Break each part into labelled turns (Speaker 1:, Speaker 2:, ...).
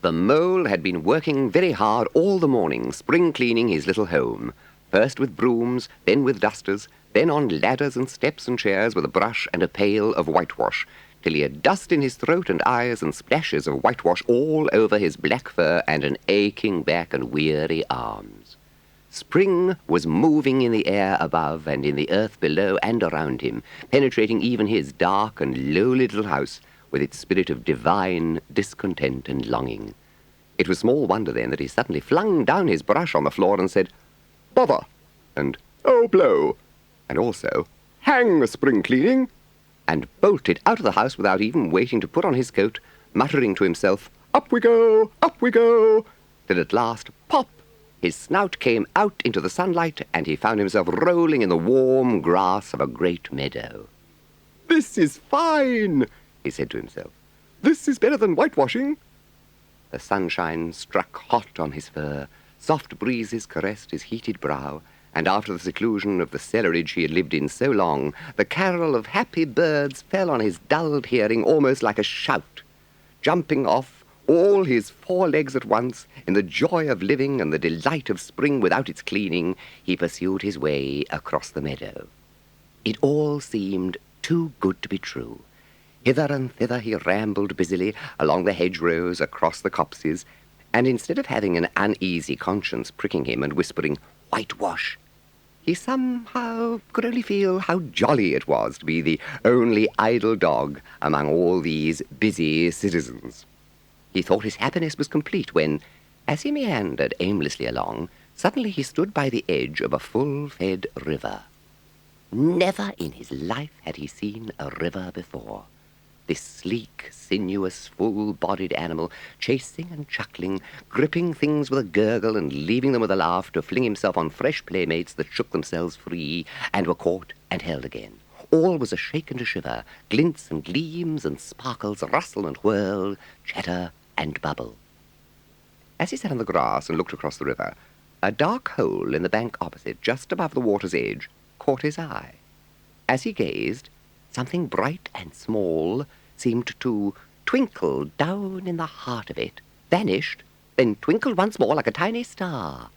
Speaker 1: The mole had been working very hard all the morning, spring cleaning his little home, first with brooms, then with dusters, then on ladders and steps and chairs with a brush and a pail of whitewash, till he had dust in his throat and eyes and splashes of whitewash all over his black fur and an aching back and weary arms. Spring was moving in the air above and in the earth below and around him, penetrating even his dark and lowly little house with its spirit of divine discontent and longing. It was small wonder then that he suddenly flung down his brush on the floor and said, "Bother!" and "Oh, blow!" and also, "Hang spring cleaning!" and bolted out of the house without even waiting to put on his coat, muttering to himself, up we go, till at last, pop, his snout came out into the sunlight, and he found himself rolling in the warm grass of a great meadow. "This is fine," he said to himself. "This is better than whitewashing." The sunshine struck hot on his fur, soft breezes caressed his heated brow, and after the seclusion of the cellarage he had lived in so long, the carol of happy birds fell on his dulled hearing almost like a shout. Jumping off, all his 4 legs at once, in the joy of living and the delight of spring without its cleaning, he pursued his way across the meadow. It all seemed too good to be true. Hither and thither he rambled busily along the hedgerows, across the copses, and instead of having an uneasy conscience pricking him and whispering, "Whitewash," he somehow could only feel how jolly it was to be the only idle dog among all these busy citizens. He thought his happiness was complete when, as he meandered aimlessly along, suddenly he stood by the edge of a full-fed river. Never in his life had he seen a river before. This sleek, sinuous, full-bodied animal, chasing and chuckling, gripping things with a gurgle and leaving them with a laugh to fling himself on fresh playmates that shook themselves free and were caught and held again. All was a shake and a shiver, glints and gleams and sparkles, rustle and whirl, chatter and bubble. As he sat on the grass and looked across the river, a dark hole in the bank opposite, just above the water's edge, caught his eye. As he gazed, something bright and small seemed to twinkle down in the heart of it, vanished, then twinkled once more like a tiny star.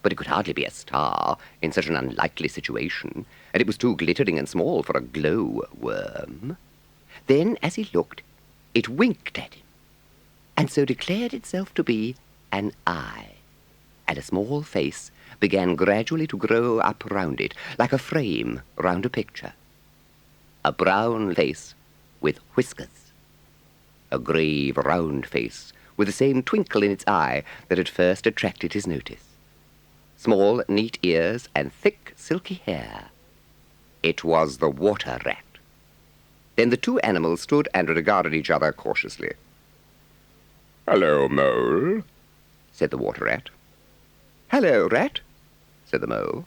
Speaker 1: But it could hardly be a star in such an unlikely situation, and it was too glittering and small for a glow-worm. Then, as he looked, it winked at him, and so declared itself to be an eye, and a small face began gradually to grow up round it, like a frame round a picture. A brown face with whiskers. A grave, round face with the same twinkle in its eye that had first attracted his notice. Small, neat ears and thick, silky hair. It was the water rat. Then the 2 animals stood and regarded each other cautiously. "Hello, mole," said the water rat. "Hello, rat," said the mole.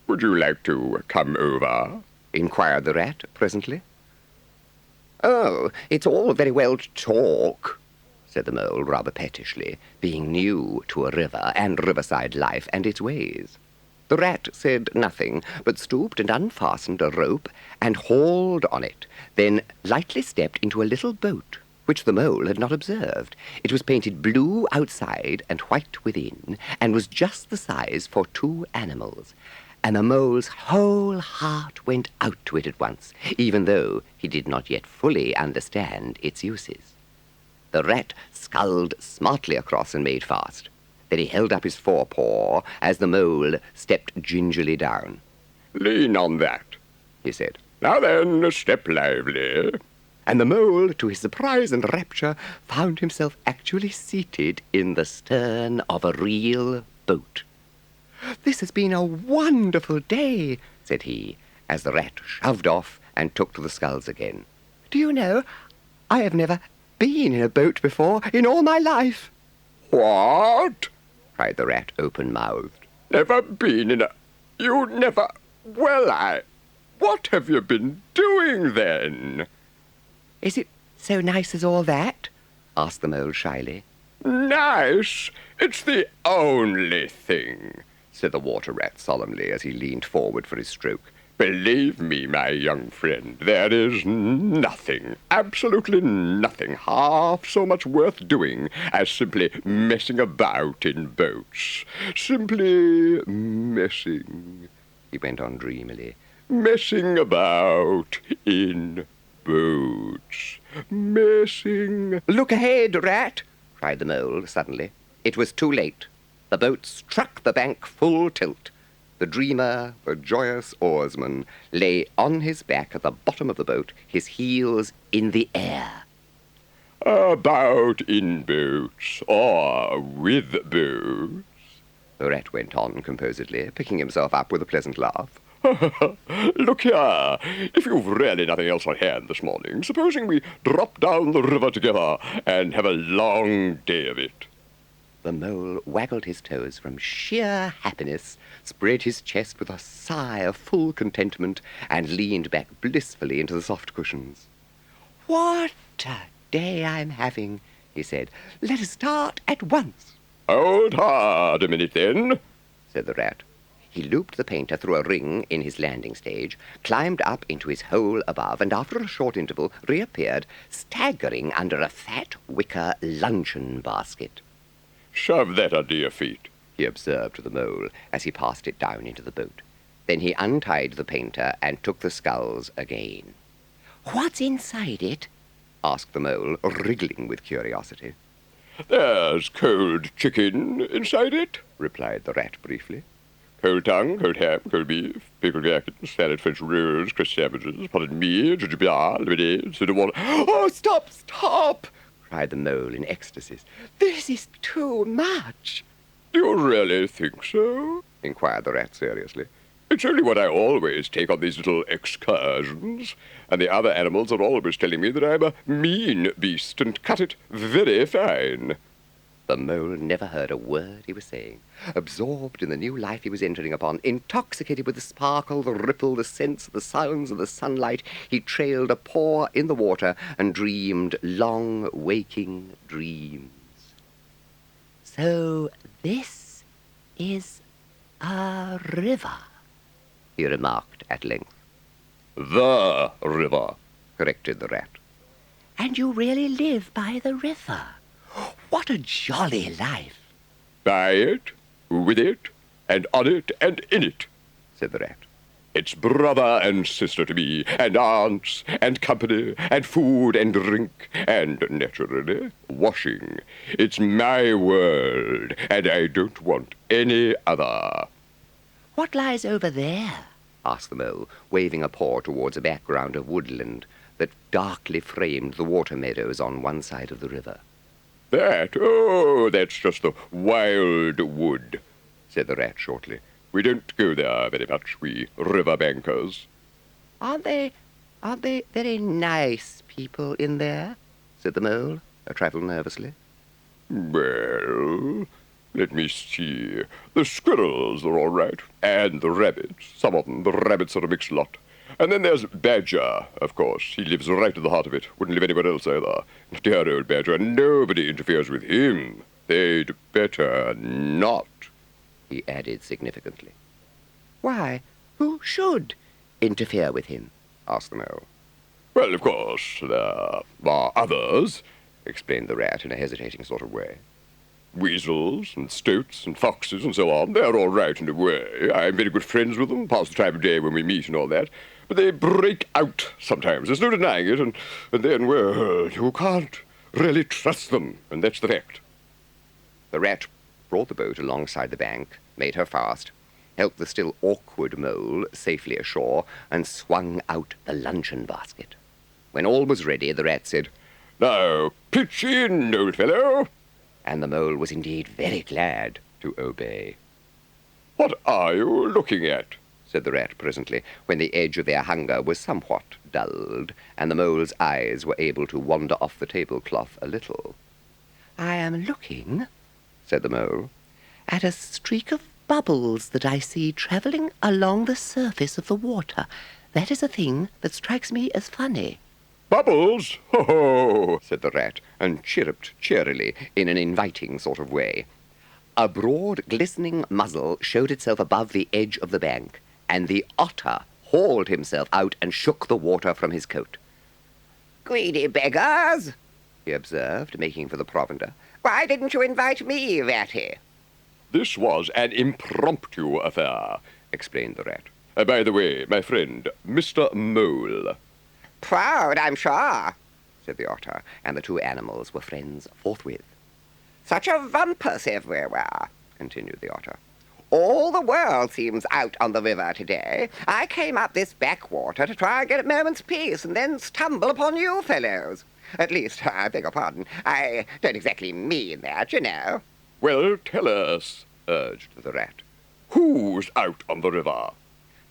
Speaker 1: "Would you like to come over?" inquired the rat presently. "Oh, it's all very well to talk," said the mole rather pettishly, being new to a river and riverside life and its ways. The rat said nothing, but stooped and unfastened a rope and hauled on it, then lightly stepped into a little boat, which the mole had not observed. It was painted blue outside and white within, and was just the size for 2 animals, and the mole's whole heart went out to it at once, even though he did not yet fully understand its uses. The rat sculled smartly across and made fast. Then he held up his forepaw as the mole stepped gingerly down. "Lean on that," he said. "Now then, step lively." And the mole, to his surprise and rapture, found himself actually seated in the stern of a real boat. "This has been a wonderful day," said he, as the rat shoved off and took to the sculls again. "Do you know, I have never been in a boat before in all my life." "What?" cried the rat, open-mouthed. "Never been in a... You never... Well, What have you been doing, then?"
Speaker 2: "Is it so nice as all that?" asked the mole shyly.
Speaker 1: "Nice? It's the only thing," said the water rat solemnly as he leaned forward for his stroke.
Speaker 3: Believe me, my young friend, there is nothing, absolutely nothing, half so much worth doing as simply messing about in boats. Simply messing, he went on dreamily, messing about in boats. Messing.
Speaker 1: "Look ahead, Rat!" cried the mole suddenly. It was too late. The boat struck the bank full tilt. The dreamer, the joyous oarsman, lay on his back at the bottom of the boat, his heels in the air.
Speaker 3: About in boats, or with boats,
Speaker 1: The rat went on composedly, picking himself up with a pleasant laugh.
Speaker 3: Look here, if you've really nothing else on hand this morning, supposing we drop down the river together and have a long day of it.
Speaker 1: The mole waggled his toes from sheer happiness, spread his chest with a sigh of full contentment, and leaned back blissfully into the soft cushions. "What a day I'm having," he said. "Let us start at once."
Speaker 3: Hold hard a minute, then,
Speaker 1: said the rat. He looped the painter through a ring in his landing stage, climbed up into his hole above, and after a short interval reappeared, staggering under a fat wicker luncheon basket.
Speaker 3: Shove that under your feet,
Speaker 1: he observed to the mole as he passed it down into the boat. Then he untied the painter and took the sculls again. "What's inside it?" asked the mole, wriggling with curiosity.
Speaker 3: There's cold chicken inside it, replied the rat briefly. Cold tongue, cold ham, cold beef, pickled gherkins, salad, French rolls, crisp sandwiches, potted meat, ginger beer, lemonade, soda water.
Speaker 1: "Oh, stop, stop!" cried the mole in ecstasies. "This is too much."
Speaker 3: Do you really think so? Inquired the rat seriously. It's only what I always take on these little excursions, and the other animals are always telling me that I'm a mean beast and cut it very fine.
Speaker 1: The mole never heard a word he was saying. Absorbed in the new life he was entering upon, intoxicated with the sparkle, the ripple, the scents, the sounds of the sunlight, he trailed a paw in the water and dreamed long, waking dreams. "So this is a river," he remarked at length.
Speaker 3: The river,
Speaker 1: corrected the rat. "And you really live by the river? What a jolly life!"
Speaker 3: By it, with it, and on it, and in it,
Speaker 1: said the rat.
Speaker 3: It's brother and sister to me, and aunts, and company, and food and drink, and, naturally, washing. It's my world, and I don't want any other.
Speaker 1: "What lies over there?" asked the mole, waving a paw towards a background of woodland that darkly framed the water meadows on one side of the river.
Speaker 3: That? Oh, that's just the wild wood, said the rat shortly. We don't go there very much, we river bankers.
Speaker 1: Aren't they very nice people in there?" said the mole, a trifle nervously.
Speaker 3: Well, let me see. The squirrels are all right, and the rabbits. Some of them. The rabbits are a mixed lot. And then there's Badger, of course. He lives right at the heart of it. Wouldn't live anywhere else either. Dear old Badger, and nobody interferes with him. They'd better not, he added significantly.
Speaker 1: "Why, who should interfere with him?" asked the mole.
Speaker 3: Well, of course, there are others, explained the rat in a hesitating sort of way. Weasels and stoats and foxes and so on, they're all right in a way. I'm very good friends with them, pass the time of day when we meet and all that. But they break out sometimes, there's no denying it, and then, well, you can't really trust them, and that's the fact.
Speaker 1: The rat brought the boat alongside the bank, made her fast, helped the still awkward mole safely ashore, and swung out the luncheon basket. When all was ready, the rat said,
Speaker 3: Now, pitch in, old fellow.
Speaker 1: And the mole was indeed very glad to obey.
Speaker 3: What are you looking at?
Speaker 1: said the rat presently, when the edge of their hunger was somewhat dulled, and the mole's eyes were able to wander off the tablecloth a little. "I am looking," said the mole, "at a streak of bubbles that I see travelling along the surface of the water. That is a thing that strikes me as funny."
Speaker 3: Bubbles? Ho, ho, said the rat, and chirruped cheerily in an inviting sort of way. A broad, glistening muzzle showed itself above the edge of the bank, and the otter
Speaker 1: hauled himself out and shook the water from his coat.
Speaker 2: "Greedy beggars,"
Speaker 1: he observed, making for the provender.
Speaker 2: "why didn't you invite me, Ratty?"
Speaker 3: This was an impromptu affair, explained the rat. By the way, my friend, Mr. Mole.
Speaker 2: "Proud, I'm sure,"
Speaker 1: said the otter, and the two animals were friends forthwith.
Speaker 2: "Such a rumpus everywhere," continued the otter. "All the world seems out on the river today. I came up this backwater to try and get a moment's peace, and then stumble upon you fellows. At least, I beg your pardon, I don't exactly mean that, you know."
Speaker 3: Well, tell us, urged the rat. Who's out on the river?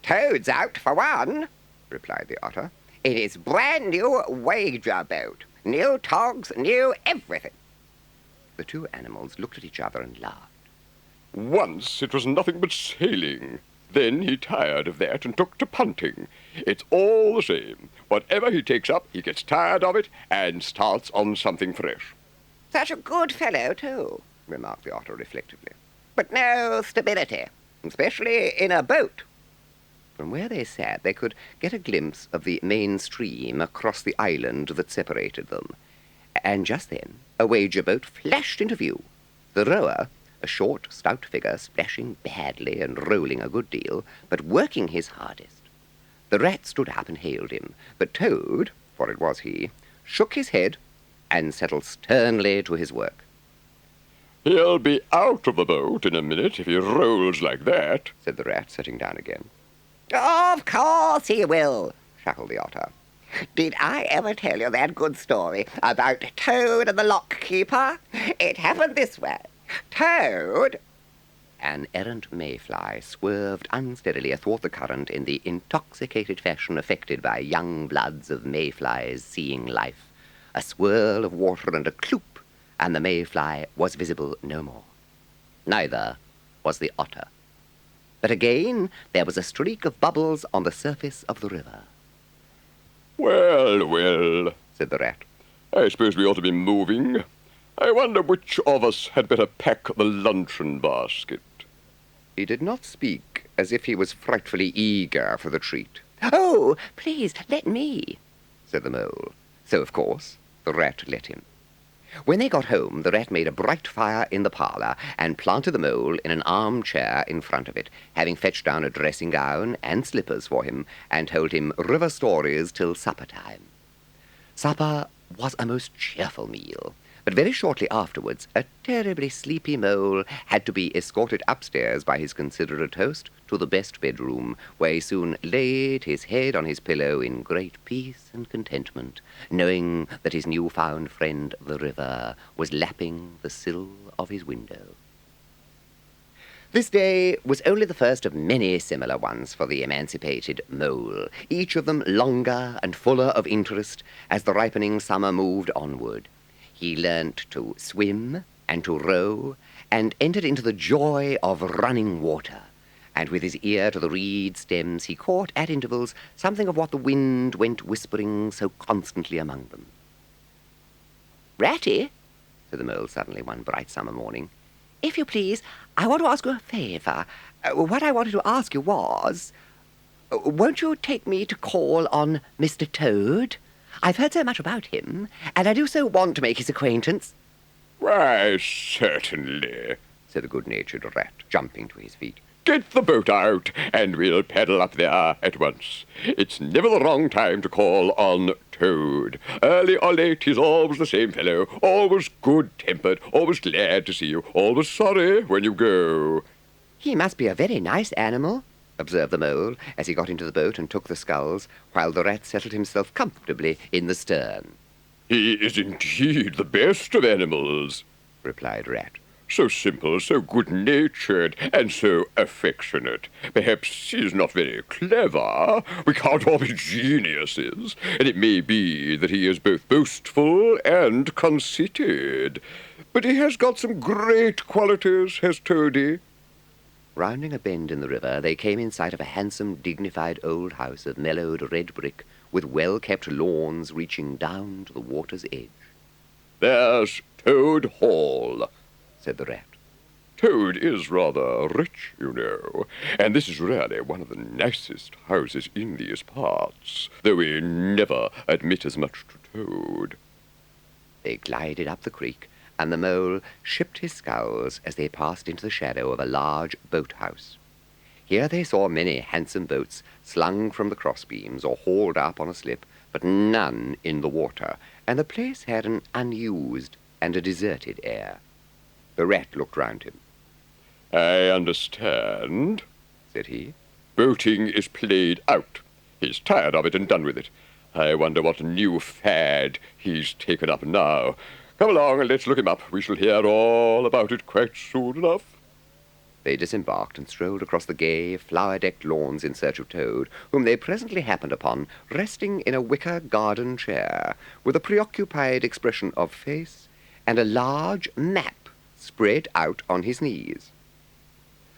Speaker 2: "Toad's out, for one," replied the otter. "It is brand new wager boat. New togs, new everything."
Speaker 1: The two animals looked at each other and laughed.
Speaker 3: Once it was nothing but sailing. Then he tired of that and took to punting. It's all the same. Whatever he takes up, he gets tired of it and starts on something fresh.
Speaker 2: "Such a good fellow, too," remarked the otter reflectively. "But no stability, especially in a boat."
Speaker 1: From where they sat, they could get a glimpse of the main stream across the island that separated them. And just then, a wager boat flashed into view. The rower, a short, stout figure, splashing badly and rolling a good deal, but working his hardest. The rat stood up and hailed him, but Toad, for it was he, shook his head and settled sternly to his work.
Speaker 3: He'll be out of the boat in a minute if he rolls like that, said the rat, sitting down again.
Speaker 2: "Of course he will," chuckled the otter. "Did I ever tell you that good story about Toad and the lock-keeper? It happened this way. Toad—"
Speaker 1: An errant mayfly swerved unsteadily athwart the current in the intoxicated fashion affected by young bloods of mayflies seeing life. A swirl of water and a cloop, and the mayfly was visible no more. Neither was the otter. But again there was a streak of bubbles on the surface of the river.
Speaker 3: Well, well, said the rat. I suppose we ought to be moving. I wonder which of us had better pack the luncheon basket.
Speaker 1: He did not speak as if he was frightfully eager for the treat.
Speaker 2: "Oh, please, let me,"
Speaker 1: said the mole. So, of course, the rat let him. When they got home, the rat made a bright fire in the parlour and planted the mole in an armchair in front of it, having fetched down a dressing-gown and slippers for him, and told him river stories till supper-time. Supper was a most cheerful meal, but very shortly afterwards a terribly sleepy mole had to be escorted upstairs by his considerate host to the best bedroom, where he soon laid his head on his pillow in great peace and contentment, knowing that his new-found friend the river was lapping the sill of his window. This day was only the first of many similar ones for the emancipated mole, each of them longer and fuller of interest as the ripening summer moved onward. He learnt to swim and to row, and entered into the joy of running water, and with his ear to the reed stems he caught at intervals something of what the wind went whispering so constantly among them.
Speaker 2: "Ratty,"
Speaker 1: said the mole suddenly one bright summer morning,
Speaker 2: "if you please, I want to ask you a favour. What I wanted to ask you was, won't you take me to call on Mr. Toad? I've heard so much about him, and I do so want to make his acquaintance."
Speaker 3: Why, certainly,
Speaker 1: said the good-natured rat, jumping to his feet.
Speaker 3: Get the boat out, and we'll paddle up there at once. It's never the wrong time to call on Toad. Early or late, he's always the same fellow, always good-tempered, always glad to see you, always sorry when you go.
Speaker 1: "He must be a very nice animal," observed the mole, as he got into the boat and took the sculls, while the rat settled himself comfortably in the stern.
Speaker 3: He is indeed the best of animals,
Speaker 1: replied Rat.
Speaker 3: So simple, so good-natured, and so affectionate. Perhaps he's not very clever. We can't all be geniuses, and it may be that he is both boastful and conceited. But he has got some great qualities, has Toady.
Speaker 1: Rounding a bend in the river, they came in sight of a handsome, dignified old house of mellowed red brick, with well-kept lawns reaching down to the water's edge.
Speaker 3: There's Toad Hall, said the rat. Toad is rather rich, you know, and this is really one of the nicest houses in these parts, though we never admit as much to Toad.
Speaker 1: They glided up the creek, and the mole shipped his sculls as they passed into the shadow of a large boathouse. Here they saw many handsome boats slung from the crossbeams or hauled up on a slip, but none in the water, and the place had an unused and a deserted air. The rat looked round him.
Speaker 3: I understand,
Speaker 1: said he.
Speaker 3: Boating is played out. He's tired of it and done with it. I wonder what new fad he's taken up now. Come along and let's look him up. We shall hear all about it quite soon enough.
Speaker 1: They disembarked and strolled across the gay, flower-decked lawns in search of Toad, whom they presently happened upon resting in a wicker garden chair, with a preoccupied expression of face and a large map spread out on his knees.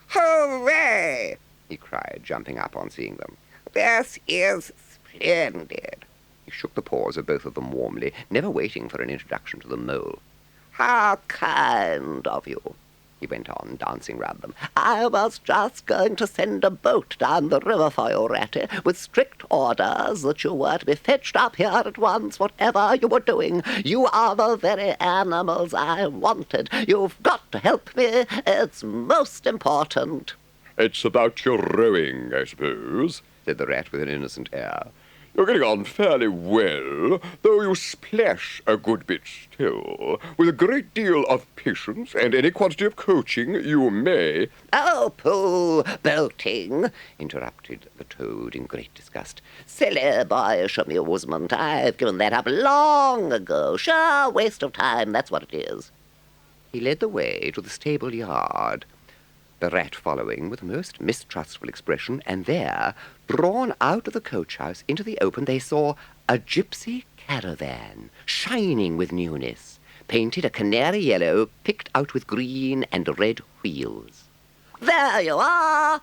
Speaker 2: Hooray!
Speaker 1: He cried, jumping up on seeing them.
Speaker 2: This is splendid.
Speaker 1: He shook the paws of both of them warmly, never waiting for an introduction to the mole.
Speaker 2: How kind of you, he went on, dancing round them. I was just going to send a boat down the river for you, Ratty, with strict orders that you were to be fetched up here at once, whatever you were doing. You are the very animals I wanted. You've got to help me. It's most important.
Speaker 3: It's about your rowing, I suppose,
Speaker 1: said the rat with an innocent air.
Speaker 3: You're getting on fairly well, though you splash a good bit still. With a great deal of patience and any quantity of coaching, you may—
Speaker 2: Oh, pooh, boating, interrupted the Toad in great disgust. Silly boyish amusement. I've given that up long ago. Sure waste of time, that's what it is.
Speaker 1: He led the way to the stable yard, the rat following with a most mistrustful expression, and there, drawn out of the coach-house into the open, they saw a gypsy caravan, shining with newness, painted a canary yellow, picked out with green and red wheels.
Speaker 2: There you are,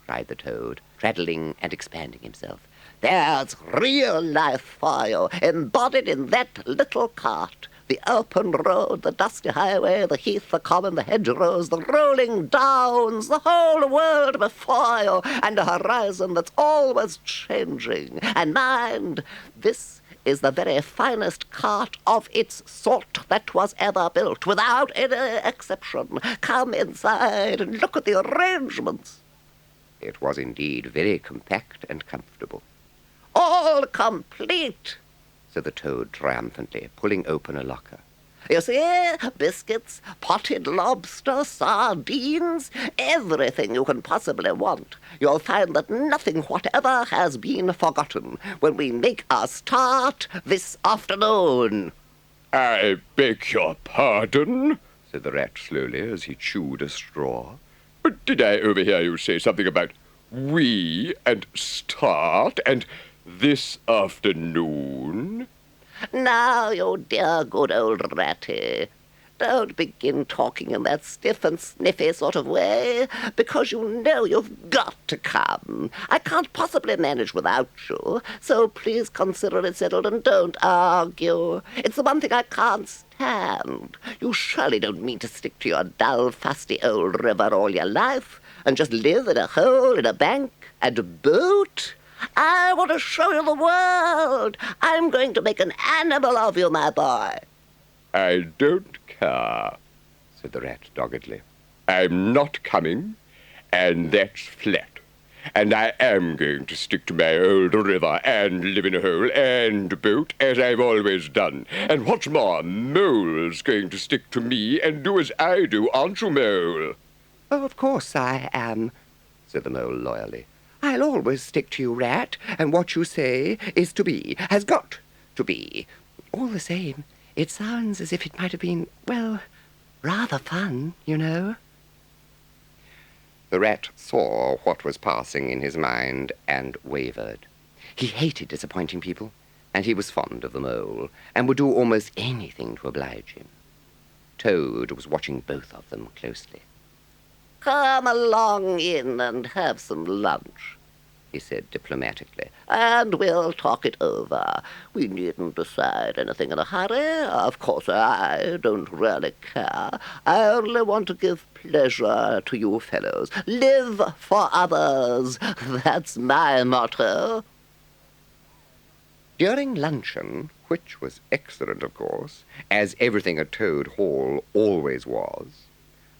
Speaker 1: cried the Toad, traddling and expanding himself.
Speaker 2: There's real life for you, embodied in that little cart. The open road, the dusty highway, the heath, the common, the hedgerows, the rolling downs, the whole world before you, and a horizon that's always changing. And mind, this is the very finest cart of its sort that was ever built, without any exception. Come inside and look at the arrangements.
Speaker 1: It was indeed very compact and comfortable.
Speaker 2: All complete,
Speaker 1: said the Toad triumphantly, pulling open a locker.
Speaker 2: You see, biscuits, potted lobster, sardines, everything you can possibly want. You'll find that nothing whatever has been forgotten when we make our start this afternoon.
Speaker 3: I beg your pardon, said the rat slowly as he chewed a straw. But did I overhear you say something about we and start and this afternoon?
Speaker 2: Now, you dear good old Ratty, don't begin talking in that stiff and sniffy sort of way, because you know you've got to come. I can't possibly manage without you, so please consider it settled and don't argue. It's the one thing I can't stand. You surely don't mean to stick to your dull, fusty old river all your life and just live in a hole in a bank and boat? I want to show you the world. I'm going to make an animal of you, my boy.
Speaker 3: I don't care, said the rat doggedly. I'm not coming, and that's flat. And I am going to stick to my old river and live in a hole and boat, as I've always done. And what's more, Mole's going to stick to me and do as I do, aren't you, Mole?
Speaker 1: Oh, of course I am, said the Mole loyally. I'll always stick to you, Rat, and what you say is to be, has got to be. All the same, it sounds as if it might have been, well, rather fun, you know. The rat saw what was passing in his mind and wavered. He hated disappointing people, and he was fond of the Mole, and would do almost anything to oblige him. Toad was watching both of them closely.
Speaker 2: Come along in and have some lunch, he said diplomatically, "and we'll talk it over. We needn't decide anything in a hurry. Of course, I don't really care. I only want to give pleasure to you fellows. Live for others. That's my motto."
Speaker 1: During luncheon, which was excellent, of course, as everything at Toad Hall always was,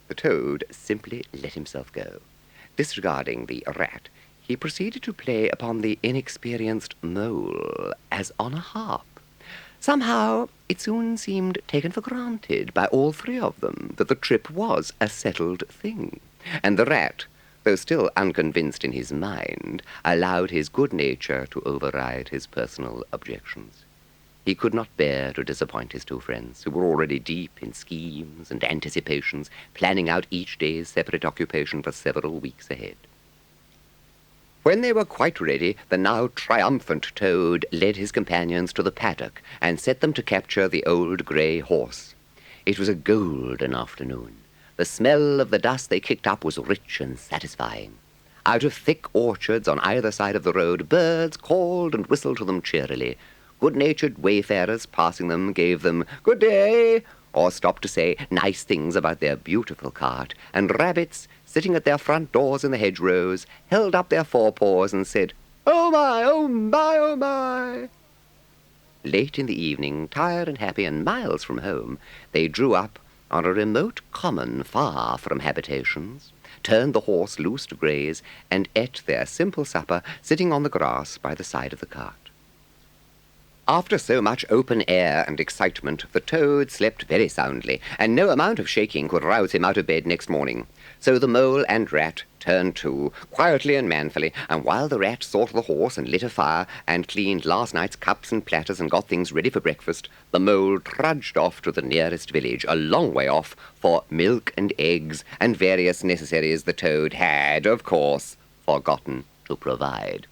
Speaker 1: the Toad simply let himself go. Disregarding the rat, he proceeded to play upon the inexperienced Mole as on a harp. Somehow it soon seemed taken for granted by all three of them that the trip was a settled thing, and the rat, though still unconvinced in his mind, allowed his good nature to override his personal objections. He could not bear to disappoint his two friends, who were already deep in schemes and anticipations, planning out each day's separate occupation for several weeks ahead. When they were quite ready, the now triumphant Toad led his companions to the paddock and set them to capture the old grey horse. It was a golden afternoon. The smell of the dust they kicked up was rich and satisfying. Out of thick orchards on either side of the road, birds called and whistled to them cheerily. Good-natured wayfarers passing them gave them "good day," or stopped to say nice things about their beautiful cart, and rabbits, sitting at their front doors in the hedgerows, held up their forepaws and said, "Oh my, oh my, oh my." Late in the evening, tired and happy and miles from home, they drew up on a remote common far from habitations, turned the horse loose to graze, and ate their simple supper sitting on the grass by the side of the cart. After so much open air and excitement, the Toad slept very soundly, and no amount of shaking could rouse him out of bed next morning. So the Mole and Rat turned to, quietly and manfully, and while the Rat saw to the horse and lit a fire and cleaned last night's cups and platters and got things ready for breakfast, the Mole trudged off to the nearest village, a long way off, for milk and eggs and various necessaries the Toad had, of course, forgotten to provide.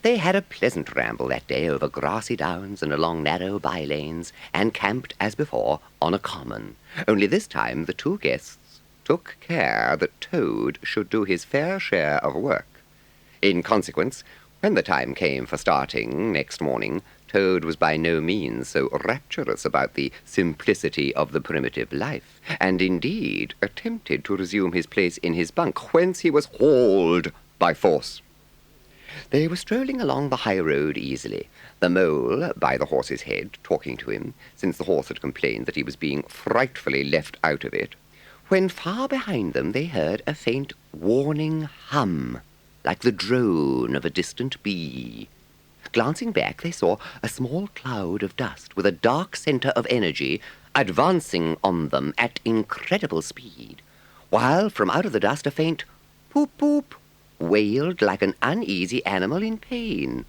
Speaker 1: They had a pleasant ramble that day over grassy downs and along narrow by-lanes, and camped, as before, on a common. Only this time the two guests took care that Toad should do his fair share of work. In consequence, when the time came for starting next morning, Toad was by no means so rapturous about the simplicity of the primitive life, and indeed attempted to resume his place in his bunk, whence he was hauled by force. They were strolling along the high road easily, the Mole by the horse's head, talking to him, since the horse had complained that he was being frightfully left out of it, when far behind them they heard a faint warning hum, like the drone of a distant bee. Glancing back, they saw a small cloud of dust with a dark centre of energy advancing on them at incredible speed, while from out of the dust a faint poop-poop wailed like an uneasy animal in pain.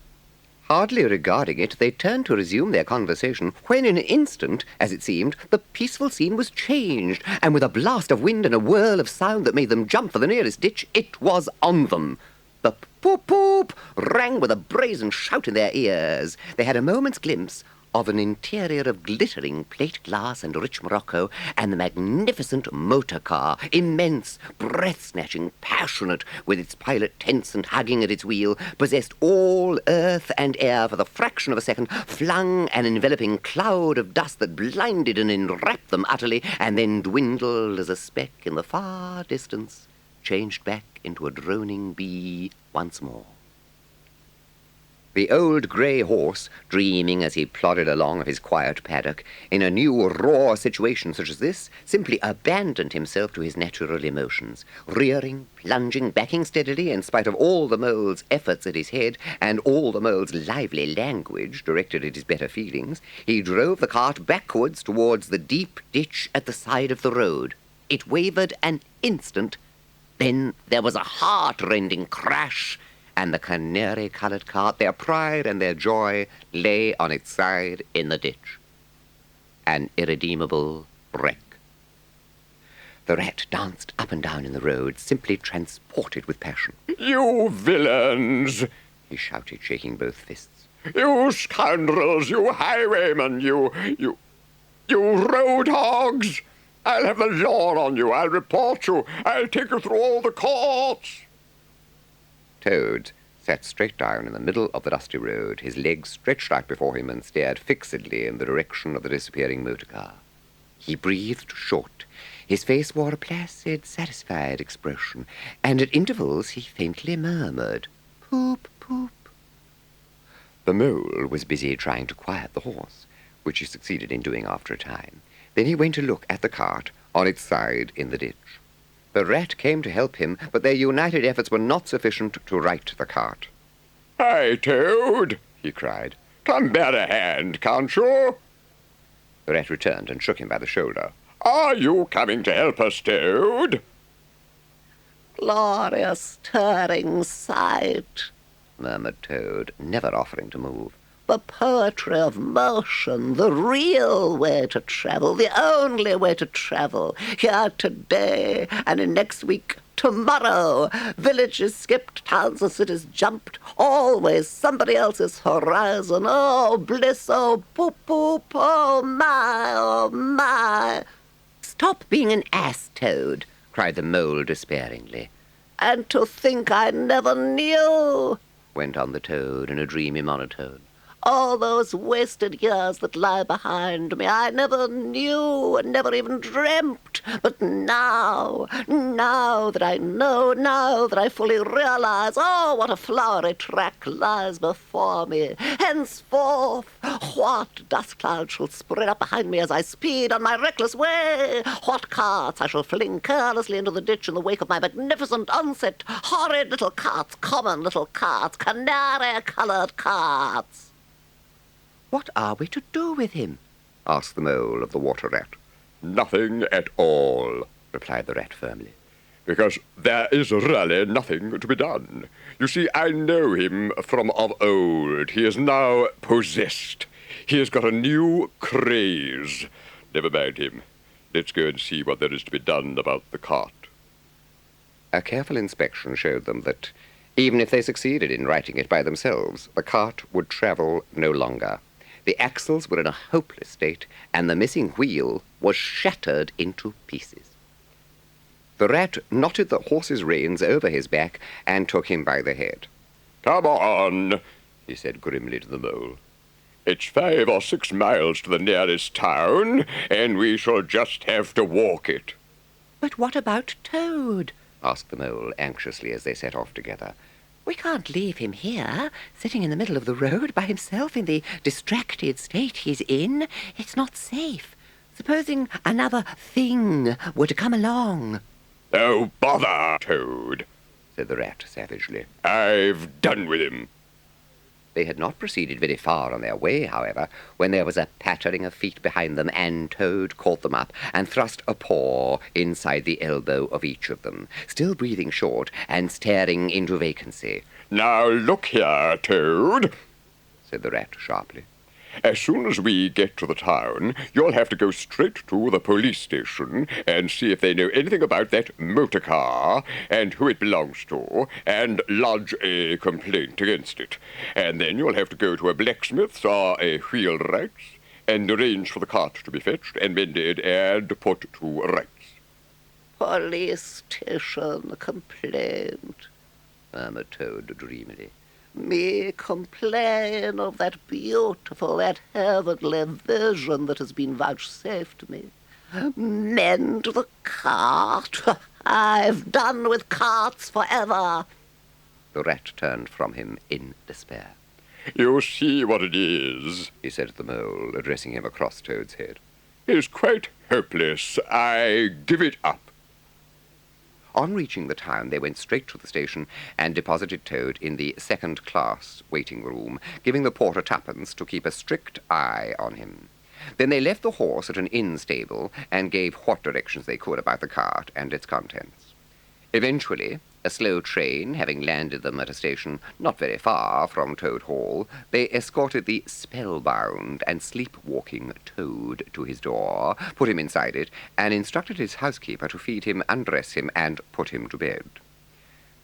Speaker 1: Hardly regarding it, they turned to resume their conversation, when in an instant, as it seemed, the peaceful scene was changed, and with a blast of wind and a whirl of sound that made them jump for the nearest ditch, it was on them. The poop-poop rang with a brazen shout in their ears. They had a moment's glimpse of an interior of glittering plate glass and rich morocco, and the magnificent motor car, immense, breath-snatching, passionate, with its pilot tense and hugging at its wheel, possessed all earth and air for the fraction of a second, flung an enveloping cloud of dust that blinded and enwrapped them utterly, and then dwindled as a speck in the far distance, changed back into a droning bee once more. The old grey horse, dreaming as he plodded along of his quiet paddock, in a new raw situation such as this, simply abandoned himself to his natural emotions, rearing, plunging, backing steadily in spite of all the Mole's efforts at his head and all the Mole's lively language directed at his better feelings. He drove the cart backwards towards the deep ditch at the side of the road. It wavered an instant, then there was a heart-rending crash, and the canary-coloured cart, their pride and their joy, lay on its side in the ditch. An irredeemable wreck. The Rat danced up and down in the road, simply transported with passion.
Speaker 3: "You villains!"
Speaker 1: he shouted, shaking both fists.
Speaker 3: "You scoundrels! You highwaymen! You road hogs! I'll have the law on you! I'll report you! I'll take you through all the courts!"
Speaker 1: Toad sat straight down in the middle of the dusty road, his legs stretched out before him, and stared fixedly in the direction of the disappearing motor car. He breathed short. His face wore a placid, satisfied expression, and at intervals he faintly murmured, "Poop, poop." The mole was busy trying to quiet the horse, which he succeeded in doing after a time. Then he went to look at the cart on its side in the ditch. The rat came to help him, but their united efforts were not sufficient to right the cart.
Speaker 3: "Hey, Toad," he cried. "Come bear a hand, can't you?"
Speaker 1: The rat returned and shook him by the shoulder.
Speaker 3: "Are you coming to help us, Toad?"
Speaker 2: Glorious, stirring sight,
Speaker 1: murmured Toad, never offering to move.
Speaker 2: the poetry of motion, the real way to travel, the only way to travel, here today and in next week, tomorrow. Villages skipped, towns and cities jumped, always somebody else's horizon. Oh, bliss, oh, poop, poop, oh, my, oh, my.
Speaker 1: "Stop being an ass, Toad," cried the mole despairingly.
Speaker 2: "And to think I never knew,"
Speaker 1: went on the toad in a dreamy monotone.
Speaker 2: "all those wasted years that lie behind me, I never knew and never even dreamt. But now that I know, now that I fully realize, oh, what a flowery track lies before me. Henceforth, what dust clouds shall spread up behind me as I speed on my reckless way? What carts I shall fling carelessly into the ditch in the wake of my magnificent onset? Horrid little carts, common little carts, canary-coloured carts."
Speaker 1: "What are we to do with him?" asked the mole of the water rat.
Speaker 3: "Nothing at all,"
Speaker 1: replied the rat firmly.
Speaker 3: "Because there is really nothing to be done. You see, I know him from of old. He is now possessed. He has got a new craze. Never mind him. Let's go and see what there is to be done about the cart."
Speaker 1: A careful inspection showed them that, even if they succeeded in righting it by themselves, the cart would travel no longer. The axles were in a hopeless state, and the missing wheel was shattered into pieces. The rat knotted the horse's reins over his back and took him by the head.
Speaker 3: "Come on,"
Speaker 1: he said grimly to the mole.
Speaker 3: "It's 5 or 6 miles to the nearest town, and we shall just have to walk it."
Speaker 1: "But what about Toad?" asked the mole anxiously as they set off together. "We can't leave him here, sitting in the middle of the road by himself in the distracted state he's in. It's not safe. Supposing another thing were to come along."
Speaker 3: "Oh, bother, Toad,"
Speaker 1: said the rat savagely.
Speaker 3: "I've done with him."
Speaker 1: They had not proceeded very far on their way, however, when there was a pattering of feet behind them, and Toad caught them up and thrust a paw inside the elbow of each of them, still breathing short and staring into vacancy.
Speaker 3: "Now look here, Toad,"
Speaker 1: said the rat sharply.
Speaker 3: "as soon as we get to the town, you'll have to go straight to the police station and see if they know anything about that motor car and who it belongs to, and lodge a complaint against it. And then you'll have to go to a blacksmith's or a wheelwright's and arrange for the cart to be fetched and mended and put to rights."
Speaker 2: "Police station complaint,"
Speaker 1: murmured Toad dreamily.
Speaker 2: "Me complain of that beautiful, that heavenly vision that has been vouchsafed me. Mend the cart. I've done with carts forever."
Speaker 1: The rat turned from him in despair.
Speaker 3: "You see what it is,"
Speaker 1: he said to the mole, addressing him across Toad's head.
Speaker 3: "It's quite hopeless. I give it up."
Speaker 1: On reaching the town, they went straight to the station and deposited Toad in the second-class waiting room, giving the porter 2pence to keep a strict eye on him. Then they left the horse at an inn stable and gave what directions they could about the cart and its contents. Eventually, a slow train having landed them at a station not very far from Toad Hall, they escorted the spellbound and sleepwalking Toad to his door, put him inside it, and instructed his housekeeper to feed him, undress him, and put him to bed.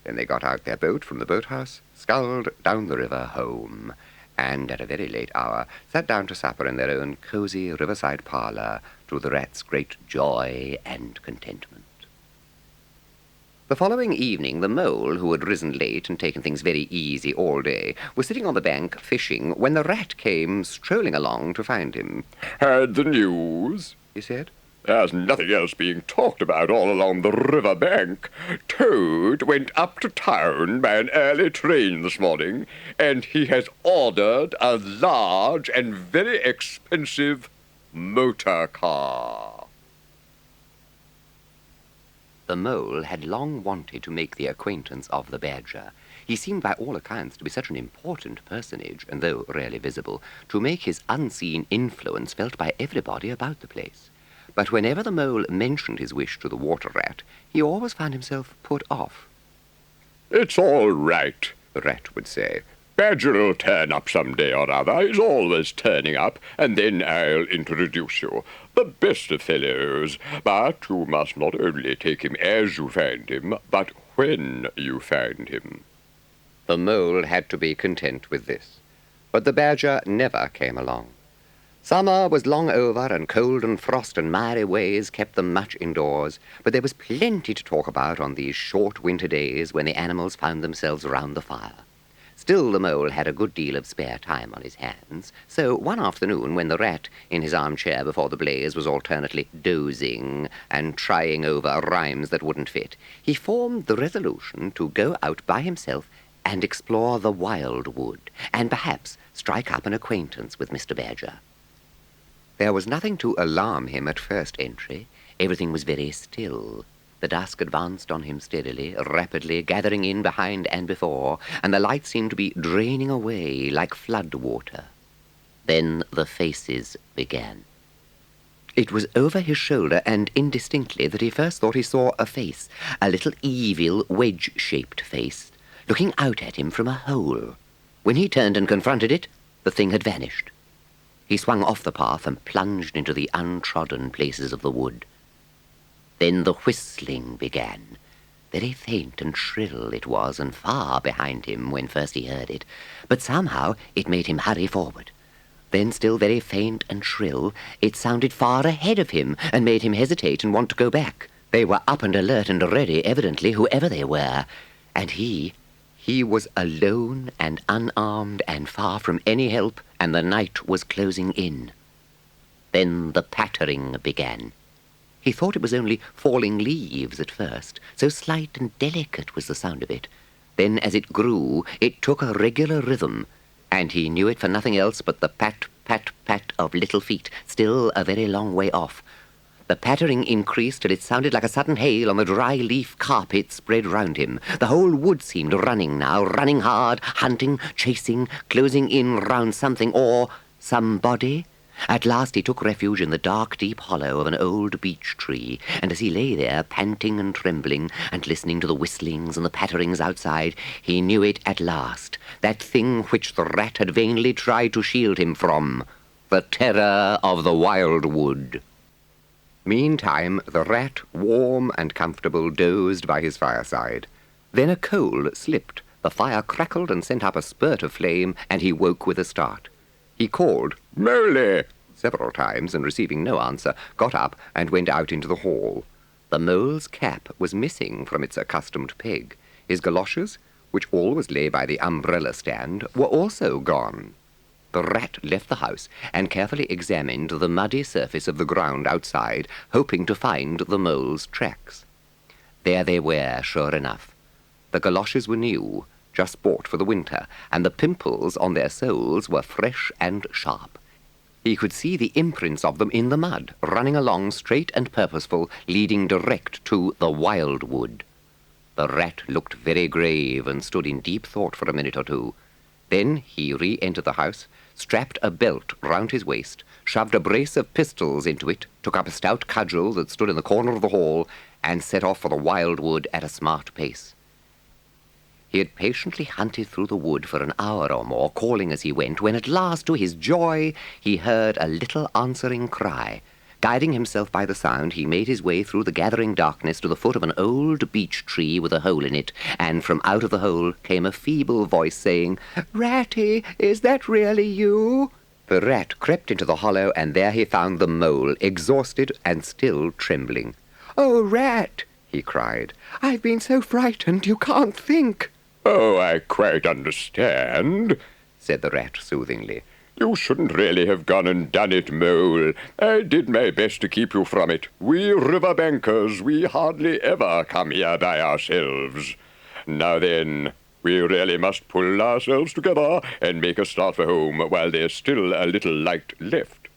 Speaker 1: Then they got out their boat from the boathouse, sculled down the river home, and at a very late hour sat down to supper in their own cosy riverside parlour, to the rat's great joy and contentment. The following evening, the mole, who had risen late and taken things very easy all day, was sitting on the bank fishing when the rat came strolling along to find him.
Speaker 3: "Heard the news?"
Speaker 1: he said.
Speaker 3: "There's nothing else being talked about all along the river bank. Toad went up to town by an early train this morning, and he has ordered a large and very expensive motor car."
Speaker 1: The mole had long wanted to make the acquaintance of the badger. He seemed by all accounts to be such an important personage, and though rarely visible, to make his unseen influence felt by everybody about the place. But whenever the mole mentioned his wish to the water rat, he always found himself put off.
Speaker 3: "It's all right," the rat would say. "Badger'll turn up some day or other. He's always turning up, and then I'll introduce you. The best of fellows. But you must not only take him as you find him, but when you find him."
Speaker 1: The mole had to be content with this. But the badger never came along. Summer was long over, and cold and frost and miry ways kept them much indoors, but there was plenty to talk about on these short winter days when the animals found themselves round the fire. Still, the mole had a good deal of spare time on his hands, so one afternoon, when the rat, in his armchair before the blaze, was alternately dozing and trying over rhymes that wouldn't fit, he formed the resolution to go out by himself and explore the wildwood, and perhaps strike up an acquaintance with Mr. Badger. There was nothing to alarm him at first entry. Everything was very still. The dusk advanced on him steadily, rapidly, gathering in behind and before, and the light seemed to be draining away like flood water. Then the faces began. It was over his shoulder and indistinctly that he first thought he saw a face, a little evil, wedge-shaped face, looking out at him from a hole. When he turned and confronted it, the thing had vanished. He swung off the path and plunged into the untrodden places of the wood. Then the whistling began. Very faint and shrill it was, and far behind him when first he heard it, but somehow it made him hurry forward. Then, still very faint and shrill, it sounded far ahead of him, and made him hesitate and want to go back. They were up and alert and ready, evidently, whoever they were, and he was alone and unarmed and far from any help, and the night was closing in. Then the pattering began. He thought it was only falling leaves at first, so slight and delicate was the sound of it. Then, as it grew, it took a regular rhythm, and he knew it for nothing else but the pat, pat, pat of little feet, still a very long way off. The pattering increased till it sounded like a sudden hail on the dry leaf carpet spread round him. The whole wood seemed running now, running hard, hunting, chasing, closing in round something or somebody. At last he took refuge in the dark, deep hollow of an old beech tree, and as he lay there, panting and trembling, and listening to the whistlings and the patterings outside, he knew it at last, that thing which the rat had vainly tried to shield him from, the terror of the wildwood. Meantime, the rat, warm and comfortable, dozed by his fireside. Then a coal slipped, the fire crackled and sent up a spurt of flame, and he woke with a start. He called, "Mole!" several times, and receiving no answer, got up and went out into the hall. The mole's cap was missing from its accustomed peg. His galoshes, which always lay by the umbrella stand, were also gone. The rat left the house and carefully examined the muddy surface of the ground outside, hoping to find the mole's tracks. There they were, sure enough. The galoshes were new, just bought for the winter, and the pimples on their soles were fresh and sharp. He could see the imprints of them in the mud, running along straight and purposeful, leading direct to the wildwood. The rat looked very grave and stood in deep thought for a minute or two. Then he re-entered the house, strapped a belt round his waist, shoved a brace of pistols into it, took up a stout cudgel that stood in the corner of the hall, and set off for the wildwood at a smart pace. He had patiently hunted through the wood for an hour or more, calling as he went, when at last, to his joy, he heard a little answering cry. Guiding himself by the sound, he made his way through the gathering darkness to the foot of an old beech tree with a hole in it, and from out of the hole came a feeble voice saying, "Ratty, is that really you?" The rat crept into the hollow, and there he found the mole, exhausted and still trembling. "Oh, Rat," he cried. "I've been so frightened you can't think."
Speaker 3: "Oh, I quite understand,"
Speaker 1: said the rat soothingly.
Speaker 3: "You shouldn't really have gone and done it, Mole. I did my best to keep you from it. We riverbankers, we hardly ever come here by ourselves. Now then, we really must pull ourselves together and make a start for home while there's still a little light left."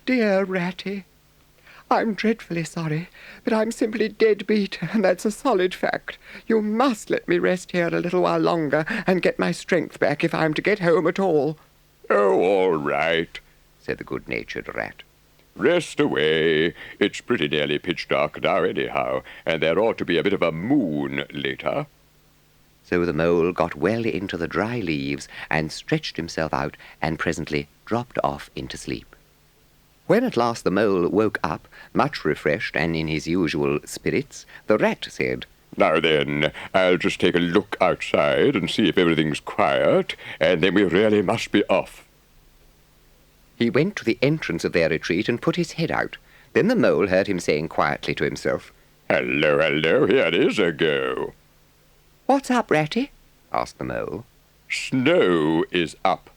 Speaker 1: "Dear Ratty, I'm dreadfully sorry, but I'm simply dead beat, and that's a solid fact. You must let me rest here a little while longer and get my strength back if I'm to get home at all."
Speaker 3: "Oh, all right,"
Speaker 1: said the good-natured rat.
Speaker 3: "Rest away. It's pretty nearly pitch dark now anyhow, and there ought to be a bit of a moon later."
Speaker 1: So the mole got well into the dry leaves and stretched himself out and presently dropped off into sleep. When at last the mole woke up, much refreshed and in his usual spirits, the rat said,
Speaker 3: "Now then, I'll just take a look outside and see if everything's quiet, and then we really must be off."
Speaker 1: He went to the entrance of their retreat and put his head out. Then the mole heard him saying quietly to himself,
Speaker 3: "Hello, hello, here is a go."
Speaker 1: "What's up, Ratty?" asked the mole.
Speaker 3: "Snow is up.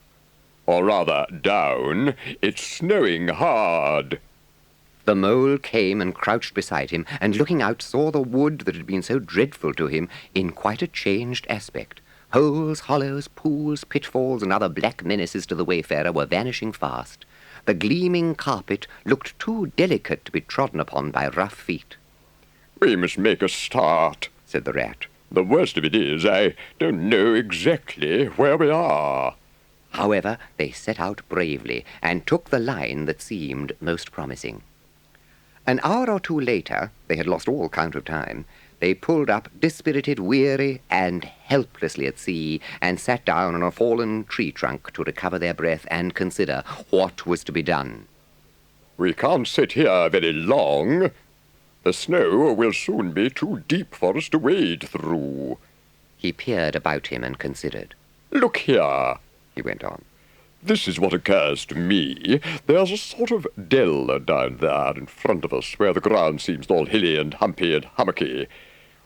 Speaker 3: Or rather, down. It's snowing hard."
Speaker 1: The mole came and crouched beside him, and looking out saw the wood that had been so dreadful to him in quite a changed aspect. Holes, hollows, pools, pitfalls, and other black menaces to the wayfarer were vanishing fast. The gleaming carpet looked too delicate to be trodden upon by rough feet.
Speaker 3: "We must make a start,"
Speaker 1: said the rat.
Speaker 3: "The worst of it is, I don't know exactly where we are."
Speaker 1: However, they set out bravely, and took the line that seemed most promising. An hour or two later, they had lost all count of time, they pulled up dispirited, weary, and helplessly at sea, and sat down on a fallen tree trunk to recover their breath and consider what was to be done.
Speaker 3: "We can't sit here very long. The snow will soon be too deep for us to wade through."
Speaker 1: He peered about him and considered.
Speaker 3: "Look here,"
Speaker 1: he went on.
Speaker 3: "This is what occurs to me. There's a sort of dell down there in front of us where the ground seems all hilly and humpy and hummocky.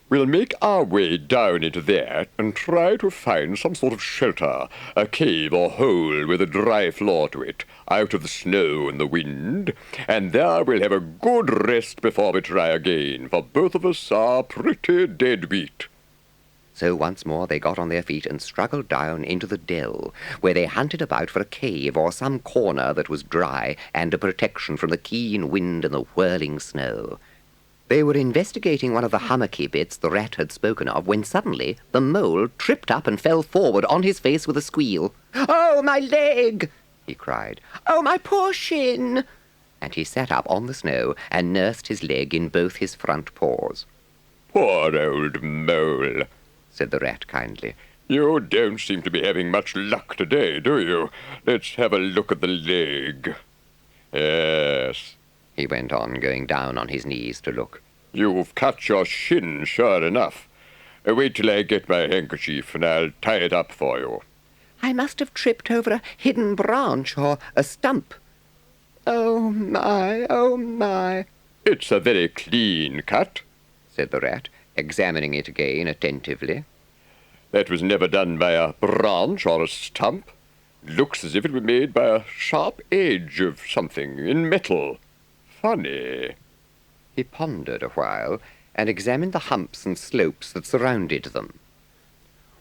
Speaker 3: We'll make our way down into that and try to find some sort of shelter, a cave or hole with a dry floor to it, out of the snow and the wind, and there we'll have a good rest before we try again, for both of us are pretty dead beat."
Speaker 1: So once more they got on their feet and struggled down into the dell, where they hunted about for a cave or some corner that was dry and a protection from the keen wind and the whirling snow. They were investigating one of the hummocky bits the rat had spoken of when suddenly the mole tripped up and fell forward on his face with a squeal. "Oh, my leg!" he cried. "Oh, my poor shin!" And he sat up on the snow and nursed his leg in both his front paws.
Speaker 3: "Poor old mole,"
Speaker 1: said the rat kindly.
Speaker 3: "You don't seem to be having much luck today, do you? Let's have a look at the leg. Yes,"
Speaker 1: he went on, going down on his knees to look.
Speaker 3: "You've cut your shin, sure enough. Wait till I get my handkerchief and I'll tie it up for you."
Speaker 1: "I must have tripped over a hidden branch or a stump." "Oh, my, oh, my."
Speaker 3: "It's a very clean cut,"
Speaker 1: said the rat, examining it again attentively.
Speaker 3: "That was never done by a branch or a stump. Looks as if it were made by a sharp edge of something in metal. Funny."
Speaker 1: He pondered a while and examined the humps and slopes that surrounded them.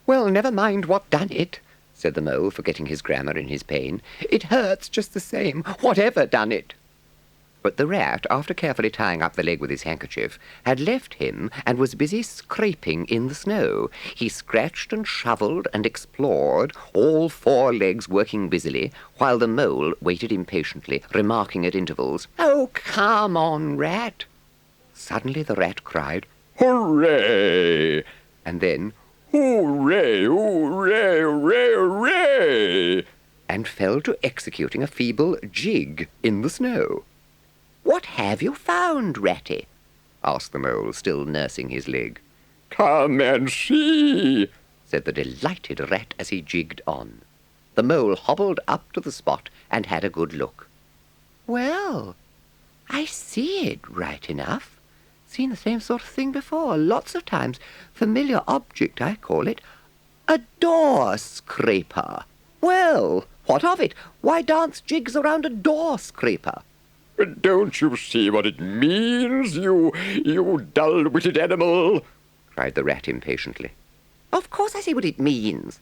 Speaker 1: "Well, never mind what done it," said the mole, forgetting his grammar in his pain. "It hurts just the same, whatever done it." But the rat, after carefully tying up the leg with his handkerchief, had left him and was busy scraping in the snow. He scratched and shovelled and explored, all four legs working busily, while the mole waited impatiently, remarking at intervals, "Oh, come on, rat." Suddenly the rat cried,
Speaker 3: "Hooray!"
Speaker 1: and then,
Speaker 3: "Hooray, hooray, hooray, hooray!"
Speaker 1: and fell to executing a feeble jig in the snow. "What have you found, Ratty?" asked the mole, still nursing his leg.
Speaker 3: "Come and see,"
Speaker 1: said the delighted rat as he jigged on. The mole hobbled up to the spot and had a good look. "Well, I see it right enough,"
Speaker 2: seen the same sort of thing before, lots of times. Familiar object, I call it. A door scraper. Well, what of it? Why dance jigs around a door scraper?
Speaker 3: Don't you see what it means, you dull-witted animal? Cried the rat impatiently.
Speaker 2: Of course I see what it means.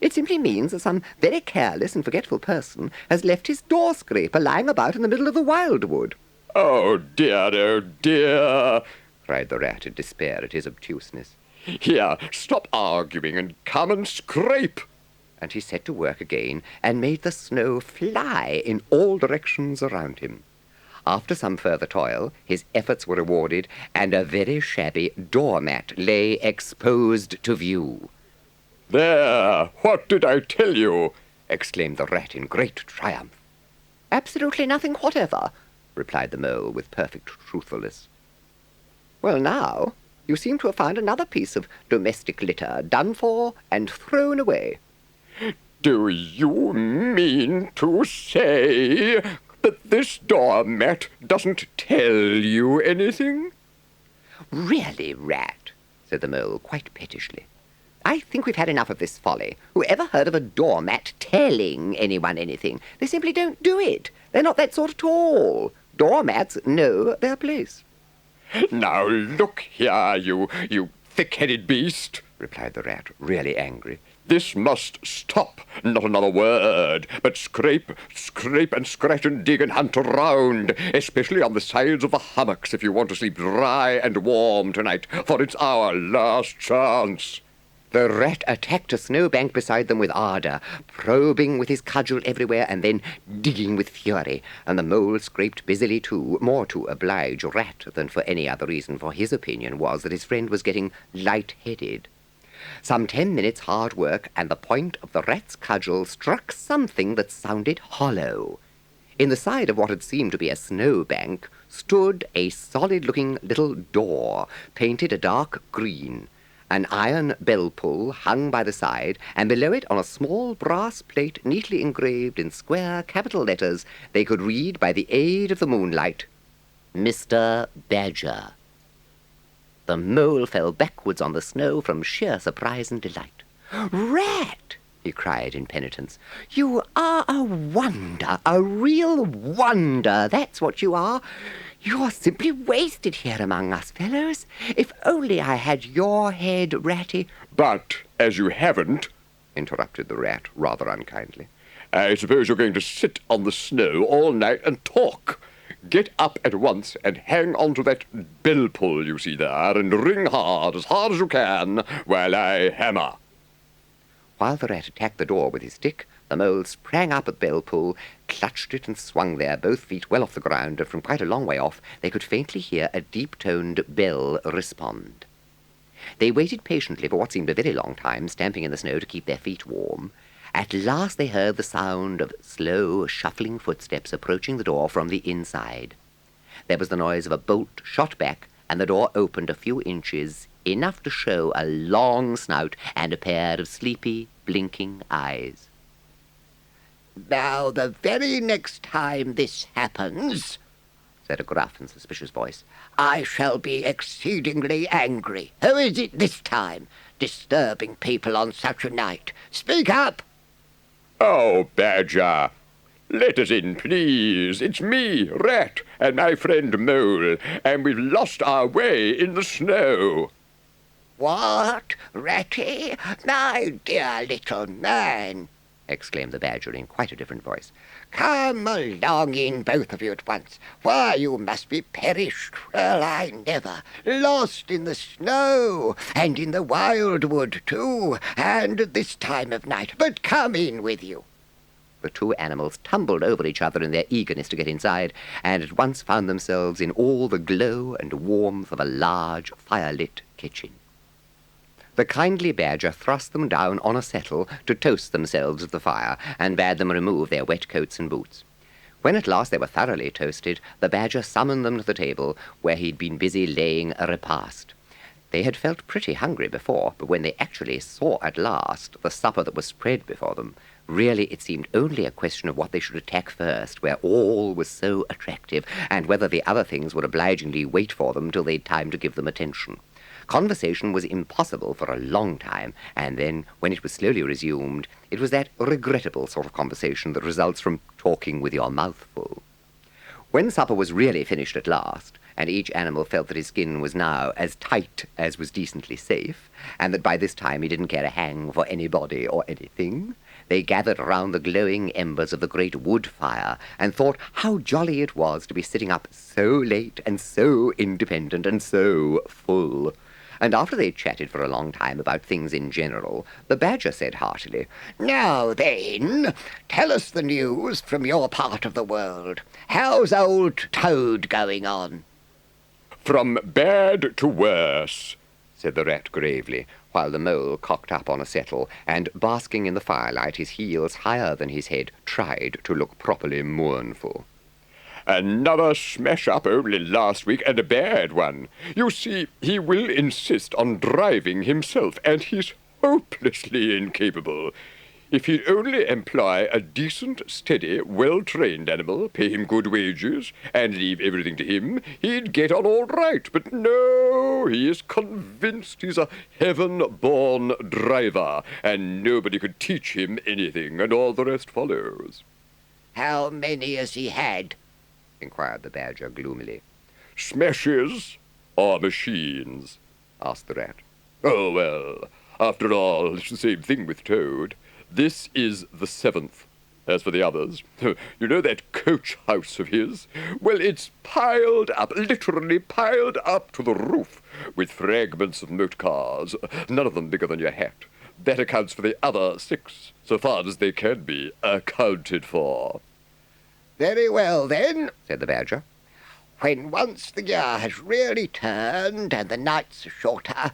Speaker 2: It simply means that some very careless and forgetful person has left his door scraper lying about in the middle of the wildwood.
Speaker 3: Oh, dear, cried the rat in despair at his obtuseness. Here, stop arguing and come and scrape.
Speaker 2: And he set to work again and made the snow fly in all directions around him. After some further toil, his efforts were rewarded, and a very shabby doormat lay exposed to view.
Speaker 3: There! What did I tell you?
Speaker 2: Exclaimed the rat in great triumph. Absolutely nothing whatever, replied the mole with perfect truthfulness. Well, now, you seem to have found another piece of domestic litter done for and thrown away.
Speaker 3: Do you mean to say that this doormat doesn't tell you anything?
Speaker 2: Really, rat, said the mole quite pettishly. I think we've had enough of this folly. Who ever heard of a doormat telling anyone anything? They simply don't do it. They're not that sort at all. Doormats know their place.
Speaker 3: Now look here, you thick-headed beast, replied the rat, really angry. This must stop. Not another word, but scrape, and scratch and dig and hunt around, especially on the sides of the hummocks if you want to sleep dry and warm tonight, for it's our last chance.
Speaker 2: The rat attacked a snowbank beside them with ardour, probing with his cudgel everywhere and then digging with fury, and the mole scraped busily too, more to oblige Rat than for any other reason, for his opinion was that his friend was getting light-headed. Some 10 minutes' hard work, and the point of the rat's cudgel struck something that sounded hollow. In the side of what had seemed to be a snowbank stood a solid-looking little door, painted a dark green. An iron bell-pull hung by the side, and below it, on a small brass plate neatly engraved in square capital letters, they could read by the aid of the moonlight, Mr. Badger. The mole fell backwards on the snow from sheer surprise and delight. Rat! He cried in penitence. You are a wonder, a real wonder, that's what you are. You're simply wasted here among us fellows. If only I had your head, Ratty.
Speaker 3: But as you haven't, interrupted the rat rather unkindly, I suppose you're going to sit on the snow all night and talk. Get up at once and hang on to that bell-pull you see there and ring hard as you can, while I hammer.
Speaker 2: While the rat attacked the door with his stick, the mole sprang up at the bell-pull, clutched it and swung there, both feet well off the ground, and from quite a long way off they could faintly hear a deep-toned bell respond. They waited patiently for what seemed a very long time, stamping in the snow to keep their feet warm. At last they heard the sound of slow, shuffling footsteps approaching the door from the inside. There was the noise of a bolt shot back, and the door opened a few inches, enough to show a long snout and a pair of sleepy, blinking eyes.
Speaker 4: Now, the very next time this happens, said a gruff and suspicious voice, I shall be exceedingly angry. Who is it this time, disturbing people on such a night? Speak up!
Speaker 3: Oh, Badger, let us in, please. It's me, Rat, and my friend Mole, and we've lost our way in the snow.
Speaker 4: What, Ratty? My dear little man,
Speaker 2: exclaimed the Badger in quite a different voice.
Speaker 4: Come along in, both of you at once. Why, you must be perished. Well, I never. Lost in the snow, and in the wildwood, too, and at this time of night. But come in with you.
Speaker 2: The two animals tumbled over each other in their eagerness to get inside, and at once found themselves in all the glow and warmth of a large, fire-lit kitchen. The kindly Badger thrust them down on a settle to toast themselves at the fire, and bade them remove their wet coats and boots. When at last they were thoroughly toasted, the Badger summoned them to the table, where he'd been busy laying a repast.
Speaker 1: They had felt pretty hungry before, but when they actually saw at last the supper that was spread before them, really it seemed only a question of what they should attack first, where all was so attractive, and whether the other things would obligingly wait for them till they'd time to give them attention. Conversation was impossible for a long time, and then, when it was slowly resumed, it was that regrettable sort of conversation that results from talking with your mouth full. When supper was really finished at last, and each animal felt that his skin was now as tight as was decently safe, and that by this time he didn't care a hang for anybody or anything, they gathered around the glowing embers of the great wood fire and thought how jolly it was to be sitting up so late and so independent and so full. And after they'd chatted for a long time about things in general, the Badger said heartily,
Speaker 4: "Now then, tell us the news from your part of the world. How's old Toad going on?"
Speaker 3: From bad to worse,
Speaker 1: said the Rat gravely, while the Mole cocked up on a settle and, basking in the firelight, his heels higher than his head, tried to look properly mournful.
Speaker 3: Another smash-up only last week, and a bad one. You see, he will insist on driving himself, and he's hopelessly incapable. If he'd only employ a decent, steady, well-trained animal, pay him good wages, and leave everything to him, he'd get on all right. But no, he is convinced he's a heaven-born driver, and nobody could teach him anything, and all the rest follows.
Speaker 4: "How many has he had?"
Speaker 1: inquired the Badger gloomily.
Speaker 3: Smashes or machines?
Speaker 1: Asked the Rat.
Speaker 3: Oh, well, after all, it's the same thing with Toad. This is the 7th. As for the others, you know that coach house of his? Well, it's piled up, literally piled up to the roof, with fragments of motor cars, none of them bigger than your hat. That accounts for the other 6, so far as they can be accounted for.
Speaker 4: "Very well, then,"
Speaker 1: said the Badger.
Speaker 4: "When once the year has really turned and the nights are shorter,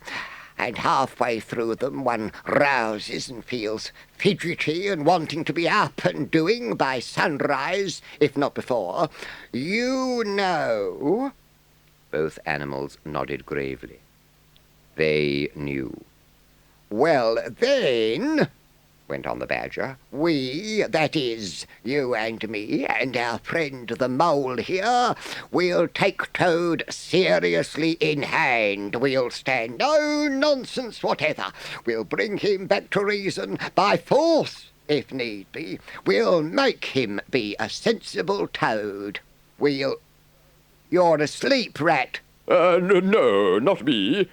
Speaker 4: and halfway through them one rouses and feels fidgety and wanting to be up and doing by sunrise, if not before, you know—"
Speaker 1: Both animals nodded gravely. They knew.
Speaker 4: "Well, then," went on the Badger, "we, that is, you and me, and our friend the Mole here, we'll take Toad seriously in hand. We'll stand no nonsense whatever. We'll bring him back to reason by force, if need be. We'll make him be a sensible Toad. We'll—" "You're asleep, Rat."
Speaker 3: No, not me,"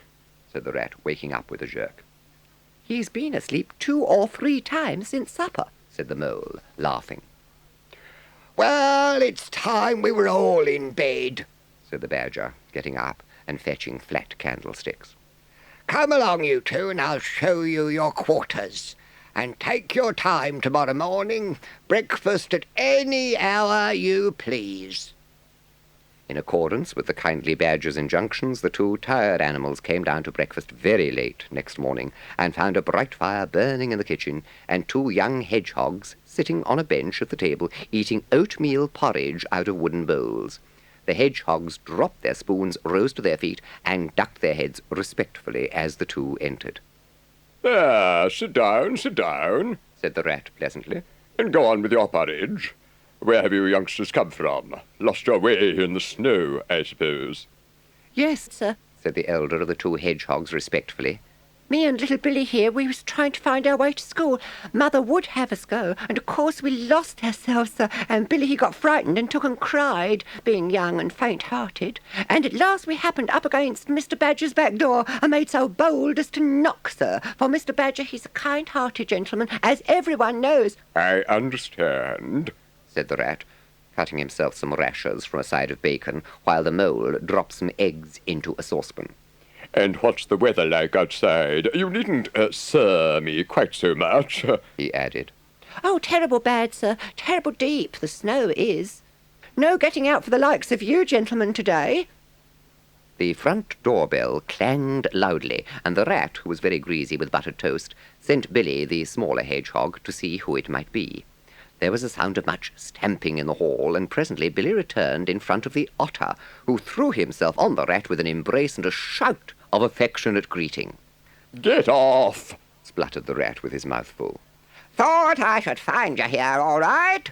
Speaker 1: said the Rat, waking up with a jerk. "He's been asleep 2 or 3 times since supper," said the Mole, laughing.
Speaker 4: "Well, it's time we were all in bed,"
Speaker 1: said the Badger, getting up and fetching flat candlesticks.
Speaker 4: "Come along, you two, and I'll show you your quarters. And take your time tomorrow morning. Breakfast at any hour you please."
Speaker 1: In accordance with the kindly Badger's injunctions, the 2 tired animals came down to breakfast very late next morning, and found a bright fire burning in the kitchen, and 2 young hedgehogs sitting on a bench at the table, eating oatmeal porridge out of wooden bowls. The hedgehogs dropped their spoons, rose to their feet, and ducked their heads respectfully as the 2 entered.
Speaker 3: "There, sit down, said the Rat pleasantly, "and go on with your porridge. Where have you youngsters come from? Lost your way in the snow, I suppose?"
Speaker 5: "Yes, sir,"
Speaker 1: said the elder of the 2 hedgehogs respectfully.
Speaker 5: "Me and little Billy here, we was trying to find our way to school. Mother would have us go, and of course we lost ourselves, sir, and Billy he got frightened and took and cried, being young and faint-hearted. And at last we happened up against Mr. Badger's back door, and made so bold as to knock, sir, for Mr. Badger he's a kind-hearted gentleman, as everyone knows."
Speaker 3: "I understand,"
Speaker 1: said the Rat, cutting himself some rashers from a side of bacon, while the Mole dropped some eggs into a saucepan.
Speaker 3: "And what's the weather like outside? You needn't sir me quite so much,"
Speaker 1: he added.
Speaker 5: "Oh, terrible bad, sir, terrible deep, the snow is. No getting out for the likes of you gentlemen today."
Speaker 1: The front doorbell clanged loudly, and the Rat, who was very greasy with buttered toast, sent Billy, the smaller hedgehog, to see who it might be. There was a sound of much stamping in the hall, and presently Billy returned in front of the Otter, who threw himself on the Rat with an embrace and a shout of affectionate greeting.
Speaker 3: "Get off!"
Speaker 1: spluttered the rat with his mouth full.
Speaker 2: Thought I should find you here, all right,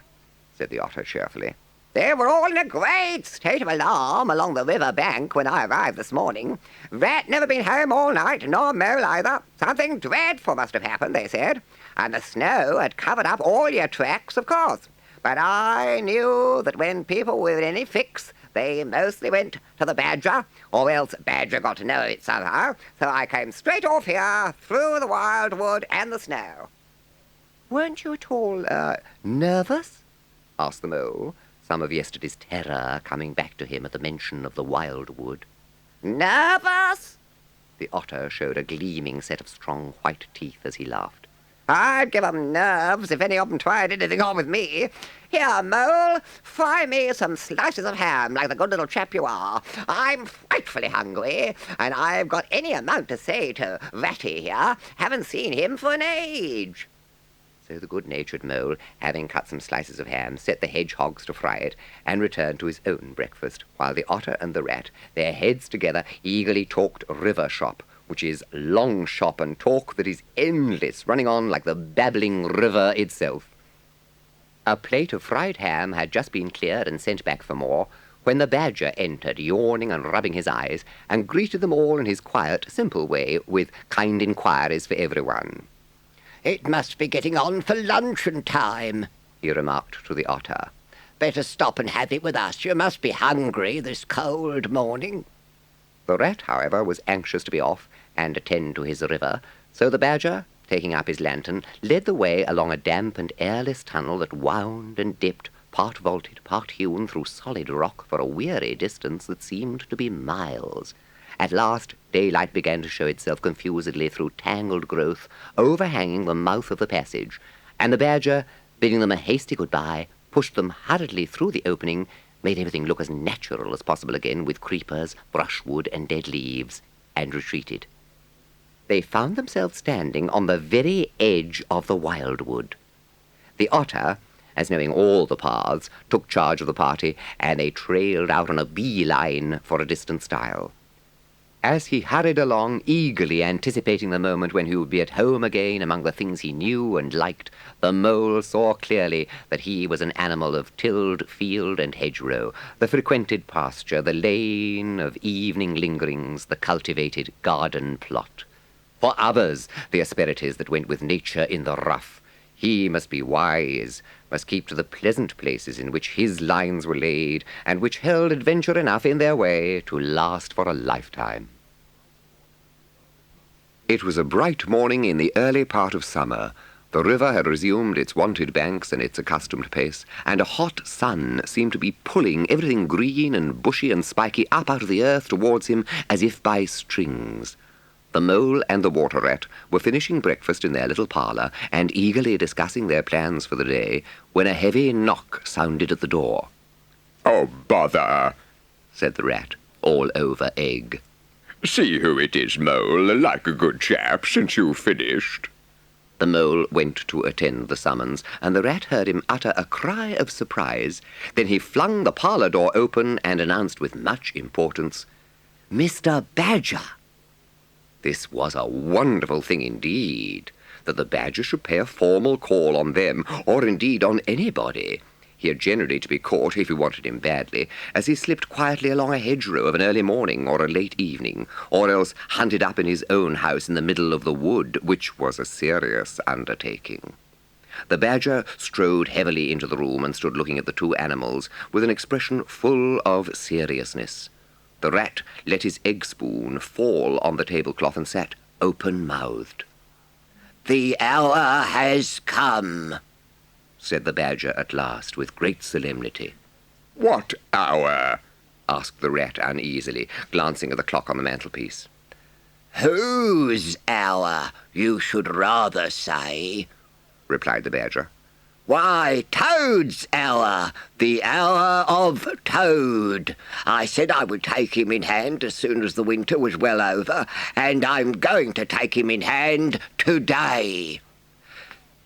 Speaker 2: said the otter cheerfully. They were all in a great state of alarm along the river bank when I arrived this morning. Rat never been home all night, nor mole either. Something dreadful must have happened, they said, and the snow had covered up all your tracks, of course. But I knew that when people were in any fix, they mostly went to the badger, or else Badger got to know it somehow, so I came straight off here, through the wildwood and the snow.
Speaker 1: Weren't you at all, nervous? Asked the mole, some of yesterday's terror coming back to him at the mention of the wildwood.
Speaker 2: Nervous?
Speaker 1: The otter showed a gleaming set of strong white teeth as he laughed.
Speaker 2: I'd give 'em nerves if any of 'em tried anything on with me. Here, Mole, fry me some slices of ham like the good little chap you are. I'm frightfully hungry, and I've got any amount to say to Ratty here. Haven't seen him for an age.
Speaker 1: So the good-natured mole, having cut some slices of ham, set the hedgehogs to fry it, and returned to his own breakfast, while the otter and the rat, their heads together, eagerly talked river shop, which is long shop and talk that is endless, running on like the babbling river itself. A plate of fried ham had just been cleared and sent back for more, when the badger entered, yawning and rubbing his eyes, and greeted them all in his quiet, simple way, with kind inquiries for everyone.
Speaker 4: "It must be getting on for luncheon time,"
Speaker 1: he remarked to the otter.
Speaker 4: "Better stop and have it with us. You must be hungry this cold morning."
Speaker 1: The rat, however, was anxious to be off and attend to his river, so the badger, taking up his lantern, led the way along a damp and airless tunnel that wound and dipped, part vaulted, part hewn through solid rock for a weary distance that seemed to be miles. At last, daylight began to show itself confusedly through tangled growth overhanging the mouth of the passage, and the badger, bidding them a hasty good-bye, pushed them hurriedly through the opening, made everything look as natural as possible again with creepers, brushwood, and dead leaves, and retreated. They found themselves standing on the very edge of the wildwood. The otter, as knowing all the paths, took charge of the party, and they trailed out on a bee-line for a distant stile. As he hurried along, eagerly anticipating the moment when he would be at home again among the things he knew and liked, the mole saw clearly that he was an animal of tilled field and hedgerow, the frequented pasture, the lane of evening lingerings, the cultivated garden plot. For others, the asperities that went with nature in the rough, he must be wise, must keep to the pleasant places in which his lines were laid, and which held adventure enough in their way to last for a lifetime. It was a bright morning in the early part of summer. The river had resumed its wonted banks and its accustomed pace, and a hot sun seemed to be pulling everything green and bushy and spiky up out of the earth towards him as if by strings. The mole and the water rat were finishing breakfast in their little parlour and eagerly discussing their plans for the day when a heavy knock sounded at the door.
Speaker 3: "Oh, bother,"
Speaker 1: said the rat, all over egg.
Speaker 3: "See who it is, Mole, like a good chap, since you've finished."
Speaker 1: The mole went to attend the summons, and the rat heard him utter a cry of surprise. Then he flung the parlour door open and announced with much importance, "Mr. Badger." This was a wonderful thing indeed, that the badger should pay a formal call on them, or indeed on anybody. He had generally to be caught, if you wanted him badly, as he slipped quietly along a hedgerow of an early morning or a late evening, or else hunted up in his own house in the middle of the wood, which was a serious undertaking. The badger strode heavily into the room and stood looking at the two animals with an expression full of seriousness. The rat let his egg-spoon fall on the tablecloth and sat open-mouthed.
Speaker 4: "The hour has come,"
Speaker 1: said the badger at last with great solemnity.
Speaker 3: "What hour?"
Speaker 1: asked the rat uneasily, glancing at the clock on the mantelpiece.
Speaker 4: "Whose hour, you should rather say,"
Speaker 1: replied the badger.
Speaker 4: "Why, Toad's hour, the hour of Toad. I said I would take him in hand as soon as the winter was well over, and I'm going to take him in hand today."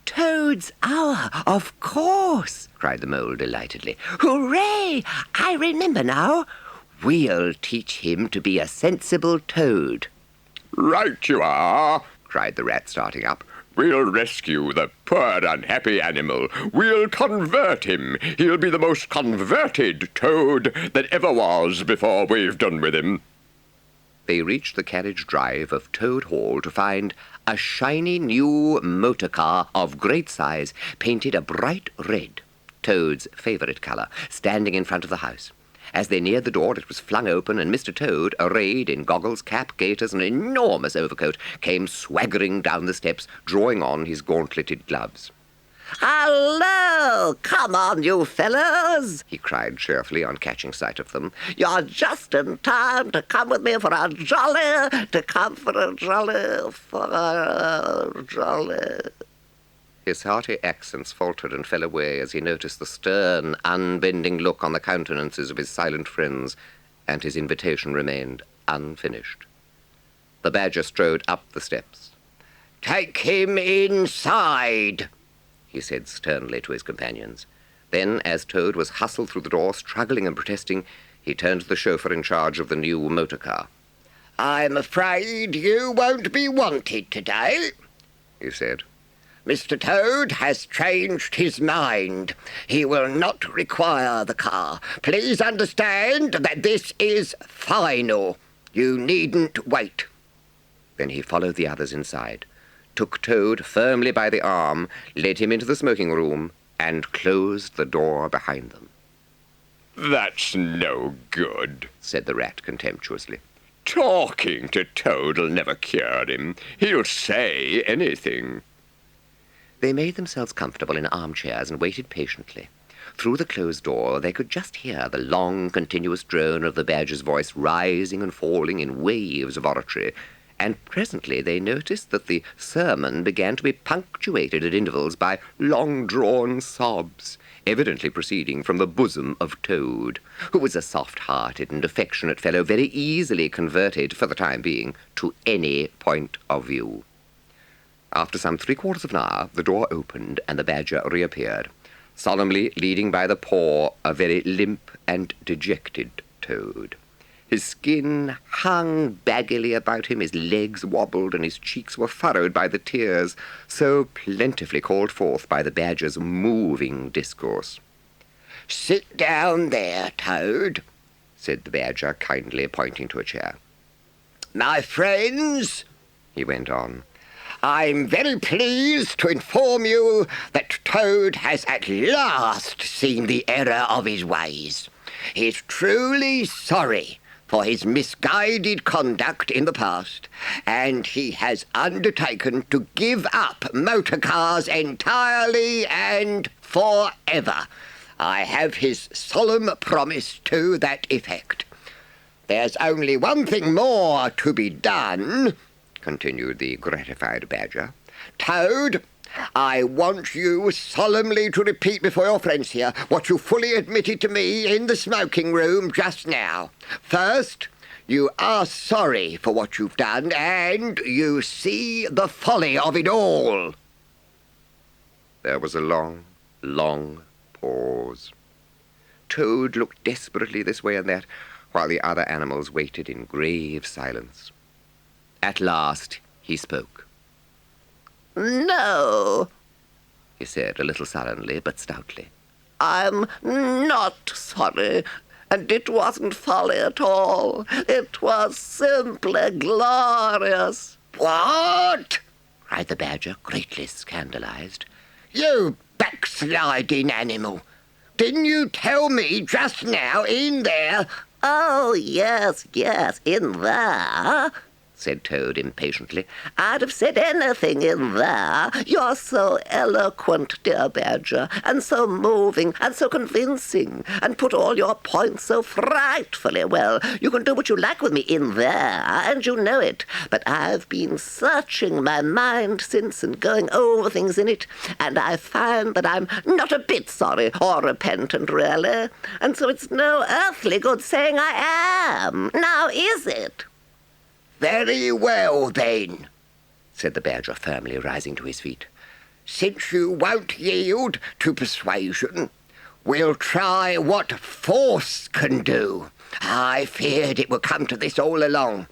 Speaker 5: Toad's hour, of course, cried the mole delightedly. Hooray! I remember now.
Speaker 1: We'll teach him to be a sensible toad,
Speaker 3: Right you are,
Speaker 1: cried the rat, starting up.
Speaker 3: We'll rescue the poor unhappy animal. We'll convert him. He'll be the most converted toad that ever was before we've done with him.
Speaker 1: They reached the carriage drive of Toad Hall to find a shiny new motor car of great size, painted a bright red, Toad's favourite colour, standing in front of the house. As they neared the door, it was flung open, and Mr. Toad, arrayed in goggles, cap, gaiters, and an enormous overcoat, came swaggering down the steps, drawing on his gauntleted gloves.
Speaker 2: Hello! Come on, you fellows!
Speaker 1: He cried cheerfully on catching sight of them.
Speaker 2: You're just in time to come with me for a jolly.
Speaker 1: His hearty accents faltered and fell away as he noticed the stern, unbending look on the countenances of his silent friends, and his invitation remained unfinished. The Badger strode up the steps.
Speaker 4: Take him inside,
Speaker 1: he said sternly to his companions. Then, as Toad was hustled through the door, struggling and protesting, he turned to the chauffeur in charge of the new motor car.
Speaker 4: I'm afraid you won't be wanted today,
Speaker 1: he said.
Speaker 4: Mr. Toad has changed his mind. He will not require the car. Please understand that this is final. You needn't wait.
Speaker 1: Then he followed the others inside, took Toad firmly by the arm, led him into the smoking room, and closed the door behind them.
Speaker 3: That's no good,
Speaker 1: said the rat contemptuously.
Speaker 3: Talking to Toad'll never cure him. He'll say anything.
Speaker 1: They made themselves comfortable in armchairs and waited patiently. Through the closed door they could just hear the long, continuous drone of the Badger's voice rising and falling in waves of oratory, and presently they noticed that the sermon began to be punctuated at intervals by long-drawn sobs, evidently proceeding from the bosom of Toad, who was a soft-hearted and affectionate fellow, very easily converted, for the time being, to any point of view. After some 3/4 of an hour, the door opened, and the Badger reappeared, solemnly leading by the paw a very limp and dejected Toad. His skin hung baggily about him, his legs wobbled, and his cheeks were furrowed by the tears so plentifully called forth by the Badger's moving discourse.
Speaker 4: Sit down there, Toad,
Speaker 1: said the Badger, kindly pointing to a chair.
Speaker 4: My friends, he went on, I'm very pleased to inform you that Toad has at last seen the error of his ways. He's truly sorry for his misguided conduct in the past, and he has undertaken to give up motor cars entirely and forever. I have his solemn promise to that effect. There's only one thing more to be done, continued the gratified Badger. Toad, I want you solemnly to repeat before your friends here what you fully admitted to me in the smoking room just now. First, you are sorry for what you've done, and you see the folly of it all.
Speaker 1: There was a long, long pause. Toad looked desperately this way and that, while the other animals waited in grave silence. At last he spoke.
Speaker 2: No,
Speaker 1: he said, a little sullenly but stoutly.
Speaker 2: I'm not sorry, and it wasn't folly at all. It was simply glorious.
Speaker 4: What?
Speaker 1: cried the Badger, greatly scandalized.
Speaker 4: You backsliding animal! Didn't you tell me just now in there?
Speaker 2: Oh, yes, in there,
Speaker 1: said Toad impatiently.
Speaker 2: I'd have said anything in there. You're so eloquent, dear Badger, and so moving, and so convincing, and put all your points so frightfully well. You can do what you like with me in there, and you know it. But I've been searching my mind since and going over things in it, and I find that I'm not a bit sorry or repentant, really. And so it's no earthly good saying I am. Now, is it?
Speaker 4: Very well, then,
Speaker 1: said the Badger firmly, rising to his feet.
Speaker 4: Since you won't yield to persuasion, we'll try what force can do. I feared it would come to this all along.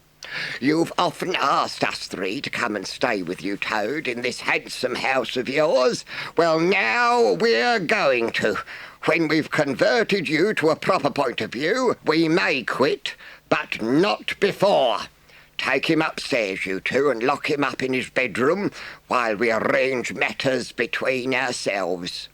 Speaker 4: You've often asked us three to come and stay with you, Toad, in this handsome house of yours. Well, now we're going to. When we've converted you to a proper point of view, we may quit, but not before. Take him upstairs, you two, and lock him up in his bedroom while we arrange matters between ourselves.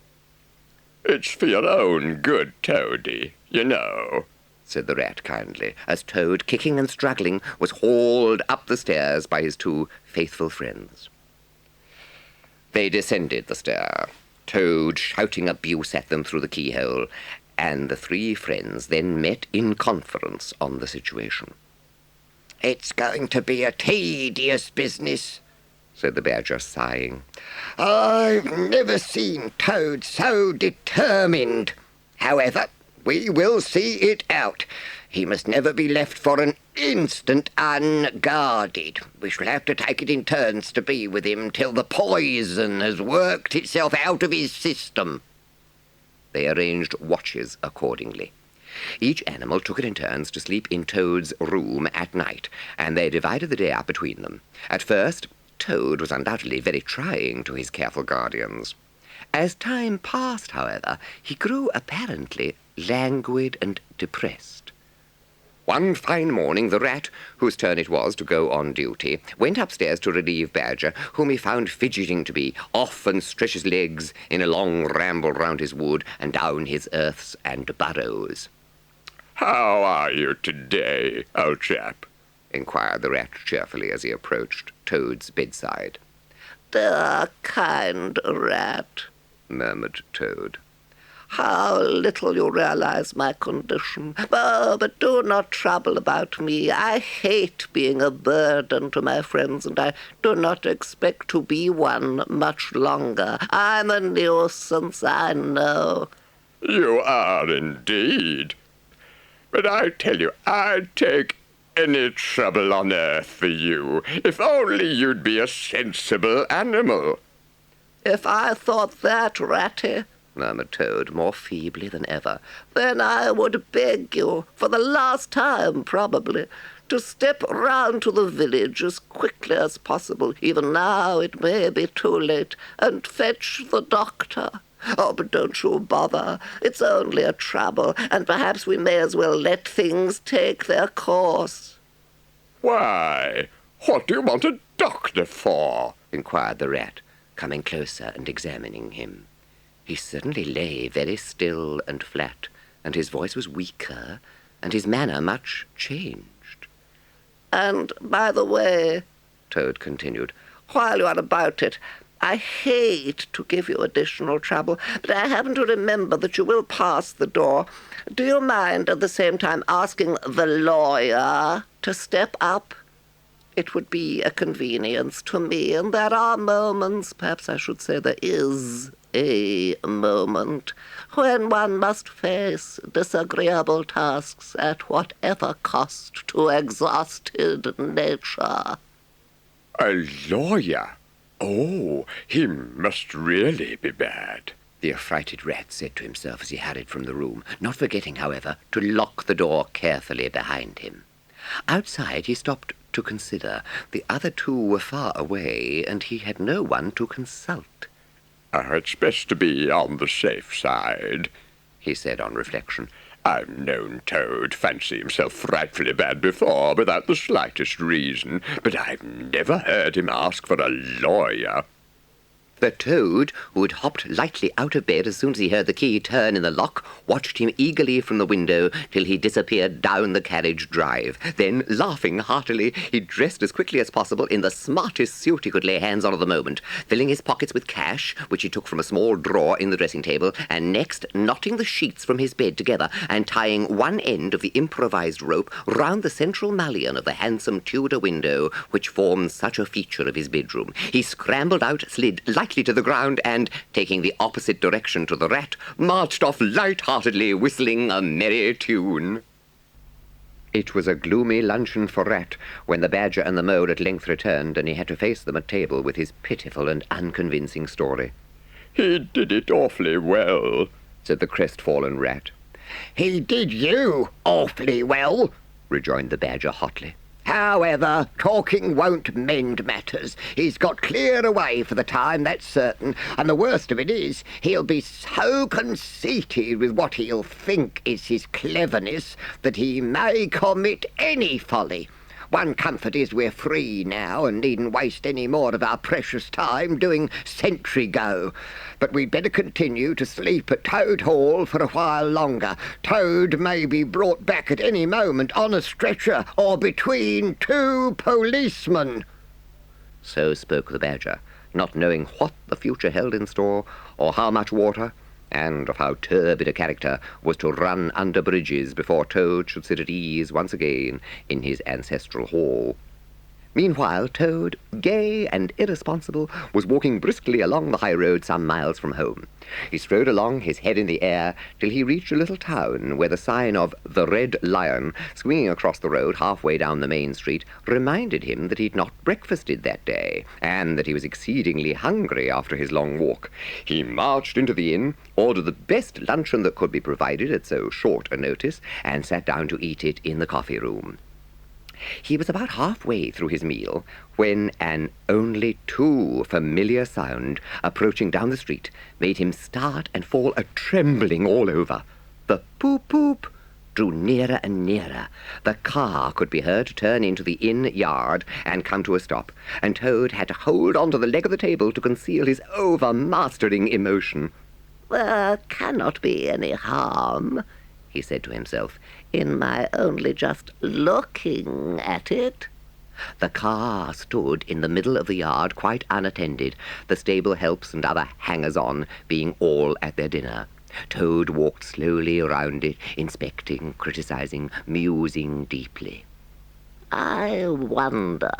Speaker 3: It's for your own good, Toady, you know,
Speaker 1: said the rat kindly, as Toad, kicking and struggling, was hauled up the stairs by his two faithful friends. They descended the stair, Toad shouting abuse at them through the keyhole, and the three friends then met in conference on the situation.
Speaker 4: It's going to be a tedious business, said the Badger, sighing. I've never seen Toad so determined. However, we will see it out. He must never be left for an instant unguarded. We shall have to take it in turns to be with him till the poison has worked itself out of his system. They arranged watches accordingly. Each animal took it in turns to sleep in Toad's room at night, and they divided the day up between them. At first, Toad was undoubtedly very trying to his careful guardians. As time passed, however, he grew apparently languid and depressed. One fine morning, the rat, whose turn it was to go on duty, went upstairs to relieve Badger, whom he found fidgeting to be off and stretch his legs in a long ramble round his wood and down his earths and burrows.
Speaker 3: "How are you today, old chap?"
Speaker 1: inquired the rat cheerfully as he approached Toad's bedside.
Speaker 5: "Dear kind rat,"
Speaker 1: murmured Toad.
Speaker 5: "how little you realize my condition. But do not trouble about me. I hate being a burden to my friends, and I do not expect to be one much longer. I'm a nuisance, I know."
Speaker 3: "You are indeed. But I tell you, I'd take any trouble on earth for you, if only you'd be a sensible animal."
Speaker 5: "If I thought that, Ratty,"
Speaker 1: murmured Toad, more feebly than ever,
Speaker 5: "then I would beg you, for the last time probably, to step round to the village as quickly as possible. Even now it may be too late, and fetch the doctor. Oh, but don't you bother. It's only a trouble, and perhaps we may as well let things take their course."
Speaker 3: "Why, what do you want a doctor for?"
Speaker 1: inquired the rat, coming closer and examining him. He certainly lay very still and flat, and his voice was weaker, and his manner much changed.
Speaker 5: "And, by the way,"
Speaker 1: Toad continued,
Speaker 5: "while you are about it, I hate to give you additional trouble, but I happen to remember that you will pass the door. Do you mind at the same time asking the lawyer to step up? It would be a convenience to me, and there are moments, perhaps I should say there is a moment, when one must face disagreeable tasks at whatever cost to exhausted nature."
Speaker 3: "A lawyer? Oh, he must really be bad,"
Speaker 1: the affrighted rat said to himself as he hurried from the room, not forgetting, however, to lock the door carefully behind him. Outside he stopped to consider. The other two were far away, and he had no one to consult.
Speaker 3: "It's best to be on the safe side,"
Speaker 1: he said on reflection.
Speaker 3: "I've known Toad fancy himself frightfully bad before, without the slightest reason, but I've never heard him ask for a lawyer."
Speaker 1: The Toad, who had hopped lightly out of bed as soon as he heard the key turn in the lock, watched him eagerly from the window till he disappeared down the carriage drive. Then, laughing heartily, he dressed as quickly as possible in the smartest suit he could lay hands on at the moment, filling his pockets with cash, which he took from a small drawer in the dressing-table, and next knotting the sheets from his bed together and tying one end of the improvised rope round the central mullion of the handsome Tudor window which formed such a feature of his bedroom. He scrambled out, slid lightly to the ground, and, taking the opposite direction to the rat, marched off light-heartedly, whistling a merry tune. It was a gloomy luncheon for Rat when the Badger and the Mole at length returned, and he had to face them at table with his pitiful and unconvincing story.
Speaker 3: "He did it awfully well,"
Speaker 1: said the crestfallen Rat.
Speaker 4: "He did you awfully well,"
Speaker 1: rejoined the Badger hotly.
Speaker 4: However, talking won't mend matters. He's got clear away for the time, that's certain, and the worst of it is, he'll be so conceited with what he'll think is his cleverness that he may commit any folly. One comfort is we're free now and needn't waste any more of our precious time doing sentry go. But we'd better continue to sleep at Toad Hall for a while longer. Toad may be brought back at any moment on a stretcher or between two policemen.
Speaker 1: So spoke the Badger, not knowing what the future held in store, or how much water, and of how turbid a character was to run under bridges before Toad should sit at ease once again in his ancestral hall. Meanwhile, Toad, gay and irresponsible, was walking briskly along the high road some miles from home. He strode along, his head in the air, till he reached a little town where the sign of the Red Lion, swinging across the road halfway down the main street, reminded him that he'd not breakfasted that day, and that he was exceedingly hungry after his long walk. He marched into the inn, ordered the best luncheon that could be provided at so short a notice, and sat down to eat it in the coffee-room. He was about halfway through his meal when an only too familiar sound approaching down the street made him start and fall a-trembling all over. The poop-poop drew nearer and nearer. The car could be heard to turn into the inn yard and come to a stop, and Toad had to hold on to the leg of the table to conceal his overmastering emotion.
Speaker 5: "There cannot be any harm," he said to himself, "in my only just looking at it."
Speaker 1: The car stood in the middle of the yard quite unattended, the stable helps and other hangers-on being all at their dinner. Toad walked slowly around it, inspecting, criticizing, musing deeply.
Speaker 5: "I wonder,"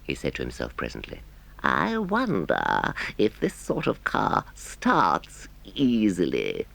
Speaker 5: he said to himself presently, "I wonder if this sort of car starts easily."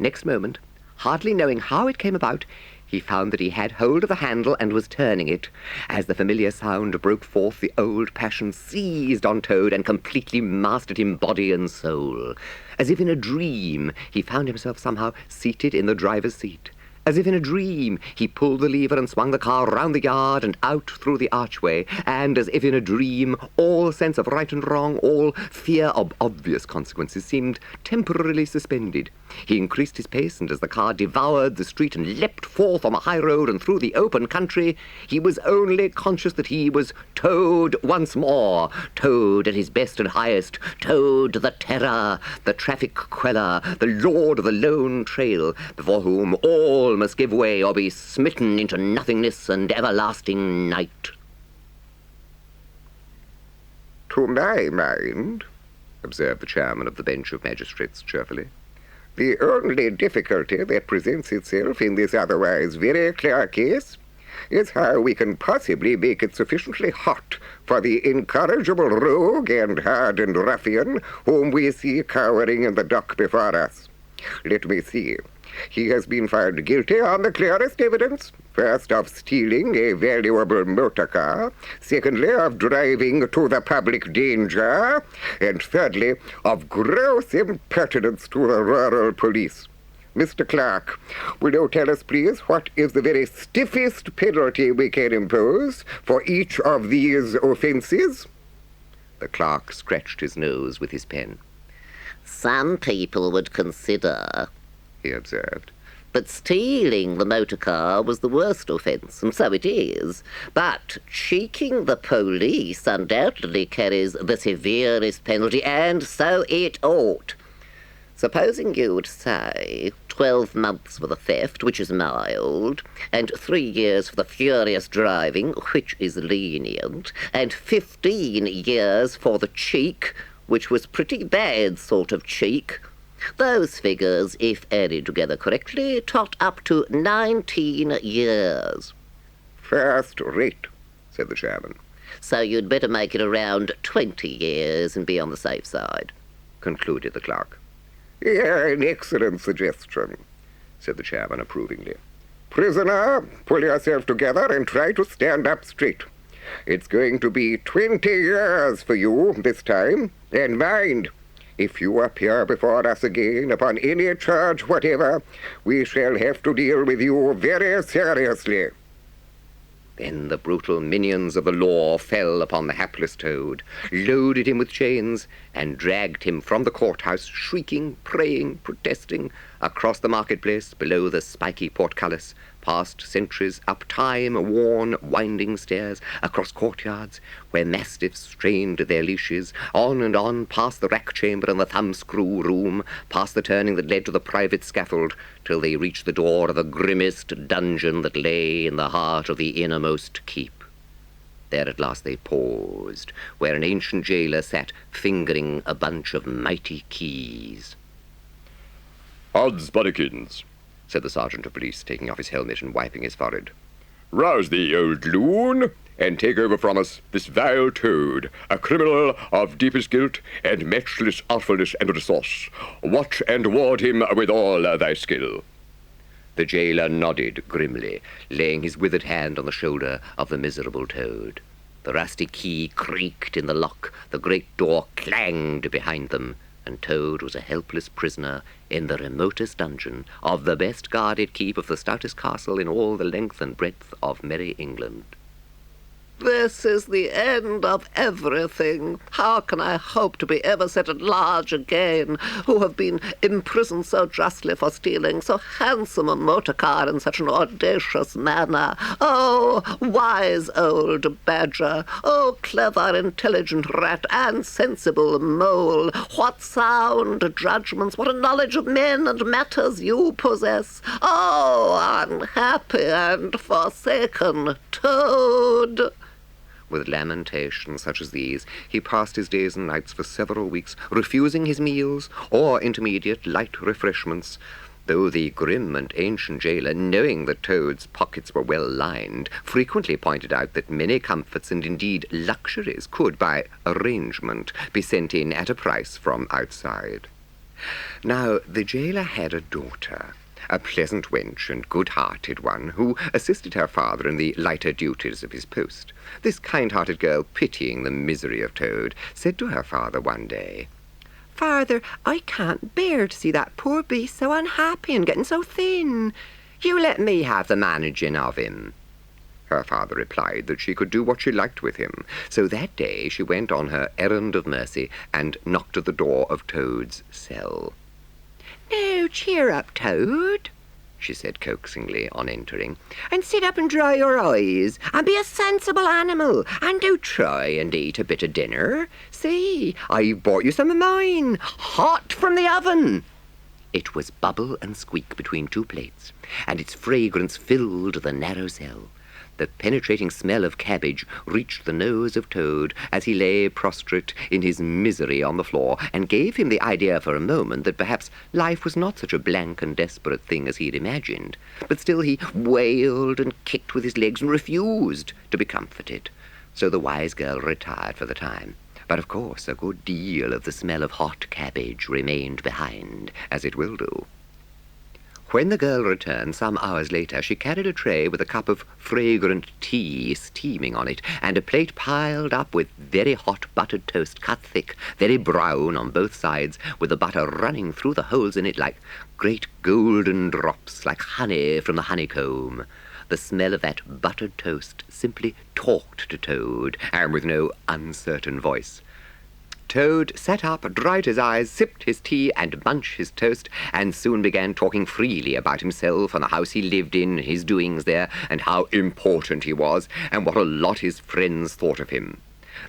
Speaker 1: Next moment, hardly knowing how it came about, he found that he had hold of the handle and was turning it. As the familiar sound broke forth, the old passion seized on Toad and completely mastered him body and soul. As if in a dream, he found himself somehow seated in the driver's seat. As if in a dream, he pulled the lever and swung the car round the yard and out through the archway, and as if in a dream, all sense of right and wrong, all fear of obvious consequences seemed temporarily suspended. He increased his pace, and as the car devoured the street and leapt forth on the high road and through the open country, he was only conscious that he was Toad once more, Toad at his best and highest, Toad the terror, the traffic queller, the lord of the lone trail, before whom all must give way or be smitten into nothingness and everlasting night.
Speaker 3: To my mind, observed the chairman of the bench of magistrates cheerfully, the only difficulty that presents itself in this otherwise very clear case is how we can possibly make it sufficiently hot for the incorrigible rogue and hardened ruffian whom we see cowering in the dock before us. Let me see. He has been found guilty on the clearest evidence, first of stealing a valuable motor car, secondly of driving to the public danger, and thirdly of gross impertinence to the rural police. Mr. Clerk, will you tell us, please, what is the very stiffest penalty we can impose for each of these offences?
Speaker 1: The clerk scratched his nose with his pen.
Speaker 5: "Some people would consider,"
Speaker 1: he observed,
Speaker 5: "that stealing the motor car was the worst offence, and so it is. But cheeking the police undoubtedly carries the severest penalty, and so it ought. Supposing you would say 12 months for the theft, which is mild, and 3 years for the furious driving, which is lenient, and 15 years for the cheek, which was pretty bad sort of cheek. Those figures, if added together correctly, tot up to 19 years.
Speaker 3: First rate, said the chairman.
Speaker 5: So you'd better make it around 20 years and be on the safe side,
Speaker 1: concluded the clerk.
Speaker 3: An excellent suggestion, said the chairman approvingly. Prisoner, pull yourself together and try to stand up straight. It's going to be 20 years for you this time, and mind, if you appear before us again upon any charge whatever, we shall have to deal with you very seriously.
Speaker 1: Then the brutal minions of the law fell upon the hapless Toad, loaded him with chains, and dragged him from the courthouse, shrieking, praying, protesting, across the marketplace, below the spiky portcullis, past sentries, up time-worn winding stairs, across courtyards, where mastiffs strained their leashes, on and on, past the rack-chamber and the thumbscrew room, past the turning that led to the private scaffold, till they reached the door of the grimmest dungeon that lay in the heart of the innermost keep. There at last they paused, where an ancient jailer sat fingering a bunch of mighty keys.
Speaker 3: "Odds bodikins,"
Speaker 1: said the sergeant of police, taking off his helmet and wiping his forehead.
Speaker 3: "Rouse thee, old loon, and take over from us this vile Toad, a criminal of deepest guilt and matchless artfulness and resource. Watch and ward him with all thy skill."
Speaker 1: The jailer nodded grimly, laying his withered hand on the shoulder of the miserable Toad. The rusty key creaked in the lock, the great door clanged behind them, and Toad was a helpless prisoner in the remotest dungeon of the best-guarded keep of the stoutest castle in all the length and breadth of merry England.
Speaker 6: "This is the end of everything. How can I hope to be ever set at large again, who have been imprisoned so justly for stealing so handsome a motor car in such an audacious manner? Oh, wise old badger! Oh, clever, intelligent rat, and sensible mole! What sound judgments, what a knowledge of men and matters you possess! Oh, unhappy and forsaken Toad!"
Speaker 1: With lamentations such as these, he passed his days and nights for several weeks, refusing his meals or intermediate light refreshments, though the grim and ancient jailer, knowing that Toad's pockets were well lined, frequently pointed out that many comforts and indeed luxuries could, by arrangement, be sent in at a price from outside. Now, the jailer had a daughter, a pleasant wench and good-hearted one, who assisted her father in the lighter duties of his post. This kind-hearted girl, pitying the misery of Toad, said to her father one day,
Speaker 5: "Father, I can't bear to see that poor beast so unhappy and getting so thin.
Speaker 1: You let me have the managing of him." Her father replied that she could do what she liked with him, so that day she went on her errand of mercy and knocked at the door of Toad's cell.
Speaker 5: "Now, cheer up, Toad," she said coaxingly on entering, "and sit up and dry your eyes, and be a sensible animal, and do try and eat a bit of dinner. See, I've brought you some of mine, hot from the oven." It was bubble and squeak between two plates, and its fragrance filled the narrow cell. The penetrating smell of cabbage reached the nose of Toad as he lay prostrate in his misery on the floor, and gave him the idea for a moment that perhaps life was not such a blank and desperate thing as he had imagined. But still he wailed and kicked with his legs and refused to be comforted. So the wise girl retired for the time. But of course a good deal of the smell of hot cabbage remained behind, as it will do. When the girl returned some hours later, she carried a tray with a cup of fragrant tea steaming on it, and a plate piled up with very hot buttered toast, cut thick, very brown on both sides, with the butter running through the holes in it like great golden drops, like honey from the honeycomb. The smell of that buttered toast simply talked to Toad, and with no uncertain voice. Toad sat up, dried his eyes, sipped his tea, and munched his toast, and soon began talking freely about himself and the house he lived in, his doings there, and how important he was, and what a lot his friends thought of him.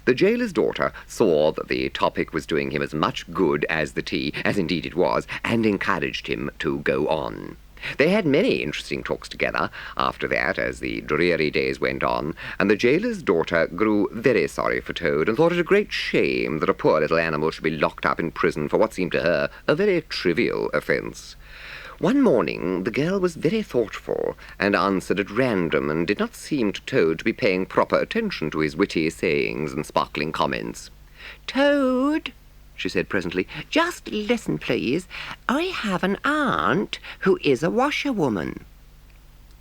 Speaker 5: The jailer's daughter saw that the topic was doing him as much good as the tea, as indeed it was, and encouraged him to go on. They had many interesting talks together after that as the dreary days went on, and the jailer's daughter grew very sorry for Toad and thought it a great shame that a poor little animal should be locked up in prison for what seemed to her a very trivial offence. One morning the girl was very thoughtful and answered at random, and did not seem to Toad to be paying proper attention to his witty sayings and sparkling comments. "Toad," she said presently, "just listen, please. I have an aunt who is a washerwoman."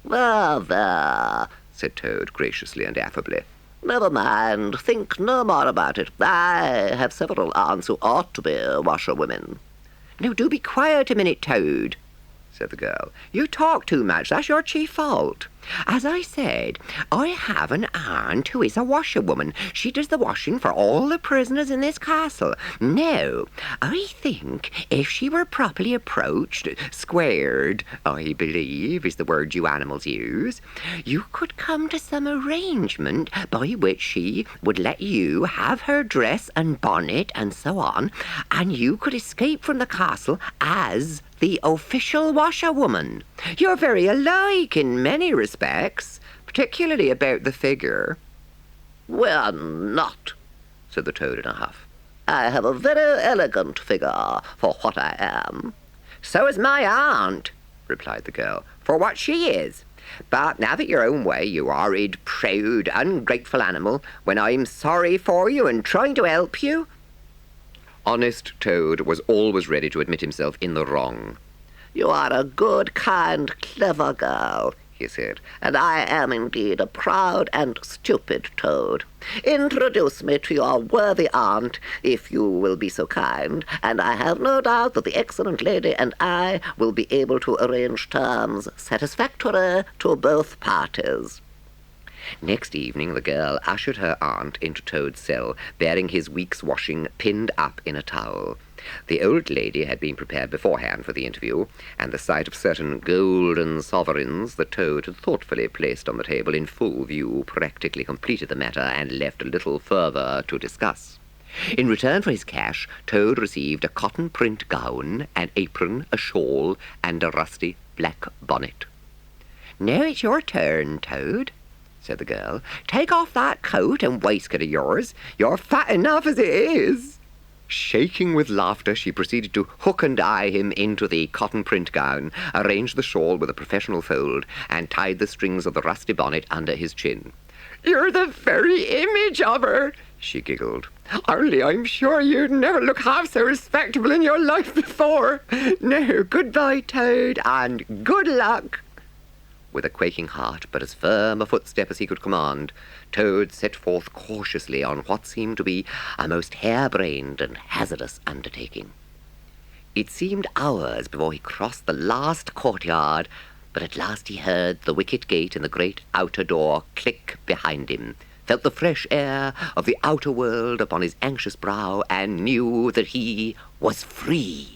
Speaker 6: There,"
Speaker 5: said Toad graciously and affably.
Speaker 6: "Never mind. Think no more about it. I have several aunts who ought to be washerwomen."
Speaker 5: "Now do be quiet a minute, Toad," said the girl. "You talk too much. That's your chief fault.
Speaker 1: As I said, I have an aunt who is a washerwoman. She does the washing for all the prisoners in this castle. Now, I think if she were properly approached, squared, I believe is the word you animals use, you could come to some arrangement by which she would let you have her dress and bonnet and so on, and you could escape from the castle as the official washerwoman. You're very alike in many respects, particularly about the figure.
Speaker 6: We're not, said the Toad in a huff. I have a very elegant figure for what I am.
Speaker 1: So is my aunt, replied the girl, for what she is. But now that you're own way, you horrid, proud, ungrateful animal, when I'm sorry for you and trying to help you. Honest Toad was always ready to admit himself in the wrong.
Speaker 6: You are a good, kind, clever girl, he said, and I am indeed a proud and stupid Toad. Introduce me to your worthy aunt, if you will be so kind, and I have no doubt that the excellent lady and I will be able to arrange terms satisfactory to both parties.
Speaker 1: Next evening the girl ushered her aunt into Toad's cell, bearing his week's washing pinned up in a towel. The old lady had been prepared beforehand for the interview, and the sight of certain golden sovereigns that Toad had thoughtfully placed on the table in full view practically completed the matter and left little further to discuss. In return for his cash, Toad received a cotton print gown, an apron, a shawl, and a rusty black bonnet. "Now it's your turn, Toad," said the girl. "Take off that coat and waistcoat of yours. You're fat enough as it is." Shaking with laughter, she proceeded to hook and eye him into the cotton print gown, arranged the shawl with a professional fold, and tied the strings of the rusty bonnet under his chin. "You're the very image of her," she giggled. "Only I'm sure you'd never look half so respectable in your life before. Now, goodbye, Toad, and good luck." With a quaking heart, but as firm a footstep as he could command, Toad set forth cautiously on what seemed to be a most harebrained and hazardous undertaking. It seemed hours before he crossed the last courtyard, but at last he heard the wicket gate in the great outer door click behind him, felt the fresh air of the outer world upon his anxious brow, and knew that he was free.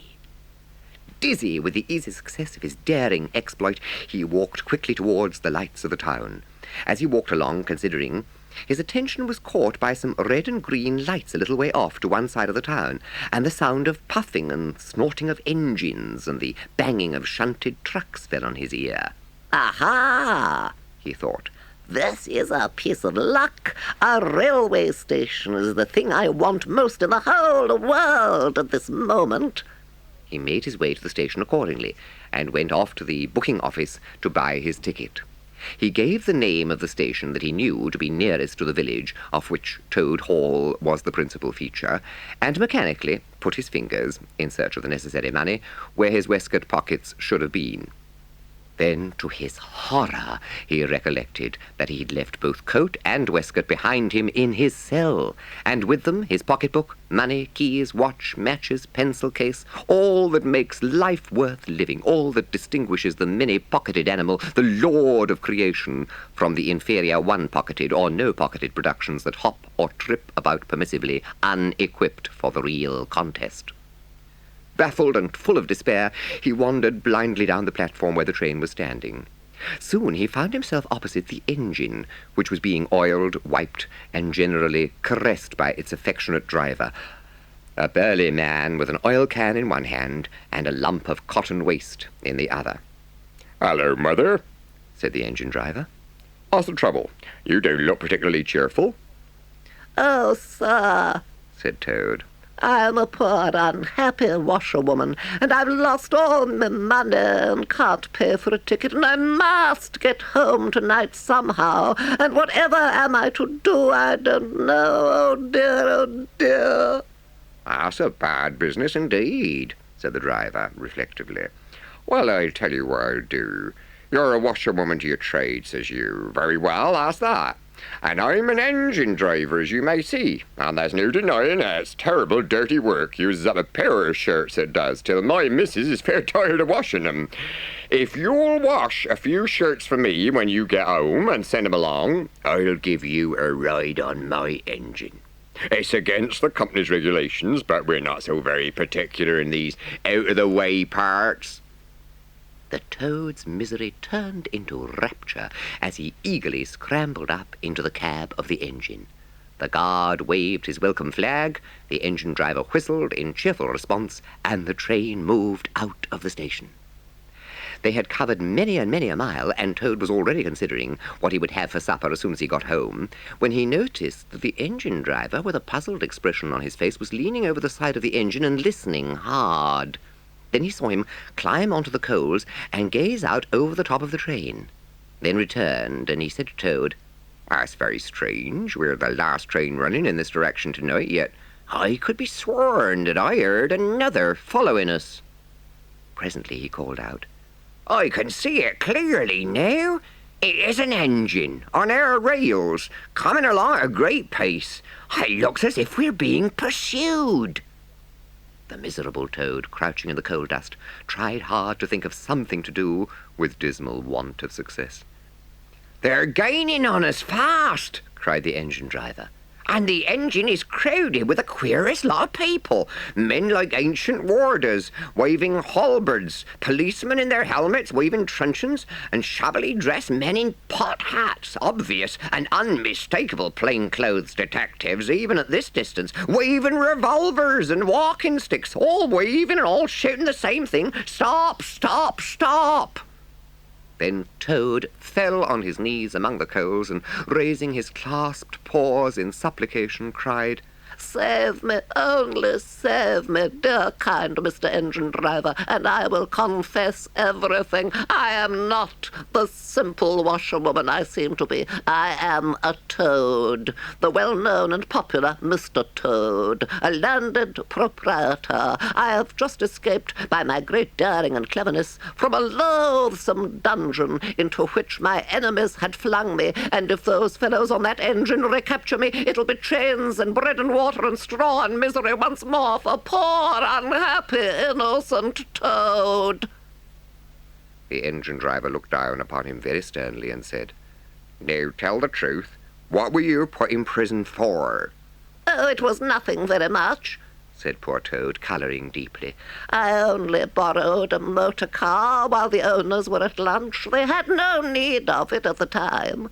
Speaker 1: Dizzy with the easy success of his daring exploit, he walked quickly towards the lights of the town. As he walked along, considering, his attention was caught by some red and green lights a little way off to one side of the town, and the sound of puffing and snorting of engines and the banging of shunted trucks fell on his ear.
Speaker 6: Aha, he thought. This is a piece of luck. A railway station is the thing I want most in the whole world at this moment.
Speaker 1: He made his way to the station accordingly, and went off to the booking office to buy his ticket. He gave the name of the station that he knew to be nearest to the village, of which Toad Hall was the principal feature, and mechanically put his fingers, in search of the necessary money, where his waistcoat pockets should have been. Then, to his horror, he recollected that he had left both coat and waistcoat behind him in his cell, and with them his pocketbook, money, keys, watch, matches, pencil case, all that makes life worth living, all that distinguishes the many-pocketed animal, the lord of creation, from the inferior one-pocketed or no-pocketed productions that hop or trip about permissively, unequipped for the real contest. Baffled and full of despair, he wandered blindly down the platform where the train was standing. Soon he found himself opposite the engine, which was being oiled, wiped, and generally caressed by its affectionate driver, a burly man with an oil can in one hand and a lump of cotton waste in the other.
Speaker 3: "Hello, Mother,"
Speaker 1: said the engine driver.
Speaker 3: "What's the trouble? You don't look particularly cheerful."
Speaker 6: Oh, sir,
Speaker 1: said Toad.
Speaker 6: I'm a poor, unhappy washerwoman, and I've lost all my money and can't pay for a ticket, and I must get home tonight somehow, and whatever am I to do, I don't know. Oh, dear, oh, dear.
Speaker 3: "That's a bad business indeed," said the driver, reflectively. "Well, I'll tell you what I'll do. You're a washerwoman to your trade, says you. Very well, that's that. And I'm an engine driver, as you may see, and there's no denying it's terrible dirty work. Uses up a pair of shirts, it does, till my missus is fair tired of washing them. If you'll wash a few shirts for me when you get home and send them along, I'll give you a ride on my engine. It's against the company's regulations, but we're not so very particular in these out-of-the-way parts.
Speaker 1: The toad's misery turned into rapture as he eagerly scrambled up into the cab of the engine. The guard waved his welcome flag, the engine driver whistled in cheerful response, and the train moved out of the station. They had covered many and many a mile, and Toad was already considering what he would have for supper as soon as he got home, when he noticed that the engine driver, with a puzzled expression on his face, was leaning over the side of the engine and listening hard. Then he saw him climb onto the coals and gaze out over the top of the train. Then returned, and he said to Toad, "That's very strange. We're the last train running in this direction tonight, yet I could be sworn that I heard another following us." Presently he called out, "I can see it clearly now. It is an engine on our rails, coming along at a great pace. It looks as if we're being pursued." The miserable Toad, crouching in the coal dust, tried hard to think of something to do, with dismal want of success. "They're gaining on us fast," cried the engine driver. "And the engine is crowded with the queerest lot of people. Men like ancient warders, waving halberds, policemen in their helmets, waving truncheons, and shabbily dressed men in pot hats, obvious and unmistakable plainclothes detectives, even at this distance, waving revolvers and walking sticks, all waving and all shouting the same thing, 'Stop, stop, stop!'" Then Toad fell on his knees among the coals, and raising his clasped paws in supplication, cried,
Speaker 6: "Save me, only save me, dear kind Mr. Engine Driver, and I will confess everything. I am not the simple washerwoman I seem to be. I am a toad, the well-known and popular Mr. Toad, a landed proprietor. I have just escaped, by my great daring and cleverness, from a loathsome dungeon into which my enemies had flung me, and if those fellows on that engine recapture me, it'll be chains and bread and water and straw and misery once more for poor, unhappy, innocent Toad."
Speaker 1: The engine driver looked down upon him very sternly and said, "Now tell the truth. What were you put in prison for?"
Speaker 6: "Oh, it was nothing very much,"
Speaker 1: said poor Toad, colouring deeply.
Speaker 6: "I only borrowed a motor car while the owners were at lunch. They had no need of it at the time."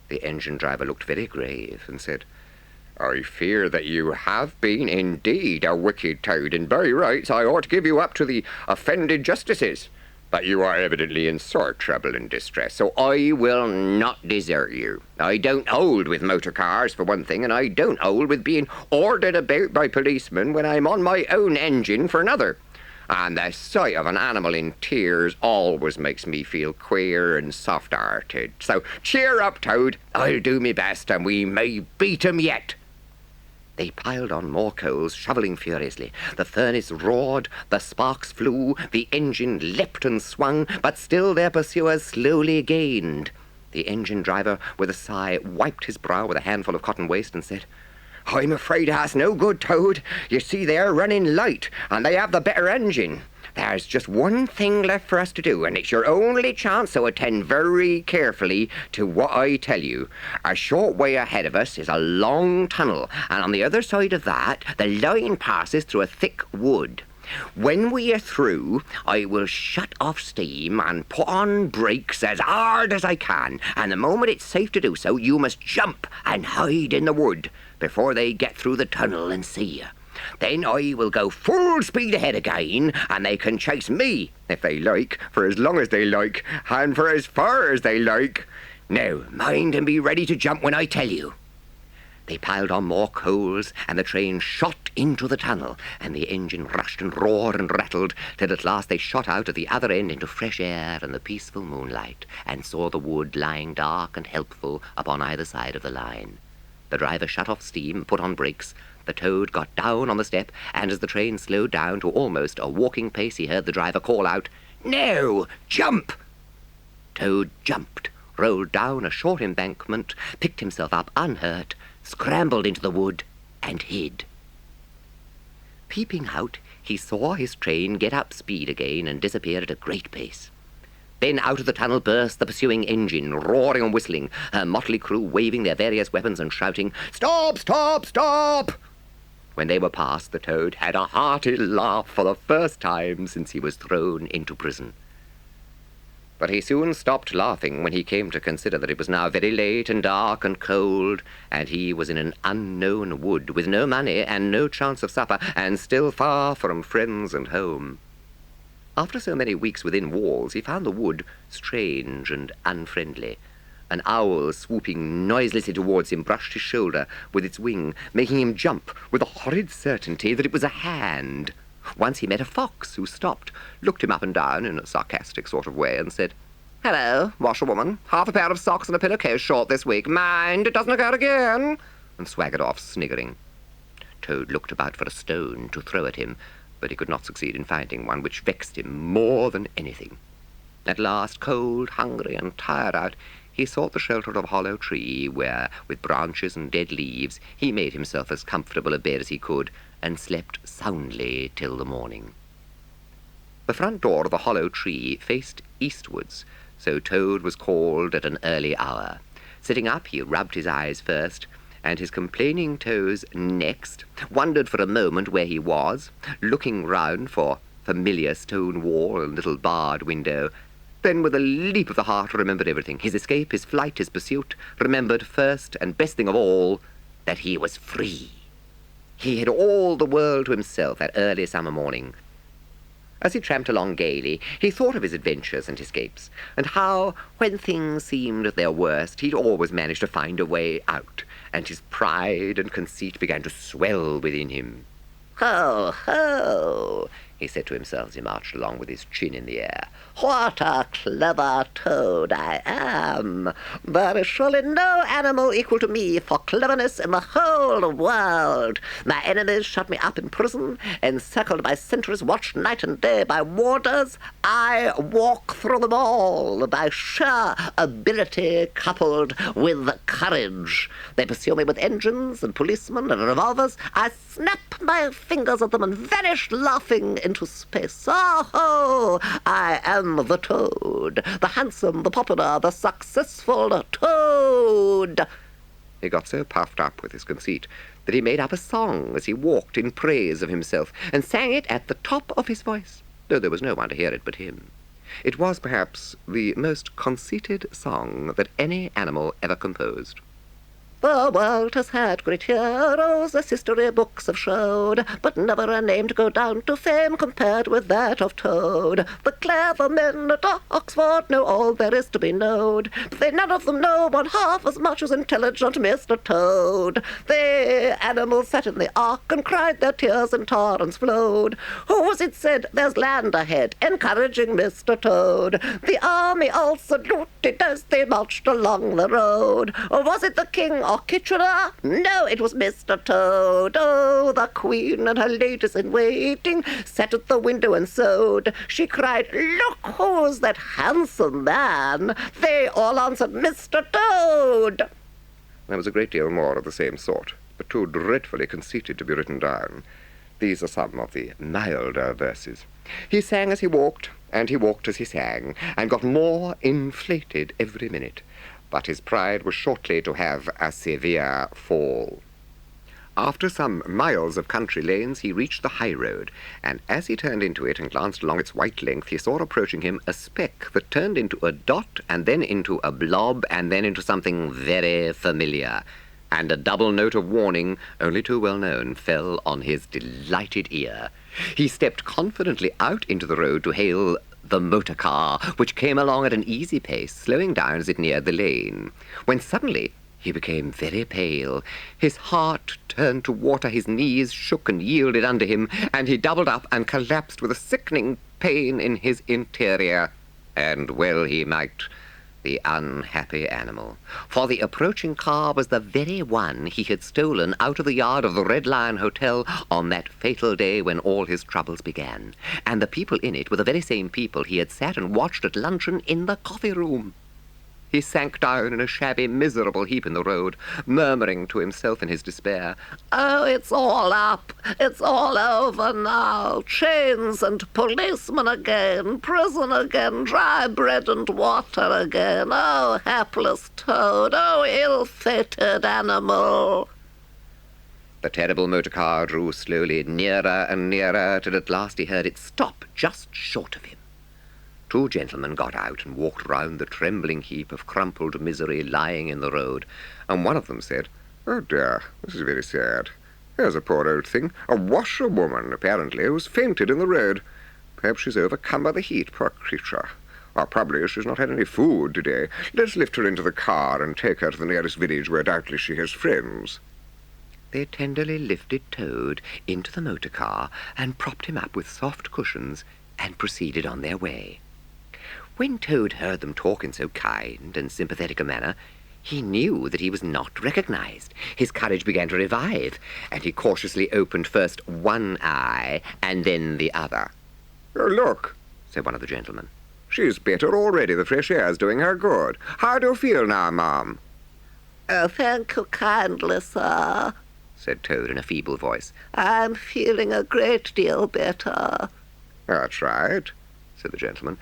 Speaker 1: The engine driver looked very grave and said, "I fear that you have been indeed a wicked Toad, and by rights I ought to give you up to the offended justices. But you are evidently in sore trouble and distress, so I will not desert you. I don't hold with motor cars, for one thing, and I don't hold with being ordered about by policemen when I'm on my own engine for another. And the sight of an animal in tears always makes me feel queer and soft-hearted. So cheer up, Toad. I'll do me best, and we may beat 'em yet." They piled on more coals, shovelling furiously. The furnace roared, the sparks flew, the engine leapt and swung, but still their pursuers slowly gained. The engine driver, with a sigh, wiped his brow with a handful of cotton waste and said, "I'm afraid that's no good, Toad. You see, they're running light, and they have the better engine. There's just one thing left for us to do, and it's your only chance, so attend very carefully to what I tell you. A short way ahead of us is a long tunnel, and on the other side of that, the line passes through a thick wood. When we are through, I will shut off steam and put on brakes as hard as I can, and the moment it's safe to do so, you must jump and hide in the wood before they get through the tunnel and see you. Then I will go full speed ahead again, and they can chase me, if they like, for as long as they like, and for as far as they like. Now, mind and be ready to jump when I tell you." They piled on more coals, and the train shot into the tunnel, and the engine rushed and roared and rattled, till at last they shot out at the other end into fresh air and the peaceful moonlight, and saw the wood lying dark and helpful upon either side of the line. The driver shut off steam and put on brakes. The Toad got down on the step, and as the train slowed down to almost a walking pace, he heard the driver call out, "Now, jump!" Toad jumped, rolled down a short embankment, picked himself up unhurt, scrambled into the wood, and hid. Peeping out, he saw his train get up speed again and disappear at a great pace. Then out of the tunnel burst the pursuing engine, roaring and whistling, her motley crew waving their various weapons and shouting, "Stop! Stop! Stop!" When they were past, the Toad had a hearty laugh for the first time since he was thrown into prison. But he soon stopped laughing when he came to consider that it was now very late and dark and cold, and he was in an unknown wood with no money and no chance of supper, and still far from friends and home. After so many weeks within walls, he found the wood strange and unfriendly. An owl swooping noiselessly towards him brushed his shoulder with its wing, making him jump with a horrid certainty that it was a hand. Once he met a fox who stopped, looked him up and down in a sarcastic sort of way, and said, "Hello, washerwoman, half a pair of socks and a pillowcase short this week. Mind, it doesn't occur again," and swaggered off, sniggering. Toad looked about for a stone to throw at him, but he could not succeed in finding one, which vexed him more than anything. At last, cold, hungry, and tired out, he sought the shelter of a hollow tree, where, with branches and dead leaves, he made himself as comfortable a bed as he could, and slept soundly till the morning. The front door of the hollow tree faced eastwards, so Toad was called at an early hour. Sitting up, he rubbed his eyes first, and his complaining toes next, wondered for a moment where he was, looking round for familiar stone wall and little barred window. Then, with a leap of the heart, remembered everything. His escape, his flight, his pursuit. Remembered first, and best thing of all, that he was free. He had all the world to himself that early summer morning. As he tramped along gaily, he thought of his adventures and escapes, and how, when things seemed at their worst, he'd always managed to find a way out, and his pride and conceit began to swell within him. "Ho, ho," he said to himself as he marched along with his chin in the air. "What a clever Toad I am! There is surely no animal equal to me for cleverness in the whole world. My enemies shut me up in prison, encircled by sentries, watched night and day by warders. I walk through them all by sheer ability coupled with courage. They pursue me with engines and policemen and revolvers. I snap my fingers at them and vanish laughing into space. Oh, I am the Toad, the handsome, the popular, the successful Toad." He got so puffed up with his conceit that he made up a song as he walked in praise of himself, and sang it at the top of his voice, though there was no one to hear it but him. It was perhaps the most conceited song that any animal ever composed. "The world has had great heroes, as history books have showed, but never a name to go down to fame compared with that of Toad. The clever men at Oxford know all there is to be knowed, but they none of them know one half as much as intelligent Mr. Toad. The animals sat in the ark and cried, their tears in torrents flowed. Who was it said, 'There's land ahead,' encouraging Mr. Toad? The army all saluted as they marched along the road. Or was it the king or Kitchener? No, it was Mr. Toad. Oh, the Queen and her ladies in waiting sat at the window and sewed. She cried, 'Look, who's that handsome man?' They all answered, 'Mr. Toad.'" There was a great deal more of the same sort, but too dreadfully conceited to be written down. These are some of the milder verses. He sang as he walked, and he walked as he sang, and got more inflated every minute. But his pride was shortly to have a severe fall. After some miles of country lanes, he reached the high road, and as he turned into it and glanced along its white length, he saw approaching him a speck that turned into a dot, and then into a blob, and then into something very familiar. And a double note of warning, only too well known, fell on his delighted ear. He stepped confidently out into the road to hail the motor car, which came along at an easy pace, slowing down as it neared the lane, when suddenly he became very pale. His heart turned to water, his knees shook and yielded under him, and he doubled up and collapsed with a sickening pain in his interior. And well he might, the unhappy animal, for the approaching car was the very one he had stolen out of the yard of the Red Lion Hotel on that fatal day when all his troubles began, and the people in it were the very same people he had sat and watched at luncheon in the coffee-room. He sank down in a shabby, miserable heap in the road, murmuring to himself in his despair,
Speaker 6: "Oh, it's all up. It's all over now. Chains and policemen again, prison again, dry bread and water again. Oh, hapless Toad. Oh, ill-fated animal."
Speaker 1: The terrible motor car drew slowly nearer and nearer till at last he heard it stop just short of him. Two gentlemen got out and walked round the trembling heap of crumpled misery lying in the road, and one of them said, "Oh dear, this is very sad. There's a poor old thing, a washerwoman, apparently, who's fainted in the road. Perhaps she's overcome by the heat, poor creature. Or probably she's not had any food today. Let's lift her into the car and take her to the nearest village where doubtless she has friends." They tenderly lifted Toad into the motor car and propped him up with soft cushions and proceeded on their way. When Toad heard them talk in so kind and sympathetic a manner, he knew that he was not recognized. His courage began to revive, and he cautiously opened first one eye and then the other. "Oh, look," said one of the gentlemen. "She's better already. The fresh air's doing her good. How do you feel now, Ma'am?"
Speaker 6: "Oh, thank you kindly, sir,"
Speaker 1: said Toad in a feeble voice.
Speaker 6: "I'm feeling a great deal better."
Speaker 1: "That's right," said the gentleman.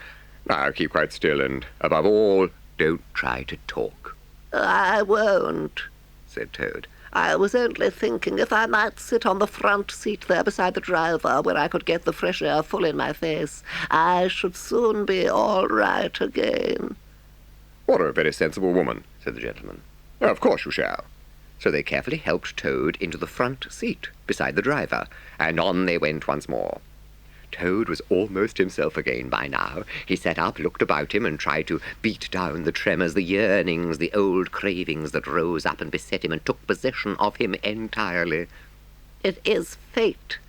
Speaker 1: "Now keep quite still, and, above all, don't try to talk."
Speaker 6: "I won't,"
Speaker 1: said Toad.
Speaker 6: "I was only thinking if I might sit on the front seat there beside the driver, where I could get the fresh air full in my face, I should soon be all right again."
Speaker 1: "You're a very sensible woman," said the gentleman. "Of course you shall." So they carefully helped Toad into the front seat beside the driver, and on they went once more. Toad was almost himself again by now. He sat up, looked about him, and tried to beat down the tremors, the yearnings, the old cravings that rose up and beset him and took possession of him entirely.
Speaker 6: "It is fate,"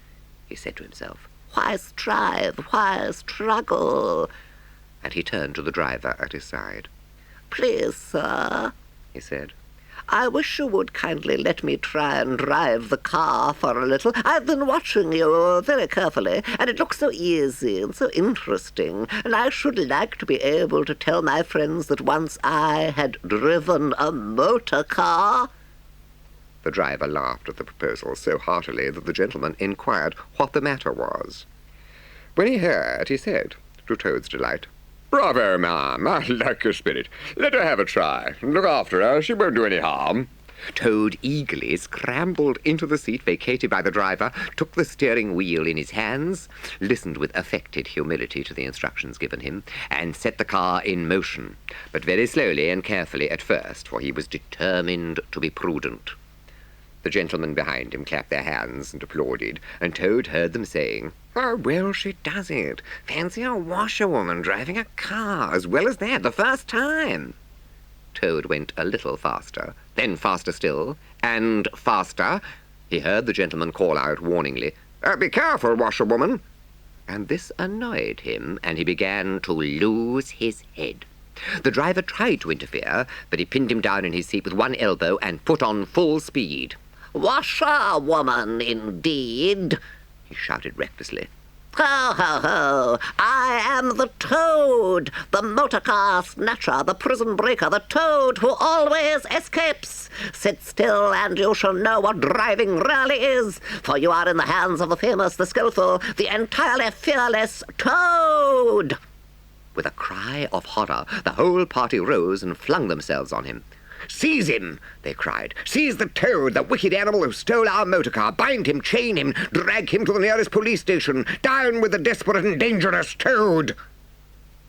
Speaker 6: he said to himself. "Why strive? Why struggle?"
Speaker 1: And he turned to the driver at his side.
Speaker 6: "Please, sir,"
Speaker 1: he said,
Speaker 6: "I wish you would kindly let me try and drive the car for a little. I've been watching you very carefully, and it looks so easy and so interesting, and I should like to be able to tell my friends that once I had driven a motor car."
Speaker 1: The driver laughed at the proposal so heartily that the gentleman inquired what the matter was. When he heard, he said, to Toad's delight, "Bravo, ma'am, I like your spirit. Let her have a try. Look after her, she won't do any harm." Toad eagerly scrambled into the seat vacated by the driver, took the steering wheel in his hands, listened with affected humility to the instructions given him, and set the car in motion, but very slowly and carefully at first, for he was determined to be prudent. The gentlemen behind him clapped their hands and applauded, and Toad heard them saying, "How well she does it! Fancy a washerwoman driving a car as well as that the first time!" Toad went a little faster, then faster still, and faster. He heard the gentleman call out warningly, "Be careful, washerwoman!" And this annoyed him, and he began to lose his head. The driver tried to interfere, but he pinned him down in his seat with one elbow and put on full speed.
Speaker 6: "Washerwoman, indeed!"
Speaker 1: he shouted recklessly.
Speaker 6: "Ho, ho, ho! I am the Toad, the motor car snatcher, the prison breaker, the Toad who always escapes. Sit still, and you shall know what driving really is, for you are in the hands of the famous, the skillful, the entirely fearless Toad."
Speaker 1: With a cry of horror, the whole party rose and flung themselves on him. "Seize him!" they cried. "Seize the Toad, the wicked animal who stole our motor car. Bind him, chain him, drag him to the nearest police station. Down with the desperate and dangerous Toad!"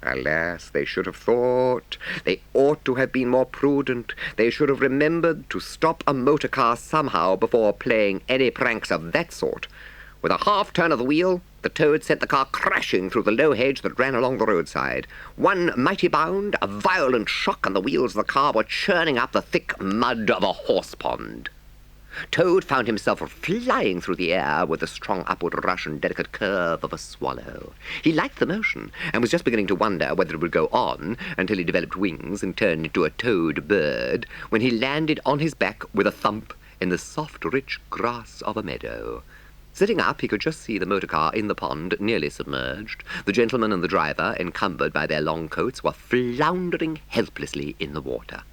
Speaker 1: Alas, they should have thought. They ought to have been more prudent. They should have remembered to stop a motor car somehow before playing any pranks of that sort. With a half-turn of the wheel, the Toad sent the car crashing through the low hedge that ran along the roadside. One mighty bound, a violent shock, and the wheels of the car were churning up the thick mud of a horse-pond. Toad found himself flying through the air with the strong upward rush and delicate curve of a swallow. He liked the motion, and was just beginning to wonder whether it would go on until he developed wings and turned into a toad bird, when he landed on his back with a thump in the soft, rich grass of a meadow. Sitting up, he could just see the motor car in the pond, nearly submerged. The gentleman and the driver, encumbered by their long coats, were floundering helplessly in the water.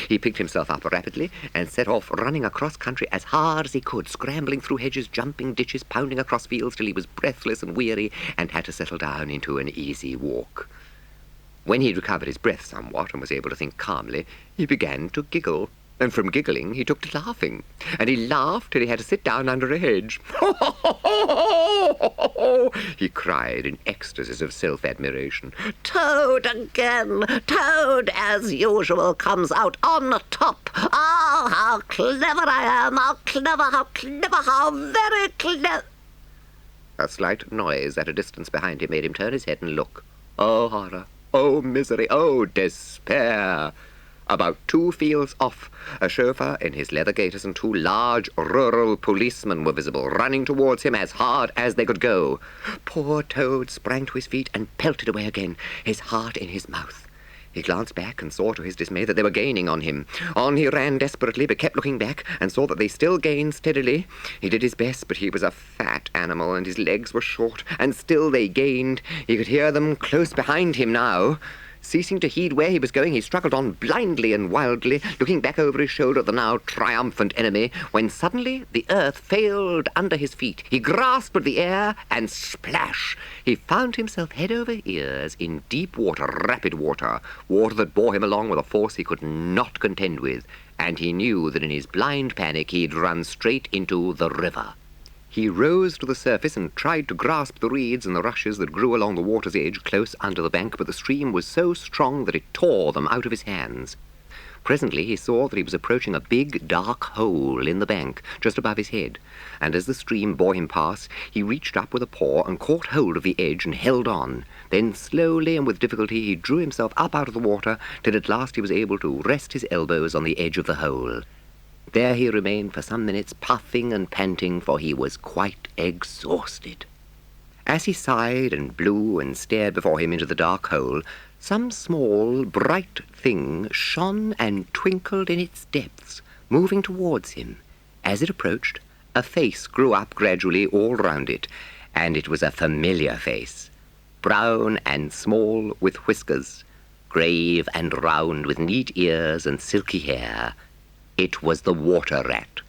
Speaker 1: He picked himself up rapidly and set off running across country as hard as he could, scrambling through hedges, jumping ditches, pounding across fields till he was breathless and weary and had to settle down into an easy walk. When he'd recovered his breath somewhat and was able to think calmly, he began to giggle. And from giggling, he took to laughing. And he laughed till he had to sit down under a hedge. He cried in ecstasies of self-admiration.
Speaker 6: Toad again! Toad, as usual, comes out on top. Oh, how clever I am! How clever, how very clever!
Speaker 1: A slight noise at a distance behind him made him turn his head and look. Oh, horror! Oh, misery! Oh, despair! About 2 fields off, a chauffeur in his leather gaiters and 2 large rural policemen were visible, running towards him as hard as they could go. Poor Toad sprang to his feet and pelted away again, his heart in his mouth. He glanced back and saw to his dismay that they were gaining on him. On he ran desperately, but kept looking back, and saw that they still gained steadily. He did his best, but he was a fat animal, and his legs were short, and still they gained. He could hear them close behind him now. Ceasing to heed where he was going, he struggled on blindly and wildly, looking back over his shoulder at the now triumphant enemy, when suddenly the earth failed under his feet. He grasped at the air, and splash! He found himself head over ears in deep water, rapid water, water that bore him along with a force he could not contend with, and he knew that in his blind panic he'd run straight into the river. He rose to the surface and tried to grasp the reeds and the rushes that grew along the water's edge close under the bank, but the stream was so strong that it tore them out of his hands. Presently he saw that he was approaching a big, dark hole in the bank, just above his head, and as the stream bore him past, he reached up with a paw and caught hold of the edge and held on. Then slowly and with difficulty he drew himself up out of the water, till at last he was able to rest his elbows on the edge of the hole. There he remained for some minutes, puffing and panting, for he was quite exhausted. As he sighed and blew and stared before him into the dark hole, some small, bright thing shone and twinkled in its depths, moving towards him. As it approached, a face grew up gradually all round it, and it was a familiar face, brown and small with whiskers, grave and round with neat ears and silky hair. It was the water rat.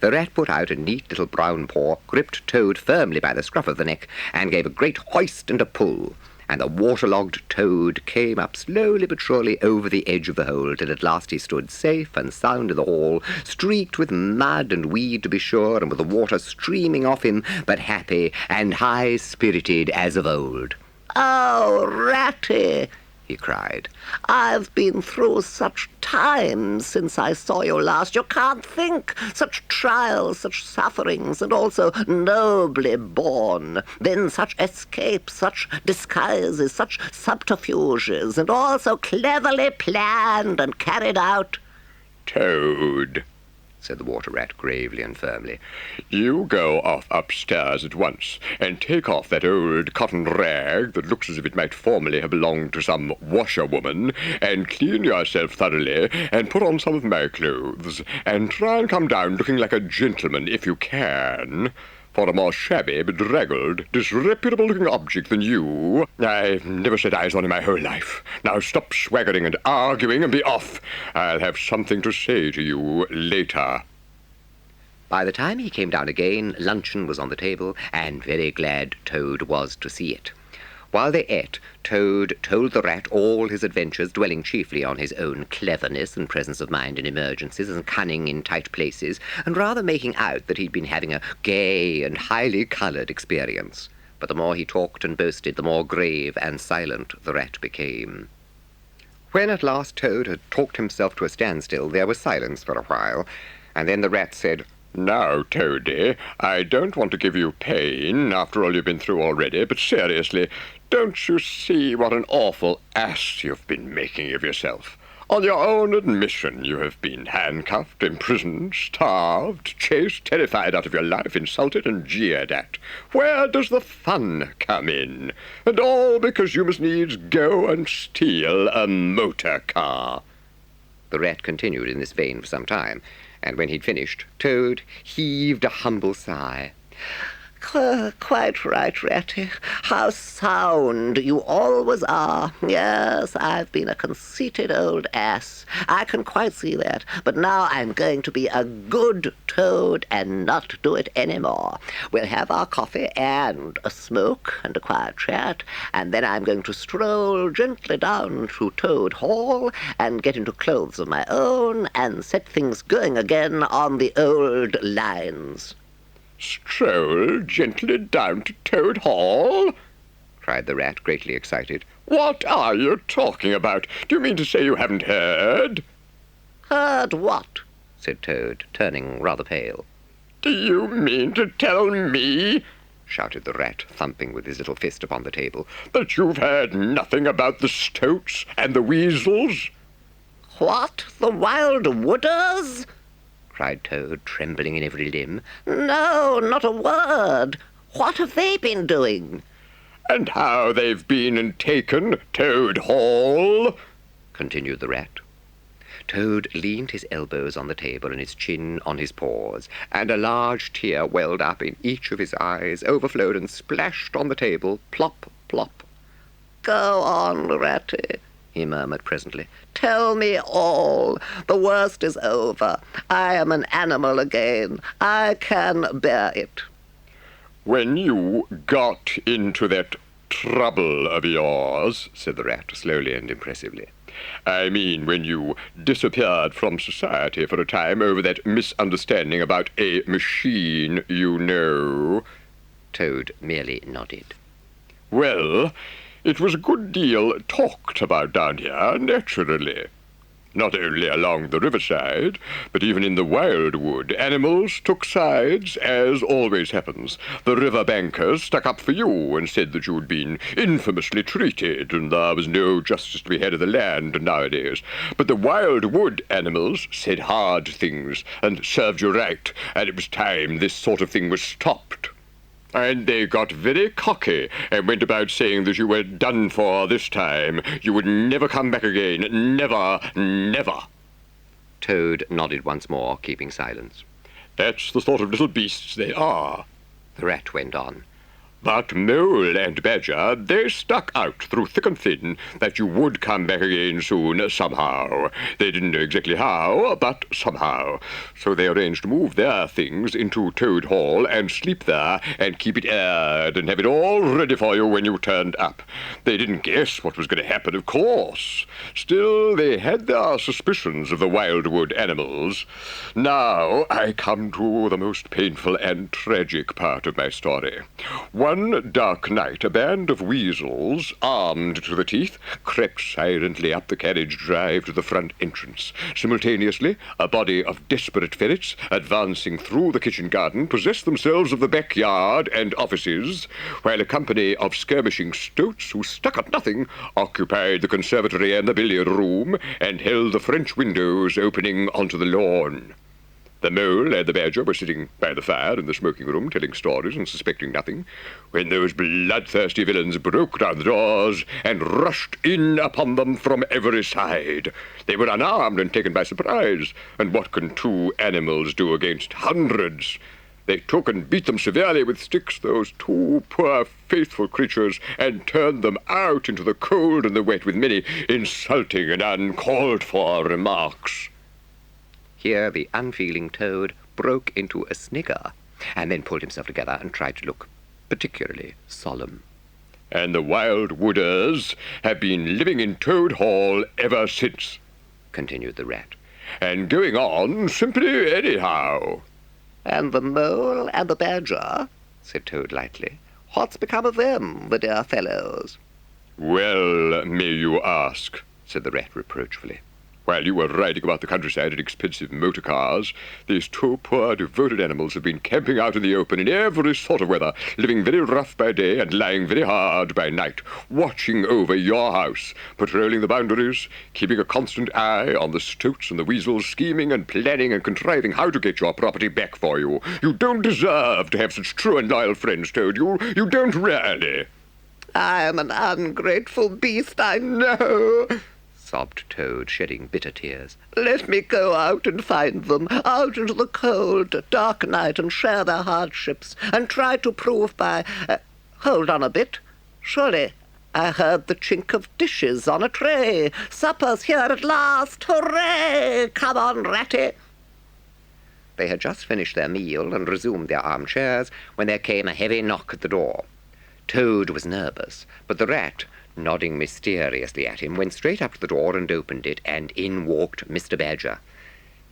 Speaker 1: The rat put out a neat little brown paw, gripped Toad firmly by the scruff of the neck, and gave a great hoist and a pull, and the waterlogged Toad came up slowly but surely over the edge of the hole, till at last he stood safe and sound in the hall, streaked with mud and weed to be sure, and with the water streaming off him, but happy and high-spirited as of old.
Speaker 6: Oh, Ratty! He cried. I've been through such times since I saw you last. You can't think. Such trials, such sufferings, and also nobly borne. Then such escapes, such disguises, such subterfuges, and all so cleverly planned and carried out.
Speaker 3: Toad,
Speaker 1: said the water rat gravely and firmly,
Speaker 3: you go off upstairs at once and take off that old cotton rag that looks as if it might formerly have belonged to some washerwoman, and clean yourself thoroughly and put on some of my clothes, and try and come down looking like a gentleman if you can. For a more shabby, bedraggled, disreputable-looking object than you, I've never set eyes on in my whole life. Now stop swaggering and arguing and be off. I'll have something to say to you later.
Speaker 1: By the time he came down again, luncheon was on the table, and very glad Toad was to see it. While they ate, Toad told the rat all his adventures, dwelling chiefly on his own cleverness and presence of mind in emergencies and cunning in tight places, and rather making out that he'd been having a gay and highly coloured experience. But the more he talked and boasted, the more grave and silent the rat became. When at last Toad had talked himself to a standstill, there was silence for a while, and then the rat said,
Speaker 3: Now, Toady, I don't want to give you pain after all you've been through already, but seriously, don't you see what an awful ass you've been making of yourself? On your own admission, you have been handcuffed, imprisoned, starved, chased, terrified out of your life, insulted and jeered at. Where does the fun come in? And all because you must needs go and steal a motor car.
Speaker 1: The rat continued in this vein for some time, and when he'd finished, Toad heaved a humble sigh.
Speaker 6: Quite right, Ratty. How sound you always are. Yes, I've been a conceited old ass. I can quite see that. But now I'm going to be a good toad and not do it any more. We'll have our coffee and a smoke and a quiet chat, and then I'm going to stroll gently down to Toad Hall and get into clothes of my own and set things going again on the old lines.
Speaker 3: Stroll gently down to Toad Hall? Cried the rat, greatly excited. What are you talking about? Do you mean to say you haven't heard?
Speaker 6: Heard what?
Speaker 1: Said Toad, turning rather pale.
Speaker 3: Do you mean to tell me,
Speaker 1: shouted the rat, thumping with his little fist upon the table,
Speaker 3: that you've heard nothing about the Stoats and the Weasels?
Speaker 6: What? The Wild Wooders?
Speaker 1: cried Toad, trembling in every limb.
Speaker 6: No, not a word. What have they been doing?
Speaker 3: And how they've been and taken Toad Hall?
Speaker 1: Continued the rat. Toad leaned his elbows on the table and his chin on his paws, and a large tear welled up in each of his eyes, overflowed and splashed on the table, plop, plop.
Speaker 6: Go on, Ratty, he murmured presently. Tell me all. The worst is over. I am an animal again. I can bear it.
Speaker 3: When you got into that trouble of yours, said the rat slowly and impressively, I mean when you disappeared from society for a time over that misunderstanding about a machine, you know.
Speaker 1: Toad merely nodded.
Speaker 3: Well, it was a good deal talked about down here, naturally. Not only along the riverside, but even in the wildwood, animals took sides, as always happens. The river bankers stuck up for you and said that you'd been infamously treated, and there was no justice to be had of the land nowadays. But the wildwood animals said hard things and served you right, and it was time this sort of thing was stopped. And they got very cocky and went about saying that you were done for this time. You would never come back again. Never, never.
Speaker 1: Toad nodded once more, keeping silence.
Speaker 3: That's the sort of little beasts they are.
Speaker 1: The rat went on.
Speaker 3: But Mole and Badger, they stuck out through thick and thin that you would come back again soon, somehow. They didn't know exactly how, but somehow. So they arranged to move their things into Toad Hall and sleep there and keep it aired and have it all ready for you when you turned up. They didn't guess what was going to happen, of course. Still, they had their suspicions of the wildwood animals. Now I come to the most painful and tragic part of my story. One dark night, a band of weasels, armed to the teeth, crept silently up the carriage drive to the front entrance. Simultaneously, a body of desperate ferrets, advancing through the kitchen garden, possessed themselves of the backyard and offices, while a company of skirmishing stoats, who stuck at nothing, occupied the conservatory and the billiard room, and held the French windows opening onto the lawn. The Mole and the Badger were sitting by the fire in the smoking room, telling stories and suspecting nothing, when those bloodthirsty villains broke down the doors and rushed in upon them from every side. They were unarmed and taken by surprise, and what can two animals do against hundreds? They took and beat them severely with sticks, those two poor faithful creatures, and turned them out into the cold and the wet with many insulting and uncalled-for remarks.
Speaker 1: Here the unfeeling Toad broke into a snigger, and then pulled himself together and tried to look particularly solemn.
Speaker 3: And the wildwooders have been living in Toad Hall ever since, continued the rat, and going on simply anyhow.
Speaker 6: And the Mole and the Badger, said Toad lightly. What's become of them, the dear fellows?
Speaker 3: Well, may you ask, said the rat reproachfully. While you were riding about the countryside in expensive motor cars, these two poor devoted animals have been camping out in the open in every sort of weather, living very rough by day and lying very hard by night, watching over your house, patrolling the boundaries, keeping a constant eye on the stoats and the weasels, scheming and planning and contriving how to get your property back for you. You don't deserve to have such true and loyal friends, Toad. You don't really.
Speaker 6: I am an ungrateful beast, I know,
Speaker 1: sobbed Toad, shedding bitter tears.
Speaker 6: Let me go out and find them, out into the cold, dark night, and share their hardships, and try to prove by... hold on a bit. Surely I heard the chink of dishes on a tray. Supper's here at last. Hooray! Come on, Ratty.
Speaker 1: They had just finished their meal and resumed their armchairs when there came a heavy knock at the door. Toad was nervous, but the rat, nodding mysteriously at him, went straight up to the door and opened it, and in walked Mr. Badger.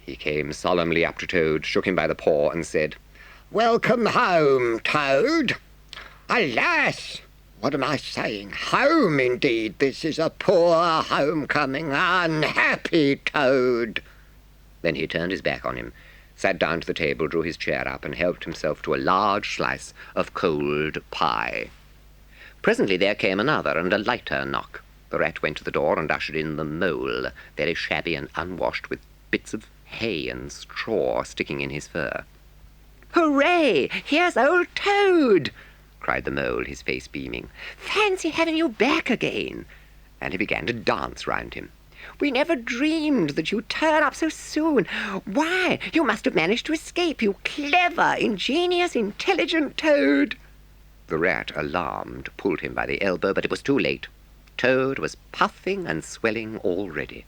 Speaker 1: He came solemnly up to Toad, shook him by the paw, and said,
Speaker 4: "Welcome home, Toad. Alas! What am I saying? Home, indeed. This is a poor homecoming. Unhappy Toad."
Speaker 1: Then he turned his back on him, sat down to the table, drew his chair up, and helped himself to a large slice of cold pie. Presently there came another and a lighter knock. The rat went to the door and ushered in the mole, very shabby and unwashed, with bits of hay and straw sticking in his fur.
Speaker 5: Hooray! Here's old Toad!
Speaker 1: Cried the mole, his face beaming.
Speaker 5: Fancy having you back again.
Speaker 1: And he began to dance round him.
Speaker 5: We never dreamed that you'd turn up so soon. Why, you must have managed to escape, you clever, ingenious, intelligent Toad.
Speaker 1: The rat, alarmed, pulled him by the elbow, but it was too late. Toad was puffing and swelling already.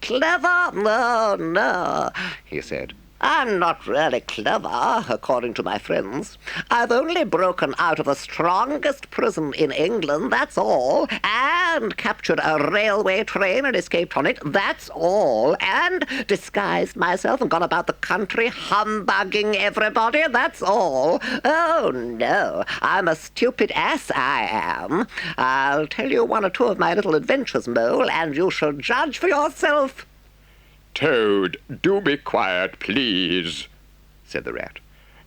Speaker 6: Clever? No,
Speaker 1: he said.
Speaker 6: I'm not really clever, according to my friends. I've only broken out of the strongest prison in England, that's all, and captured a railway train and escaped on it, that's all, and disguised myself and gone about the country humbugging everybody, that's all. Oh, no, I'm a stupid ass, I am. I'll tell you one or two of my little adventures, Mole, and you shall judge for yourself.
Speaker 3: Toad, do be quiet, please,
Speaker 1: said the rat.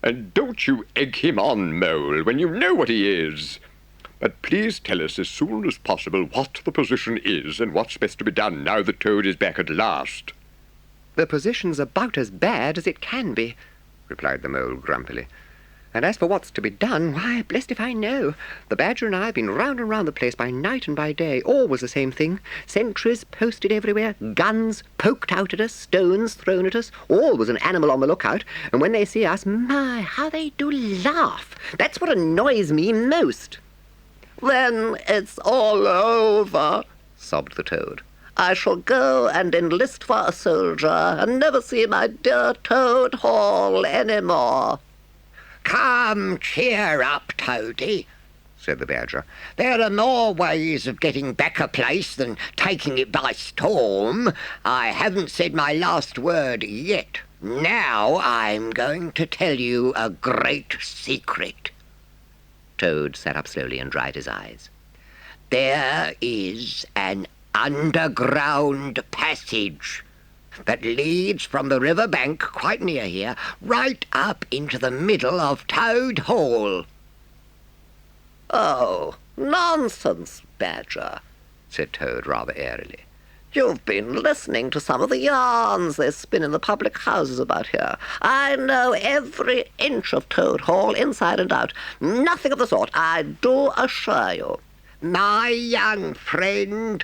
Speaker 3: And don't you egg him on, Mole, when you know what he is. But please tell us as soon as possible what the position is and what's best to be done now that Toad is back at last.
Speaker 1: The position's about as bad as it can be, replied the mole grumpily. And as for what's to be done, why, blest if I know. The badger and I have been round and round the place by night and by day, always the same thing. Sentries posted everywhere, guns poked out at us, stones thrown at us, always an animal on the lookout, and when they see us, my, how they do laugh. That's what annoys me most.
Speaker 6: Then it's all over,
Speaker 1: sobbed the Toad.
Speaker 6: I shall go and enlist for a soldier and never see my dear Toad Hall any more.
Speaker 4: "Come, cheer up, Toady,"
Speaker 1: said the badger.
Speaker 4: "There are more ways of getting back a place than taking it by storm. I haven't said my last word yet. Now I'm going to tell you a great secret."
Speaker 1: Toad sat up slowly and dried his eyes.
Speaker 4: "There is an underground passage that leads from the river bank quite near here, right up into the middle of Toad Hall."
Speaker 6: "Oh, nonsense, Badger,"
Speaker 1: said Toad rather airily.
Speaker 6: "You've been listening to some of the yarns they spin in the public houses about here. I know every inch of Toad Hall, inside and out. Nothing of the sort, I do assure you."
Speaker 4: "My young friend,"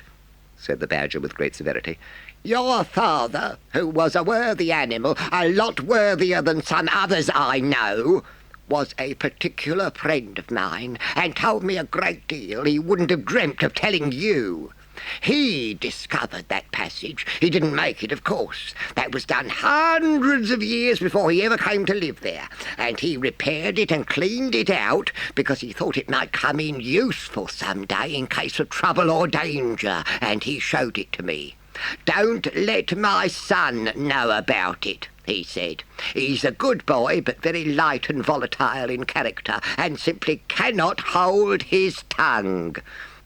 Speaker 1: said the badger with great severity,
Speaker 4: "your father, who was a worthy animal, a lot worthier than some others I know, was a particular friend of mine, and told me a great deal he wouldn't have dreamt of telling you. He discovered that passage. He didn't make it, of course. That was done hundreds of years before he ever came to live there, and he repaired it and cleaned it out because he thought it might come in useful some day in case of trouble or danger, and he showed it to me. 'Don't let my son know about it,' he said. 'He's a good boy, but very light and volatile in character, and simply cannot hold his tongue.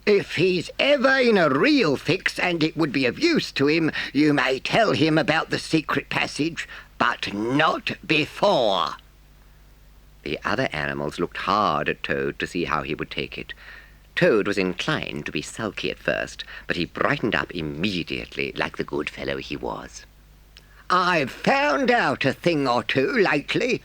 Speaker 4: If he's ever in a real fix, and it would be of use to him, you may tell him about the secret passage, but not before.'"
Speaker 1: The other animals looked hard at Toad to see how he would take it. Toad was inclined to be sulky at first, but he brightened up immediately, like the good fellow he was.
Speaker 4: "I've found out a thing or two lately,"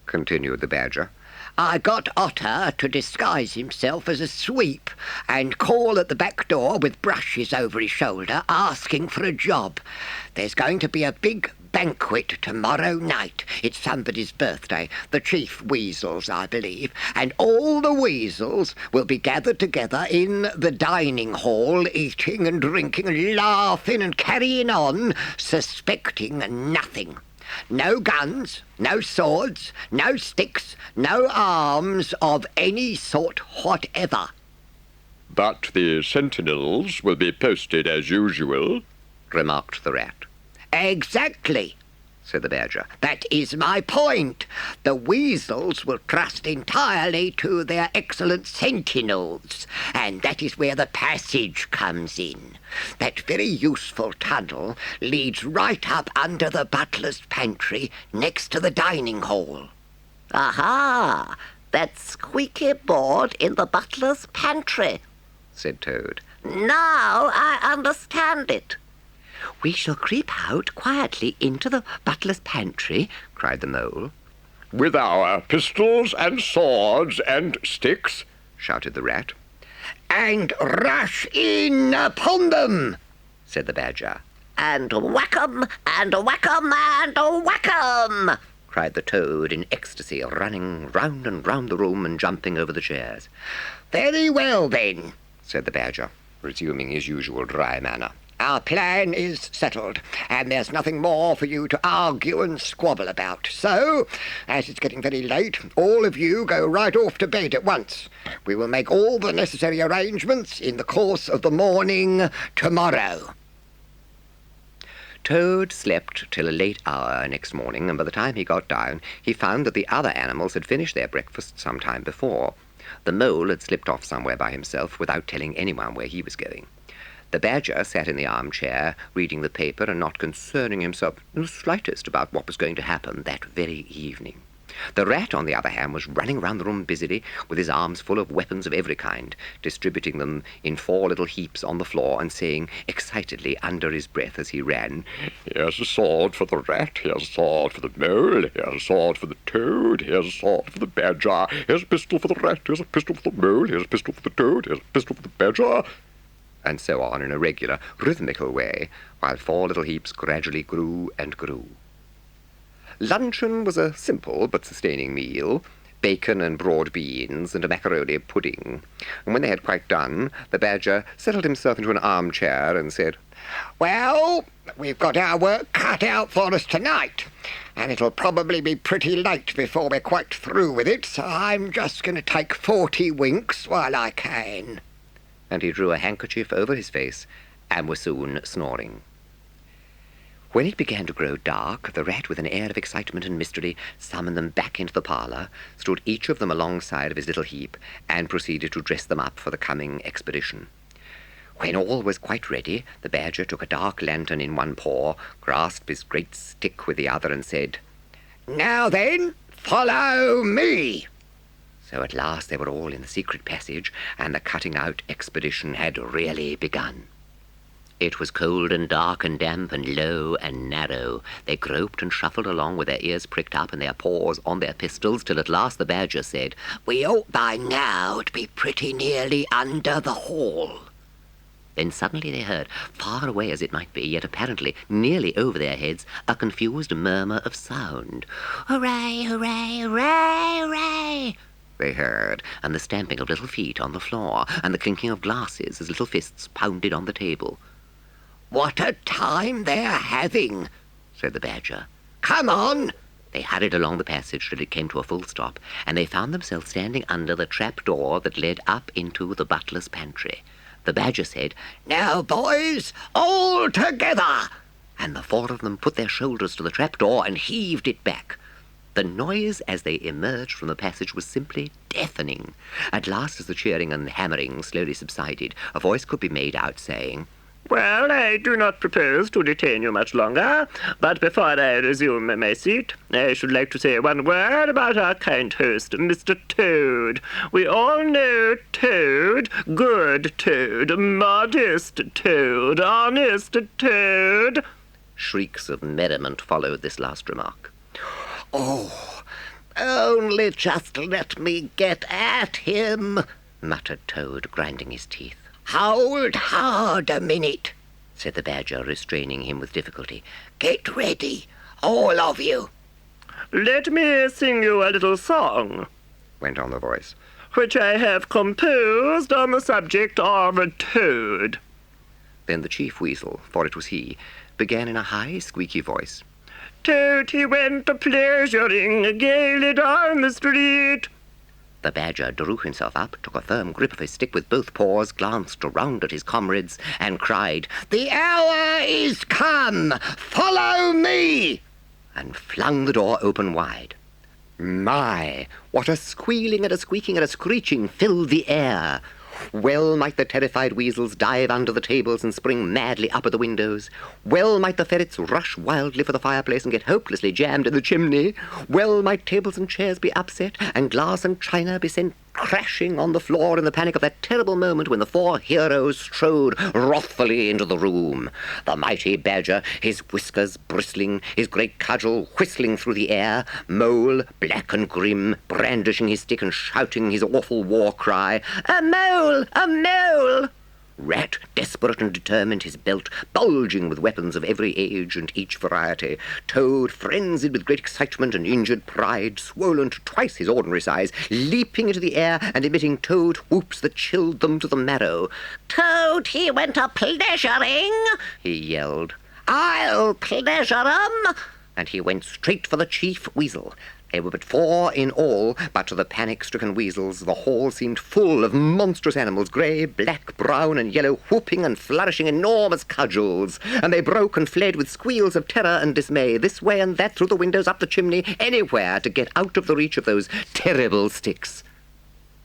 Speaker 1: continued the badger.
Speaker 4: I got Otter to disguise himself as a sweep and call at the back door with brushes over his shoulder, asking for a job. There's going to be a big banquet tomorrow night. It's somebody's birthday, the chief weasels, I believe, and all the weasels will be gathered together in the dining hall, eating and drinking and laughing and carrying on, suspecting nothing. No guns, no swords, no sticks, no arms of any sort whatever.
Speaker 3: But the sentinels will be posted as usual,
Speaker 1: remarked the rat.
Speaker 4: Exactly, said the badger. That is my point. The weasels will trust entirely to their excellent sentinels, and that is where the passage comes in. That very useful tunnel leads right up under the butler's pantry next to the dining hall.
Speaker 6: Aha! That squeaky board in the butler's pantry,
Speaker 1: said Toad.
Speaker 6: Now I understand it.
Speaker 5: We shall creep out quietly into the butler's pantry,
Speaker 1: cried the mole.
Speaker 3: with our pistols and swords and sticks,
Speaker 1: shouted the rat.
Speaker 4: And rush in upon them,
Speaker 1: said the badger.
Speaker 6: And whack 'em, and whack 'em, and whack 'em,
Speaker 1: cried the toad in ecstasy, running round and round the room and jumping over the chairs.
Speaker 4: Very well, then,
Speaker 1: said the badger, resuming his usual dry manner.
Speaker 4: Our plan is settled, and there's nothing more for you to argue and squabble about. So, as it's getting very late, all of you go right off to bed at once. We will make all the necessary arrangements in the course of the morning tomorrow.
Speaker 1: Toad slept till a late hour next morning, and by the time he got down, he found that the other animals had finished their breakfast some time before. The mole had slipped off somewhere by himself without telling anyone where he was going. The badger sat in the armchair, reading the paper and not concerning himself in the slightest about what was going to happen that very evening. The rat, on the other hand, was running round the room busily, with his arms full of weapons of every kind, distributing them in 4 little heaps on the floor, and saying excitedly under his breath as he ran,
Speaker 3: "Here's a sword for the rat, here's a sword for the mole, here's a sword for the toad, here's a sword for the badger, here's a pistol for the rat, here's a pistol for the mole, here's a pistol for the toad, here's a pistol for the badger,"
Speaker 1: and so on in a regular, rhythmical way, while 4 little heaps gradually grew and grew. Luncheon was a simple but sustaining meal, bacon and broad beans and a macaroni pudding, and when they had quite done, the badger settled himself into an armchair and said,
Speaker 4: Well, we've got our work cut out for us tonight, and it'll probably be pretty late before we're quite through with it, so I'm just going to take 40 winks while I can.
Speaker 1: And he drew a handkerchief over his face and was soon snoring. When it began to grow dark, the rat, with an air of excitement and mystery, summoned them back into the parlour, stood each of them alongside of his little heap, and proceeded to dress them up for the coming expedition. When all was quite ready, the badger took a dark lantern in one paw, grasped his great stick with the other, and said,
Speaker 4: Now then, follow me.
Speaker 1: So at last they were all in the secret passage, and the cutting-out expedition had really begun. It was cold and dark and damp and low and narrow. They groped and shuffled along with their ears pricked up and their paws on their pistols, till at last the badger said,
Speaker 4: We ought by now to be pretty nearly under the hall.
Speaker 1: Then suddenly they heard, far away as it might be, yet apparently nearly over their heads, a confused murmur of sound.
Speaker 5: Hooray, hooray, hooray, hooray!
Speaker 1: They heard, and the stamping of little feet on the floor, and the clinking of glasses as little fists pounded on the table.
Speaker 4: What a time they're having,
Speaker 1: said the badger.
Speaker 4: Come on!
Speaker 1: They hurried along the passage till it came to a full stop, and they found themselves standing under the trap door that led up into the butler's pantry. The badger said,
Speaker 4: Now, boys, all together!
Speaker 1: And the 4 of them put their shoulders to the trap door and heaved it back. The noise as they emerged from the passage was simply deafening. At last, as the cheering and hammering slowly subsided, a voice could be made out saying,
Speaker 7: Well, I do not propose to detain you much longer, but before I resume my seat, I should like to say one word about our kind host, Mr. Toad. We all know Toad, good Toad, modest Toad, honest Toad.
Speaker 1: Shrieks of merriment followed this last remark.
Speaker 4: Oh, Only just let me get at him, muttered Toad, grinding his teeth. Hold hard a minute, said the Badger, restraining him with difficulty. Get ready, all of you.
Speaker 7: Let me sing you a little song,
Speaker 1: went on the voice.
Speaker 7: which I have composed on the subject of a toad.
Speaker 1: Then the Chief Weasel, for it was he, began in a high, squeaky voice.
Speaker 7: Toad he went a-pleasuring gaily down the street.
Speaker 1: The Badger drew himself up, took a firm grip of his stick with both paws, glanced around at his comrades, and cried,
Speaker 4: The hour is come! Follow me!
Speaker 1: and flung the door open wide. My, what a squealing and a squeaking and a screeching filled the air! Well might the terrified weasels dive under the tables and spring madly up at the windows. Well might the ferrets rush wildly for the fireplace and get hopelessly jammed in the chimney. Well might tables and chairs be upset, and glass and china be sent crashing on the floor in the panic of that terrible moment when the four heroes strode wrathfully into the room. The mighty Badger, his whiskers bristling, his great cudgel whistling through the air, Mole, black and grim, brandishing his stick and shouting his awful war cry, "A mole! A mole!" Rat, desperate and determined, his belt bulging with weapons of every age and each variety. Toad, frenzied with great excitement and injured pride, swollen to twice his ordinary size, leaping into the air and emitting toad whoops that chilled them to the marrow.
Speaker 6: Toad he went a-pleasuring,
Speaker 1: He yelled,
Speaker 6: I'll pleasure 'em.
Speaker 1: and he went straight for the Chief Weasel. There were but four in all, but to the panic-stricken weasels the hall seemed full of monstrous animals, grey, black, brown, and yellow, whooping and flourishing enormous cudgels, and they broke and fled with squeals of terror and dismay, this way and that, through the windows, up the chimney, anywhere to get out of the reach of those terrible sticks.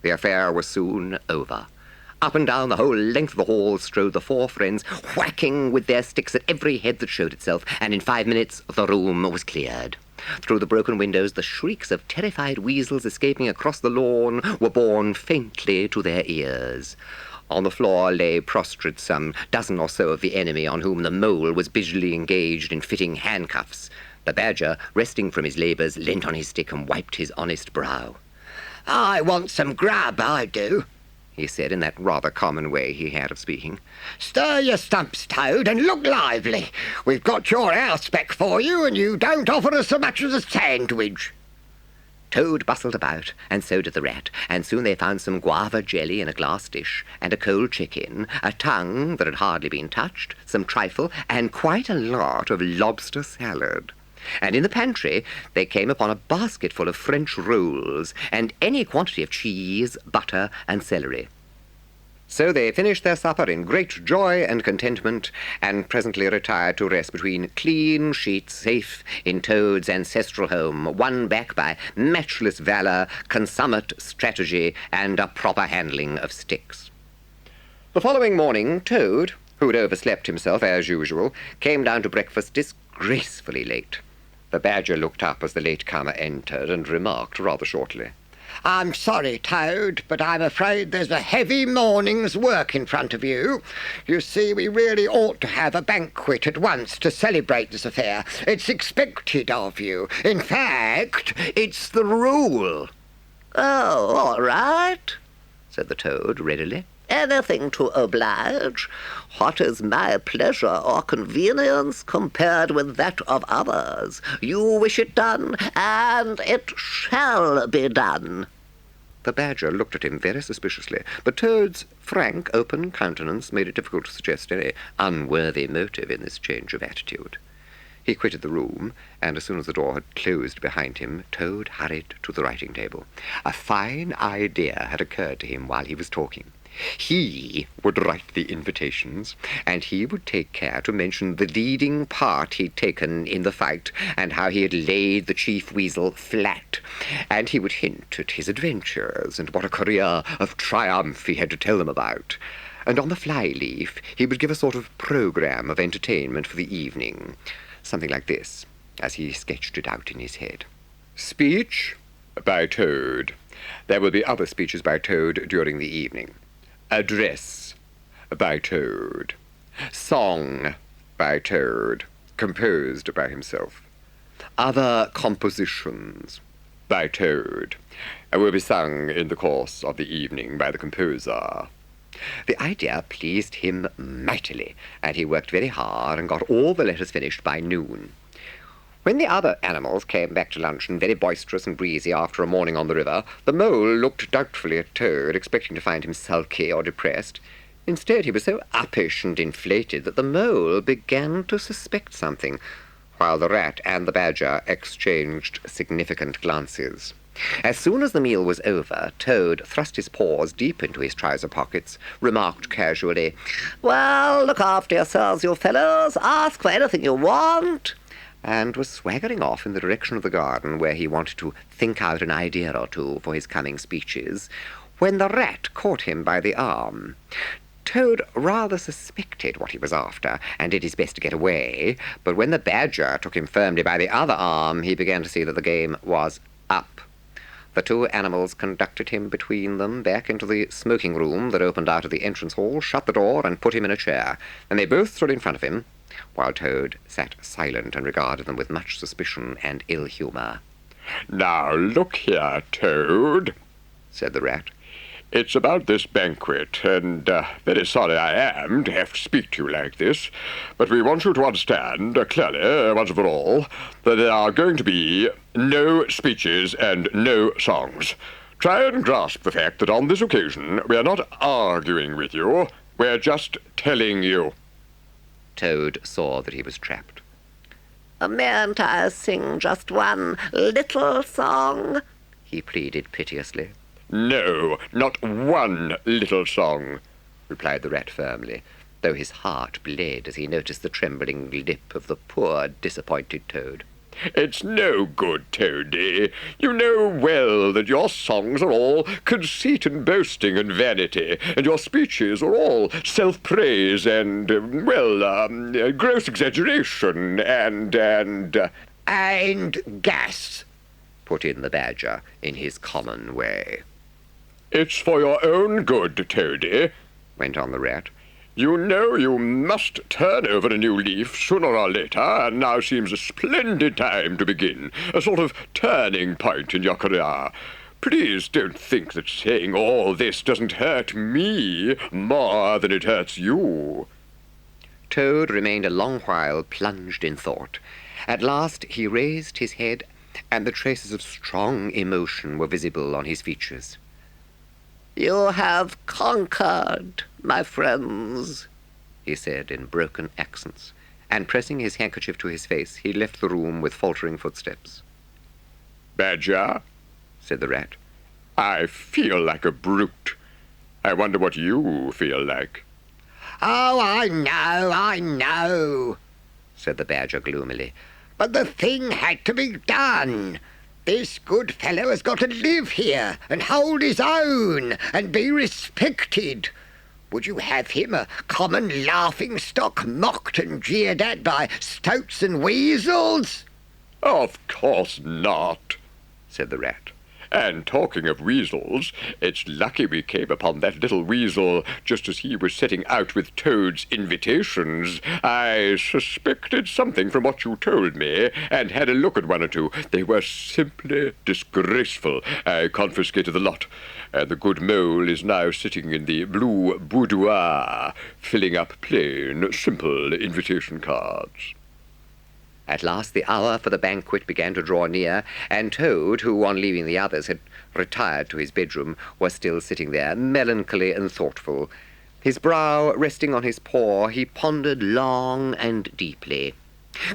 Speaker 1: The affair was soon over. Up and down the whole length of the hall strode the four friends, whacking with their sticks at every head that showed itself, and in 5 minutes the room was cleared. Through the broken windows, the shrieks of terrified weasels escaping across the lawn were borne faintly to their ears. On the floor lay prostrate some dozen or so of the enemy, on whom the Mole was busily engaged in fitting handcuffs. The Badger, resting from his labours, leant on his stick and wiped his honest brow.
Speaker 4: I want some grub, I do,
Speaker 1: he said in that rather common way he had of speaking.
Speaker 4: Stir your stumps, Toad, and look lively. We've got your house back for you, and you don't offer us so much as a sandwich.
Speaker 1: Toad bustled about, and so did the Rat, and soon they found some guava jelly in a glass dish, and a cold chicken, a tongue that had hardly been touched, some trifle, and quite a lot of lobster salad. And in the pantry they came upon a basket full of French rolls, and any quantity of cheese, butter, and celery. So they finished their supper in great joy and contentment, and presently retired to rest between clean sheets safe in Toad's ancestral home, won back by matchless valour, consummate strategy, and a proper handling of sticks. The following morning, Toad, who had overslept himself as usual, came down to breakfast disgracefully late. The Badger looked up as the late-comer entered and remarked rather shortly,
Speaker 4: I'm sorry, Toad, but I'm afraid there's a heavy morning's work in front of you. You see, we really ought to have a banquet at once to celebrate this affair. It's expected of you. In fact, it's the rule.
Speaker 6: Oh, all right,
Speaker 1: said the Toad readily.
Speaker 6: anything to oblige. What is my pleasure or convenience compared with that of others? You wish it done, and it shall be done.
Speaker 1: The Badger looked at him very suspiciously, but Toad's frank, open countenance made it difficult to suggest any unworthy motive in this change of attitude. He quitted the room, and as soon as the door had closed behind him, Toad hurried to the writing table. A fine idea had occurred to him while he was talking. He would write the invitations, and he would take care to mention the leading part he'd taken in the fight, and how he had laid the Chief Weasel flat, and he would hint at his adventures, and what a career of triumph he had to tell them about. And on the fly-leaf he would give a sort of programme of entertainment for the evening, something like this, as he sketched it out in his head. Speech by Toad. There will be other speeches by Toad during the evening. Address by Toad. Song by Toad, composed by himself. Other compositions
Speaker 3: by Toad, and will be sung in the course of the evening by the composer."
Speaker 1: The idea pleased him mightily, and he worked very hard and got all the letters finished by noon. When the other animals came back to luncheon, very boisterous and breezy after a morning on the river, the mole looked doubtfully at Toad, expecting to find him sulky or depressed. Instead, he was so uppish and inflated that the mole began to suspect something, while the rat and the badger exchanged significant glances. As soon as the meal was over, Toad thrust his paws deep into his trouser pockets, remarked casually,
Speaker 6: "Well, look after yourselves, you fellows. Ask for anything you want."
Speaker 1: and was swaggering off in the direction of the garden where he wanted to think out an idea or two for his coming speeches, when the rat caught him by the arm. Toad rather suspected what he was after, and did his best to get away, but when the badger took him firmly by the other arm, he began to see that the game was up. The two animals conducted him between them back into the smoking room that opened out of the entrance hall, shut the door, and put him in a chair. Then they both stood in front of him, while Toad sat silent and regarded them with much suspicion and ill humour.
Speaker 3: "Now, look here, Toad," said the rat. "It's about this banquet, and very sorry I am to have to speak to you like this, but we want you to understand clearly, once for all, that there are going to be no speeches and no songs. Try and grasp the fact that on this occasion we are not arguing with you, we're just telling you."
Speaker 1: Toad saw that he was trapped.
Speaker 6: "Mayn't I sing just one little song?"
Speaker 1: He pleaded piteously.
Speaker 3: "No, not one little song,"
Speaker 1: replied the rat firmly, though his heart bled as he noticed the trembling lip of the poor disappointed Toad.
Speaker 3: "It's no good, Toady. You know well that your songs are all conceit and boasting and vanity, and your speeches are all self-praise and, gross exaggeration and...
Speaker 4: And gas,"
Speaker 1: put in the badger in his common way.
Speaker 3: "It's for your own good, Toady,"
Speaker 1: went on the rat.
Speaker 3: "You know you must turn over a new leaf sooner or later, and now seems a splendid time to begin, a sort of turning point in your career. Please don't think that saying all this doesn't hurt me more than it hurts you."
Speaker 1: Toad remained a long while plunged in thought. At last he raised his head, and the traces of strong emotion were visible on his features.
Speaker 6: "You have conquered, my friends,"
Speaker 1: he said in broken accents, and pressing his handkerchief to his face, he left the room with faltering footsteps.
Speaker 3: "Badger," said the rat, "I feel like a brute. I wonder what you feel like."
Speaker 4: "Oh, I know,"
Speaker 1: said the badger gloomily.
Speaker 4: "but the thing had to be done. This good fellow has got to live here and hold his own and be respected. Would you have him a common laughing-stock, mocked and jeered at by stoats and weasels?"
Speaker 3: "Of course not," said the rat. "And talking of weasels, it's lucky we came upon that little weasel just as he was setting out with Toad's invitations. I suspected something from what you told me, and had a look at one or two. They were simply disgraceful. I confiscated the lot, and the good mole is now sitting in the blue boudoir, filling up plain, simple invitation cards."
Speaker 1: At last the hour for the banquet began to draw near, and Toad, who on leaving the others had retired to his bedroom, was still sitting there, melancholy and thoughtful. His brow resting on his paw, he pondered long and deeply.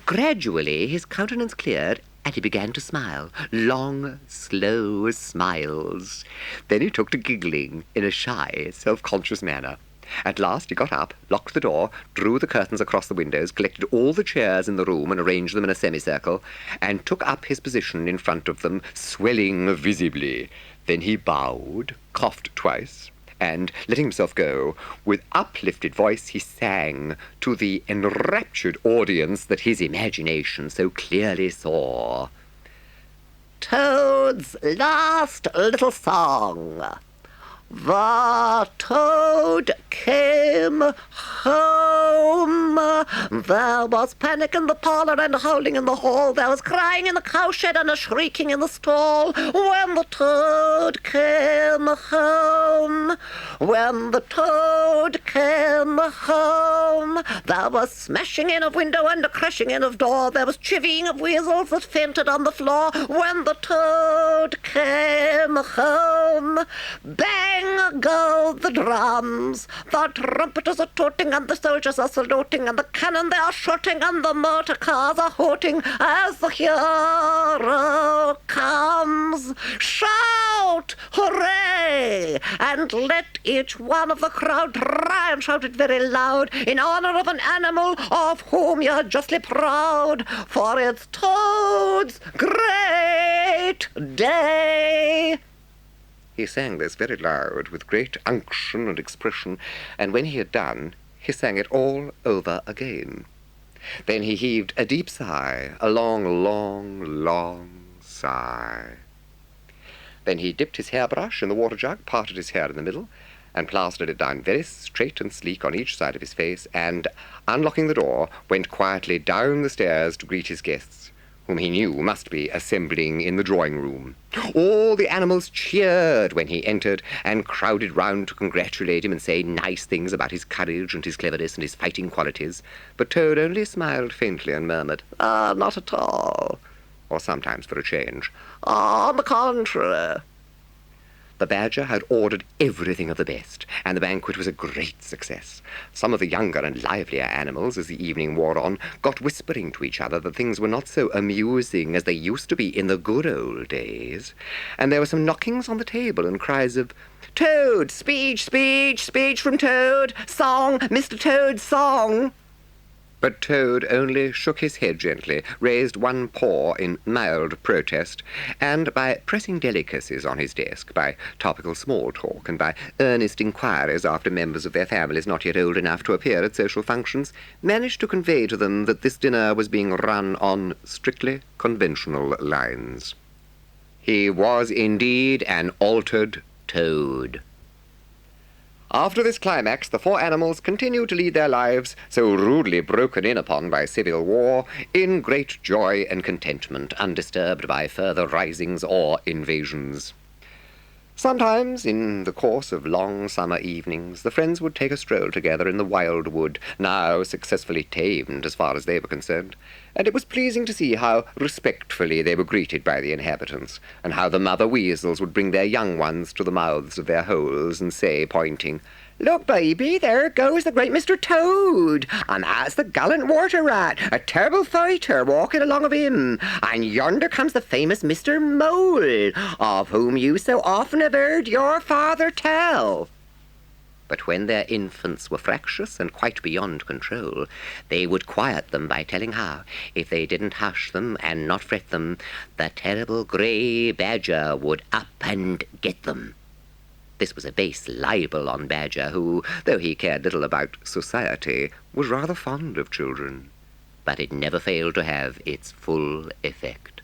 Speaker 1: Gradually his countenance cleared, and he began to smile, long, slow smiles. Then he took to giggling in a shy, self-conscious manner. At last he got up, locked the door, drew the curtains across the windows, collected all the chairs in the room and arranged them in a semicircle, and took up his position in front of them, swelling visibly. Then he bowed, coughed twice, and, letting himself go, with uplifted voice he sang to the enraptured audience that his imagination so clearly saw.
Speaker 6: "Toad's last little song. The toad came home. There was panic in the parlour and howling in the hall. There was crying in the cowshed and a shrieking in the stall. When the toad came home, when the toad came home, there was smashing in of window and a crashing in of door. There was chivying of weasels that fainted on the floor. When the toad came home, bang go the drums. The trumpeters are tooting and the soldiers are saluting and the cannon they are shooting and the motor cars are hooting as the hero comes. Shout hooray, and let each one of the crowd try and shout it very loud in honor of an animal of whom you're justly proud, for it's Toad's great day.
Speaker 1: He sang this very loud, with great unction and expression, and when he had done, he sang it all over again. Then he heaved a deep sigh, a long, long, long sigh. Then he dipped his hairbrush in the water jug, parted his hair in the middle, and plastered it down very straight and sleek on each side of his face, and, unlocking the door, went quietly down the stairs to greet his guests, whom he knew must be assembling in the drawing-room. All the animals cheered when he entered, and crowded round to congratulate him and say nice things about his courage and his cleverness and his fighting qualities, but Toad only smiled faintly and murmured,
Speaker 6: "Ah, not at all,"
Speaker 1: or sometimes for a change,
Speaker 6: "On the contrary."
Speaker 1: The Badger had ordered everything of the best, and the banquet was a great success. Some of the younger and livelier animals, as the evening wore on, got whispering to each other that things were not so amusing as they used to be in the good old days, and there were some knockings on the table and cries of, "Toad, speech, speech, speech from Toad, song, Mr. Toad's song." But Toad only shook his head gently, raised one paw in mild protest, and by pressing delicacies on his desk, by topical small talk, and by earnest inquiries after members of their families not yet old enough to appear at social functions, managed to convey to them that this dinner was being run on strictly conventional lines. He was indeed an altered Toad. After this climax, the four animals continued to lead their lives, so rudely broken in upon by civil war, in great joy and contentment, undisturbed by further risings or invasions. Sometimes, in the course of long summer evenings, the friends would take a stroll together in the wild wood, now successfully tamed as far as they were concerned, and it was pleasing to see how respectfully they were greeted by the inhabitants, and how the mother weasels would bring their young ones to the mouths of their holes and say, pointing, "Look, baby, there goes the great Mr. Toad, and that's the gallant water rat, a terrible fighter, walking along of him, and yonder comes the famous Mr. Mole, of whom you so often have heard your father tell." But when their infants were fractious and quite beyond control, they would quiet them by telling how, if they didn't hush them and not fret them, the terrible grey Badger would up and get them. This was a base libel on Badger, who, though he cared little about society, was rather fond of children. But it never failed to have its full effect.